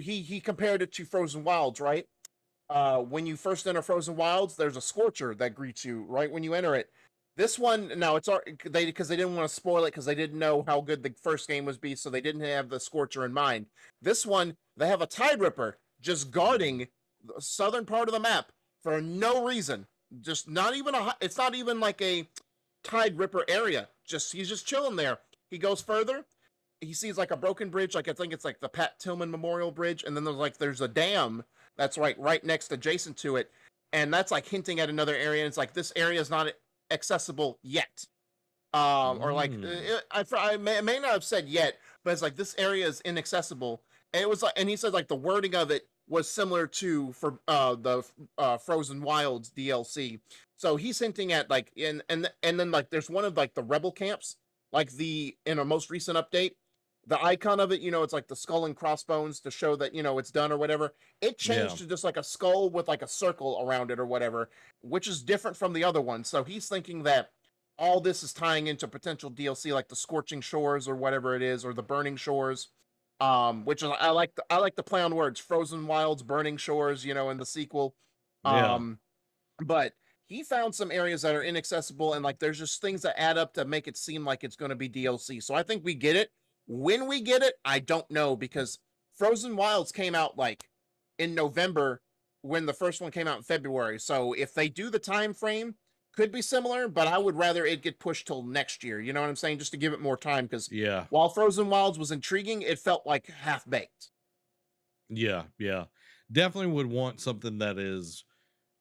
Speaker 2: he compared it to Frozen Wilds, right? When you first enter Frozen Wilds, there's a Scorcher that greets you right when you enter it. This one, now it's because they didn't want to spoil it, because they didn't know how good the first game was so they didn't have the Scorcher in mind. This one, they have a Tide Ripper just guarding the southern part of the map for no reason. Just it's not even like a Tide Ripper area. He's just chilling there. He goes further. He sees like a broken bridge, like I think it's like the Pat Tillman Memorial Bridge, and then there's a dam that's right next adjacent to it, and that's like hinting at another area. And it's like this area is not accessible yet, or like I may not have said yet, but it's like this area is inaccessible. And it was like, and he said like the wording of it was similar to for the Frozen Wilds DLC. So he's hinting at like and then like there's one of like the rebel camps, like in a most recent update, the icon of it, it's like the skull and crossbones to show that it's done or whatever. It changed to just like a skull with like a circle around it or whatever, which is different from the other one. So he's thinking that all this is tying into potential DLC, like the Scorching Shores or whatever it is, or the Burning Shores. Which is I like the play on words, Frozen Wilds, Burning Shores, in the sequel. But he found some areas that are inaccessible, and like there's just things that add up to make it seem like it's going to be DLC. So I think we get it. When we get it, I don't know, because Frozen Wilds came out like in November when the first one came out in February. So if they do the time frame, could be similar, but I would rather it get pushed till next year. You know what I'm saying? Just to give it more time, because while Frozen Wilds was intriguing, it felt like half-baked.
Speaker 1: Yeah. Definitely would want something that is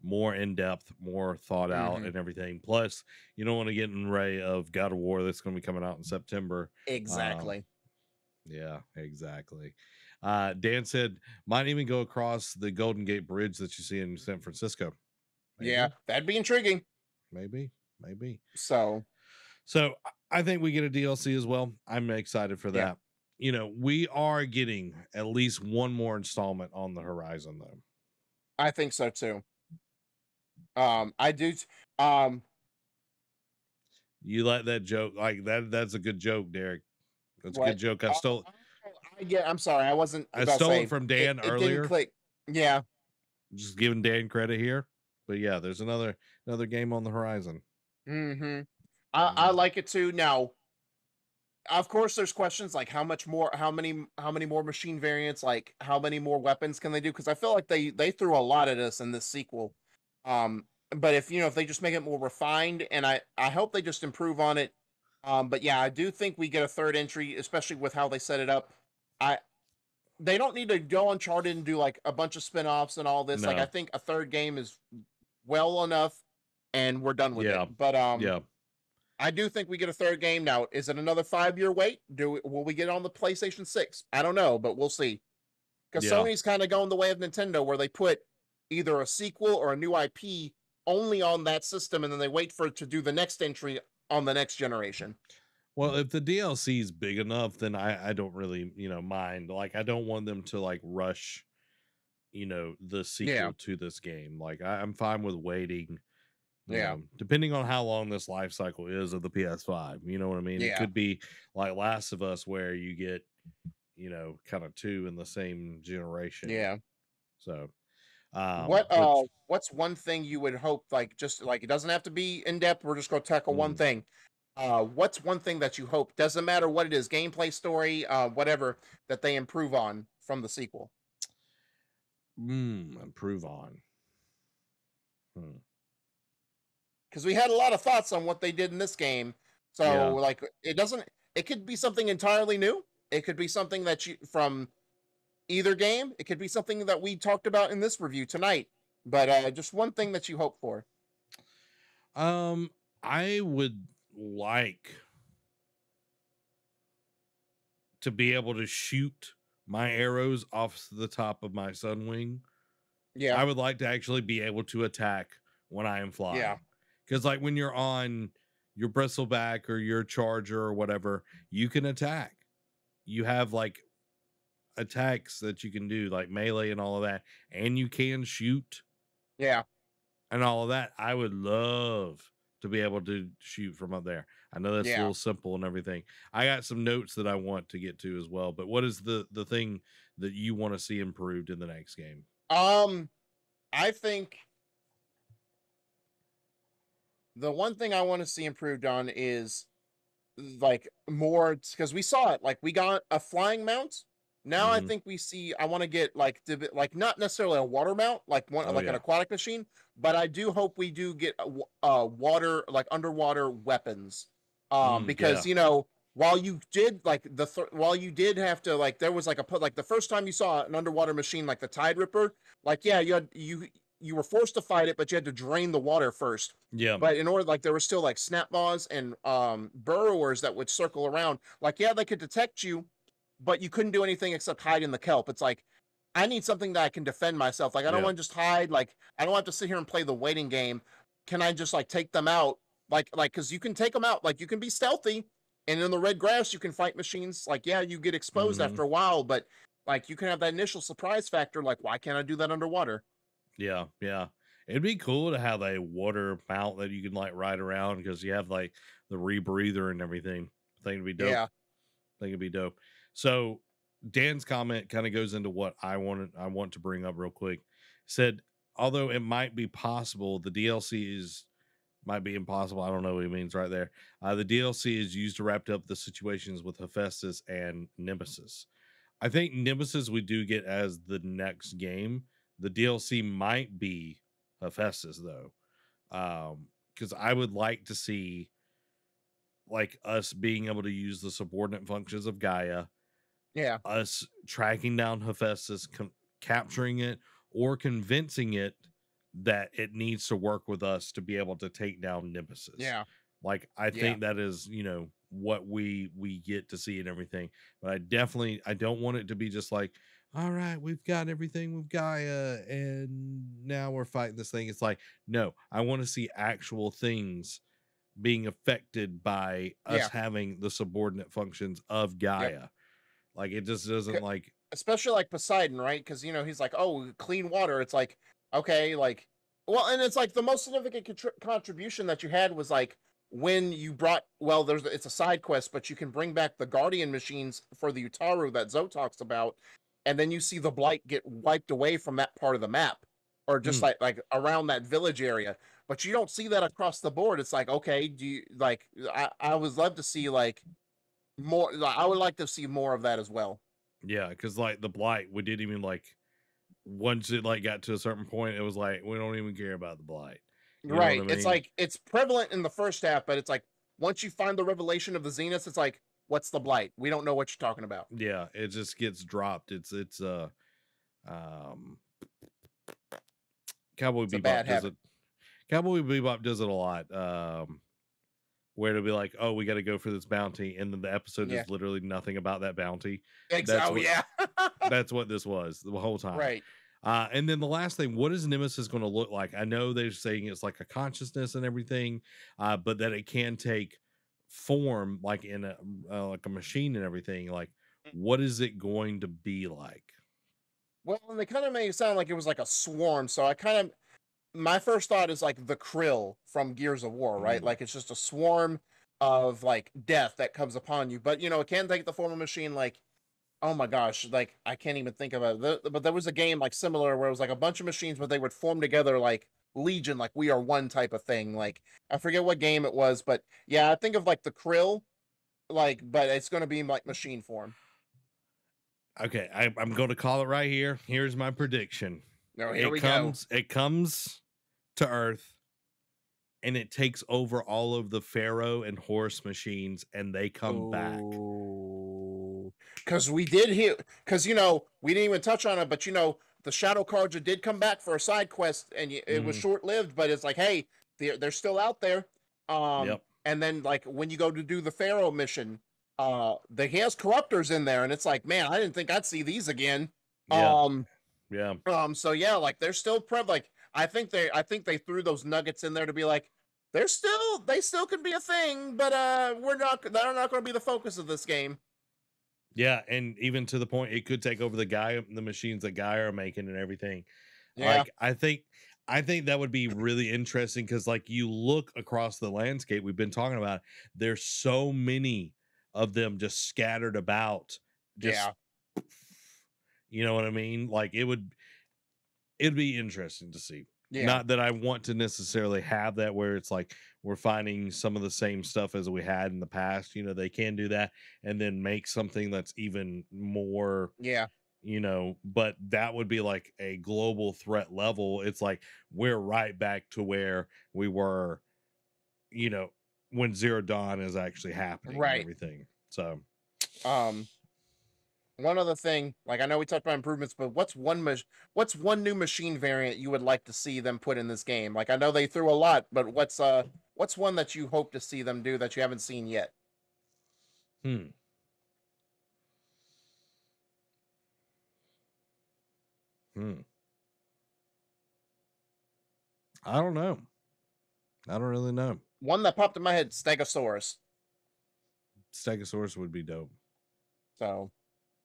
Speaker 1: more in-depth, more thought out and everything. Plus, you don't want to get in Ray of God of War that's going to be coming out in September.
Speaker 2: Exactly.
Speaker 1: Yeah, exactly. Dan said, might even go across the Golden Gate Bridge that you see in San Francisco.
Speaker 2: Maybe. Yeah, that'd be intriguing.
Speaker 1: Maybe.
Speaker 2: So
Speaker 1: I think we get a DLC as well. I'm excited for that. We are getting at least one more installment on the horizon, though.
Speaker 2: I think so too. I do.
Speaker 1: You like that joke? Like that's a good joke, Derek. That's a good joke. I stole.
Speaker 2: I'm sorry. I
Speaker 1: stole it from Dan earlier. It
Speaker 2: didn't click. Yeah.
Speaker 1: Just giving Dan credit here, but yeah, there's another game on the horizon.
Speaker 2: I like it too. Now, of course, there's questions like how many more machine variants, like how many more weapons can they do? Because I feel like they threw a lot at us in this sequel. But if they just make it more refined, and I hope they just improve on it. But yeah, I do think we get a third entry, especially with how they set it up. They don't need to go Uncharted and do like a bunch of spin-offs and all this. No. Like I think a third game is well enough, and we're done with it. But I do think we get a third game. Now, is it another 5-year wait? Will we get it on the PlayStation 6? I don't know, but we'll see. Because Sony's kind of going the way of Nintendo, where they put either a sequel or a new IP only on that system, and then they wait for it to do the next entry on the next generation.
Speaker 1: Well, if the DLC is big enough, then I don't really, mind. Like, I don't want them to like rush, the
Speaker 2: Yeah,
Speaker 1: sequel to this game. Like, I'm fine with waiting,
Speaker 2: yeah,
Speaker 1: depending on how long this life cycle is of the PS5. You know what I mean? It
Speaker 2: yeah.
Speaker 1: could be like Last of Us, where you get, kind of two in the same generation.
Speaker 2: Yeah.
Speaker 1: So, which,
Speaker 2: What's one thing you would hope, like, just like, it doesn't have to be in depth, we're just gonna tackle one
Speaker 1: mm,
Speaker 2: thing. What's one thing that you hope, doesn't matter what it is, gameplay, story, whatever, that they improve on from the sequel?
Speaker 1: improve on. Hmm.
Speaker 2: Because we had a lot of thoughts on what they did in this game. So,
Speaker 1: Yeah.
Speaker 2: like, it could be something entirely new. It could be something that you, from either game. It could be something that we talked about in this review tonight. But just one thing that you hope for.
Speaker 1: I would like to be able to shoot my arrows off the top of my Sunwing.
Speaker 2: Yeah,
Speaker 1: I would like to actually be able to attack when I am
Speaker 2: yeah,
Speaker 1: flying. Because like when you're on your bristleback or your charger or whatever, you can attack. You have like attacks that you can do, like melee and all of that, and you can shoot
Speaker 2: yeah,
Speaker 1: and all of that. I would love to be able to shoot from up there. I know that's a
Speaker 2: yeah.
Speaker 1: little simple and everything. I got some notes that I want to get to as well. But what is the thing that you want to see improved in the next game?
Speaker 2: I think the one thing I want to see improved on is like more, because we saw it, like we got a flying mount. Now I
Speaker 1: Hmm.
Speaker 2: think we see, I want to get like like not necessarily a water mount, like one
Speaker 1: Oh
Speaker 2: like an
Speaker 1: yeah,
Speaker 2: aquatic machine, but I do hope we do get water, like underwater weapons.
Speaker 1: yeah,
Speaker 2: Because while you did like while you did have to, like, there was like a put, like the first time you saw an underwater machine like the Tide Ripper, like, yeah, you were forced to fight it, but you had to drain the water first.
Speaker 1: yeah,
Speaker 2: But in order, like, there were still like snap maws and burrowers that would circle around. Like, yeah, they could detect you, but you couldn't do anything except hide in the kelp. It's like, I need something that I can defend myself. Like, I don't
Speaker 1: yeah,
Speaker 2: want to just hide. Like, I don't have to sit here and play the waiting game. Can I just like take them out? Because you can take them out. Like, you can be stealthy, and in the red grass you can fight machines. Like, yeah, you get exposed
Speaker 1: hmm,
Speaker 2: after a while, but like you can have that initial surprise factor. Like, why can't I do that underwater?
Speaker 1: yeah, yeah. It'd be cool to have a water mount that you can like ride around because you have like the rebreather and everything. I think it'd be dope.
Speaker 2: Yeah,
Speaker 1: I think it'd be dope. So Dan's comment kind of goes into what I want to bring up real quick. Said, although it might be possible, the DLC is might be impossible. I don't know what he means right there. The DLC is used to wrap up the situations with Hephaestus and Nemesis. I think Nemesis we do get as the next game. The DLC might be Hephaestus though. Because I would like to see like us being able to use the subordinate functions of Gaia,
Speaker 2: yeah,
Speaker 1: us tracking down Hephaestus, capturing it, or convincing it that it needs to work with us to be able to take down Nemesis.
Speaker 2: yeah,
Speaker 1: Like I
Speaker 2: yeah,
Speaker 1: think that is, what we get to see and everything. But I don't want it to be just like, all right, we've got everything with Gaia and now we're fighting this thing. It's like, no, I want to see actual things being affected by us
Speaker 2: yeah.
Speaker 1: having the subordinate functions of
Speaker 2: Yep.
Speaker 1: Gaia. Like it just doesn't like,
Speaker 2: Especially like Poseidon, right? Because he's like, oh, clean water. It's like, okay, like, well, and it's like the most significant contribution that you had was like when you brought, well, it's a side quest, but you can bring back the Guardian machines for the Utaru that Zoe talks about, and then you see the Blight get wiped away from that part of the map, or just
Speaker 1: mm,
Speaker 2: like around that village area. But you don't see that across the board. It's like, okay, do you like? I would love to see like more. I would like to see more of that as well.
Speaker 1: yeah, because like the blight, we didn't even like once it like got to a certain point, it was like we don't even care about the blight. You know what
Speaker 2: Right.
Speaker 1: I
Speaker 2: It's
Speaker 1: mean?
Speaker 2: like it's prevalent in the first half, but it's like once you find the revelation of the Zeniths, it's like, what's the blight? We don't know what you're talking about.
Speaker 1: Yeah, it just gets dropped. It's um Cowboy
Speaker 2: It's a bad
Speaker 1: Bebop does
Speaker 2: habit.
Speaker 1: it. Cowboy Bebop does it a lot. Where it'll be like, oh, we got to go for this bounty, and then the episode
Speaker 2: Yeah.
Speaker 1: is literally nothing about that bounty.
Speaker 2: Oh
Speaker 1: What
Speaker 2: yeah.
Speaker 1: that's what this was the whole time.
Speaker 2: Right.
Speaker 1: And then the last thing, what is Nemesis going to look like? I know they're saying it's like a consciousness and everything, but that it can take form like in a like a machine and everything. Like, what is it going to be like?
Speaker 2: Well, and they kind of made it sound like it was like a swarm. So my first thought is like the Krill from Gears of War, right?
Speaker 1: Mm.
Speaker 2: Like it's just a swarm of like death that comes upon you. But it can take the form of a machine. Like, oh my gosh, like I can't even think of it. But there was a game like similar where it was like a bunch of machines, but they would form together like Legion, like we are one type of thing. Like I forget what game it was, but yeah, I think of like the Krill, like, but it's going to be in like machine form.
Speaker 1: Okay, I'm going to call it right here. Here's my prediction.
Speaker 2: No, here we go.
Speaker 1: It comes to Earth, and it takes over all of the Pharaoh and Horus machines, and they come back.
Speaker 2: Because we did hear, because we didn't even touch on it, but the Shadow Carja did come back for a side quest, and it was short lived. But it's like, hey, they're still out there.
Speaker 1: Yep.
Speaker 2: And then like when you go to do the Pharaoh mission, he has corruptors in there, and it's like, man, I didn't think I'd see these again.
Speaker 1: Yeah.
Speaker 2: So yeah, like they're still like I think they threw those nuggets in there to be like they still could be a thing, but they're not going to be the focus of this game.
Speaker 1: Yeah, and even to the point it could take over the machines that Gaia are making and everything.
Speaker 2: Yeah.
Speaker 1: Like I think that would be really interesting because like you look across the landscape we've been talking about, there's so many of them just scattered about. Just, you know what I mean? Like it'd be interesting to see.
Speaker 2: Yeah.
Speaker 1: Not that I want to necessarily have that where it's like we're finding some of the same stuff as we had in the past. They can do that and then make something that's even more, but that would be like a global threat level. It's like we're right back to where we were, when Zero Dawn is actually happening and everything. So,
Speaker 2: one other thing, like I know we talked about improvements, but what's one new machine variant you would like to see them put in this game? Like I know they threw a lot, but what's one that you hope to see them do that you haven't seen yet?
Speaker 1: I don't know. I don't really know.
Speaker 2: One that popped in my head, Stegosaurus.
Speaker 1: Stegosaurus would be dope.
Speaker 2: So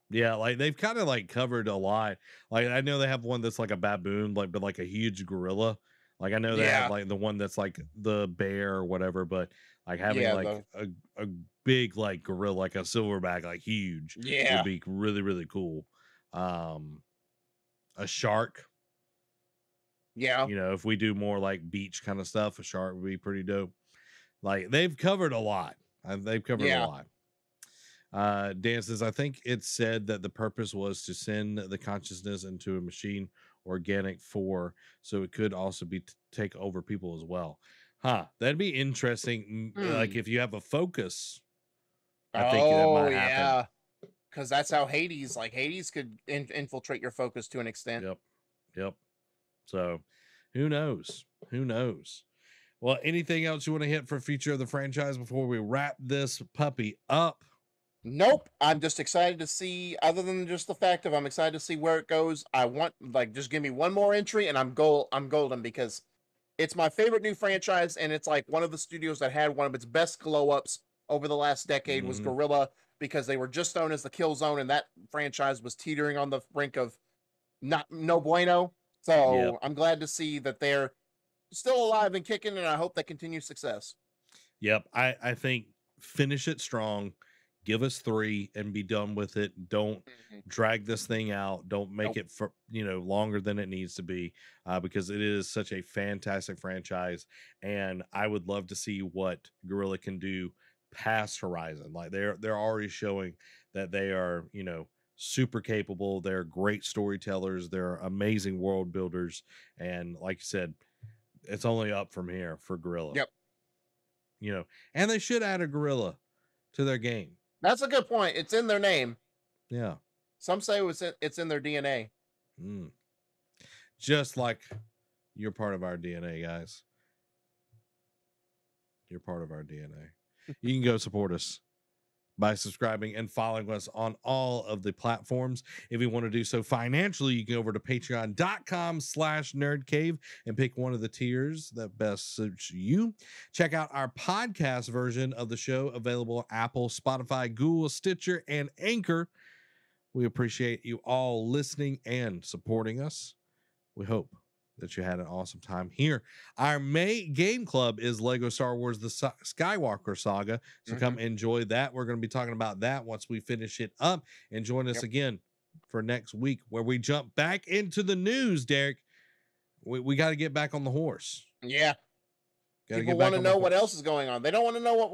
Speaker 1: yeah, like they've kind of like covered a lot. Like I know they have one that's like a baboon, like but like a huge gorilla. Like I know they have like the one that's like the bear or whatever, but like having like a big like gorilla, like a silverback, like huge, would be really, really cool. A shark.
Speaker 2: Yeah.
Speaker 1: If we do more like beach kind of stuff, a shark would be pretty dope. Like they've covered a lot. They've covered a lot. Dan says, I think it said that the purpose was to send the consciousness into a machine organic 4, so it could also be take over people as well. That'd be interesting. Like if you have a focus, I think that might happen.
Speaker 2: Because that's how Hades could infiltrate your focus to an extent.
Speaker 1: Yep. So who knows? Well, anything else you want to hit for future of the franchise before we wrap this puppy up?
Speaker 2: Nope. I'm just excited to see, other than just the fact of I'm excited to see where it goes. I want just give me one more entry and I'm golden because it's my favorite new franchise, and it's like one of the studios that had one of its best glow ups over the last decade was Guerrilla, because they were just known as the Kill Zone, and that franchise was teetering on the brink of no bueno. So I'm glad to see that they're still alive and kicking, and I hope they continue success.
Speaker 1: Yep. I think finish it strong. Give us 3 and be done with it. Don't drag this thing out. Don't make it for longer than it needs to be, because it is such a fantastic franchise, and I would love to see what Guerrilla can do past Horizon. Like they're already showing that they are super capable. They're great storytellers. They're amazing world builders, and like you said, it's only up from here for Guerrilla.
Speaker 2: Yep.
Speaker 1: And they should add a gorilla to their game.
Speaker 2: That's a good point. It's in their name.
Speaker 1: Yeah.
Speaker 2: Some say it's in their DNA.
Speaker 1: Just like you're part of our DNA, guys. You're part of our DNA. You can go support us. by subscribing and following us on all of the platforms. If you want to do so financially, you can go over to patreon.com/nerdcave and pick one of the tiers that best suits you. Check out our podcast version of the show, available on Apple, Spotify, Google, Stitcher, and Anchor. We appreciate you all listening and supporting us. We hope that you had an awesome time here. Our May game club is Lego Star Wars The Skywalker Saga, so come enjoy that. We're going to be talking about that once we finish it up, and join us again for next week where we jump back into the news. Derek, we got to get back on the horse.
Speaker 2: Yeah. People want to know what else is going on. They don't want to know what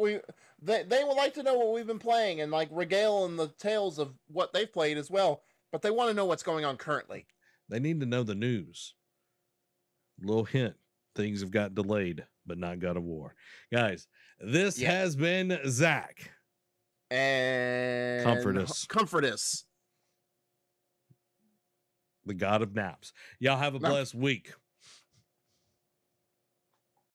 Speaker 2: they would like to know what we've been playing and like regale on the tales of what they've played as well, but they want to know what's going on currently.
Speaker 1: They need to know the news. Little hint, things have got delayed, but not God of War. Guys, this has been Zach.
Speaker 2: And
Speaker 1: Comfort us. The God of naps. Y'all have a blessed week.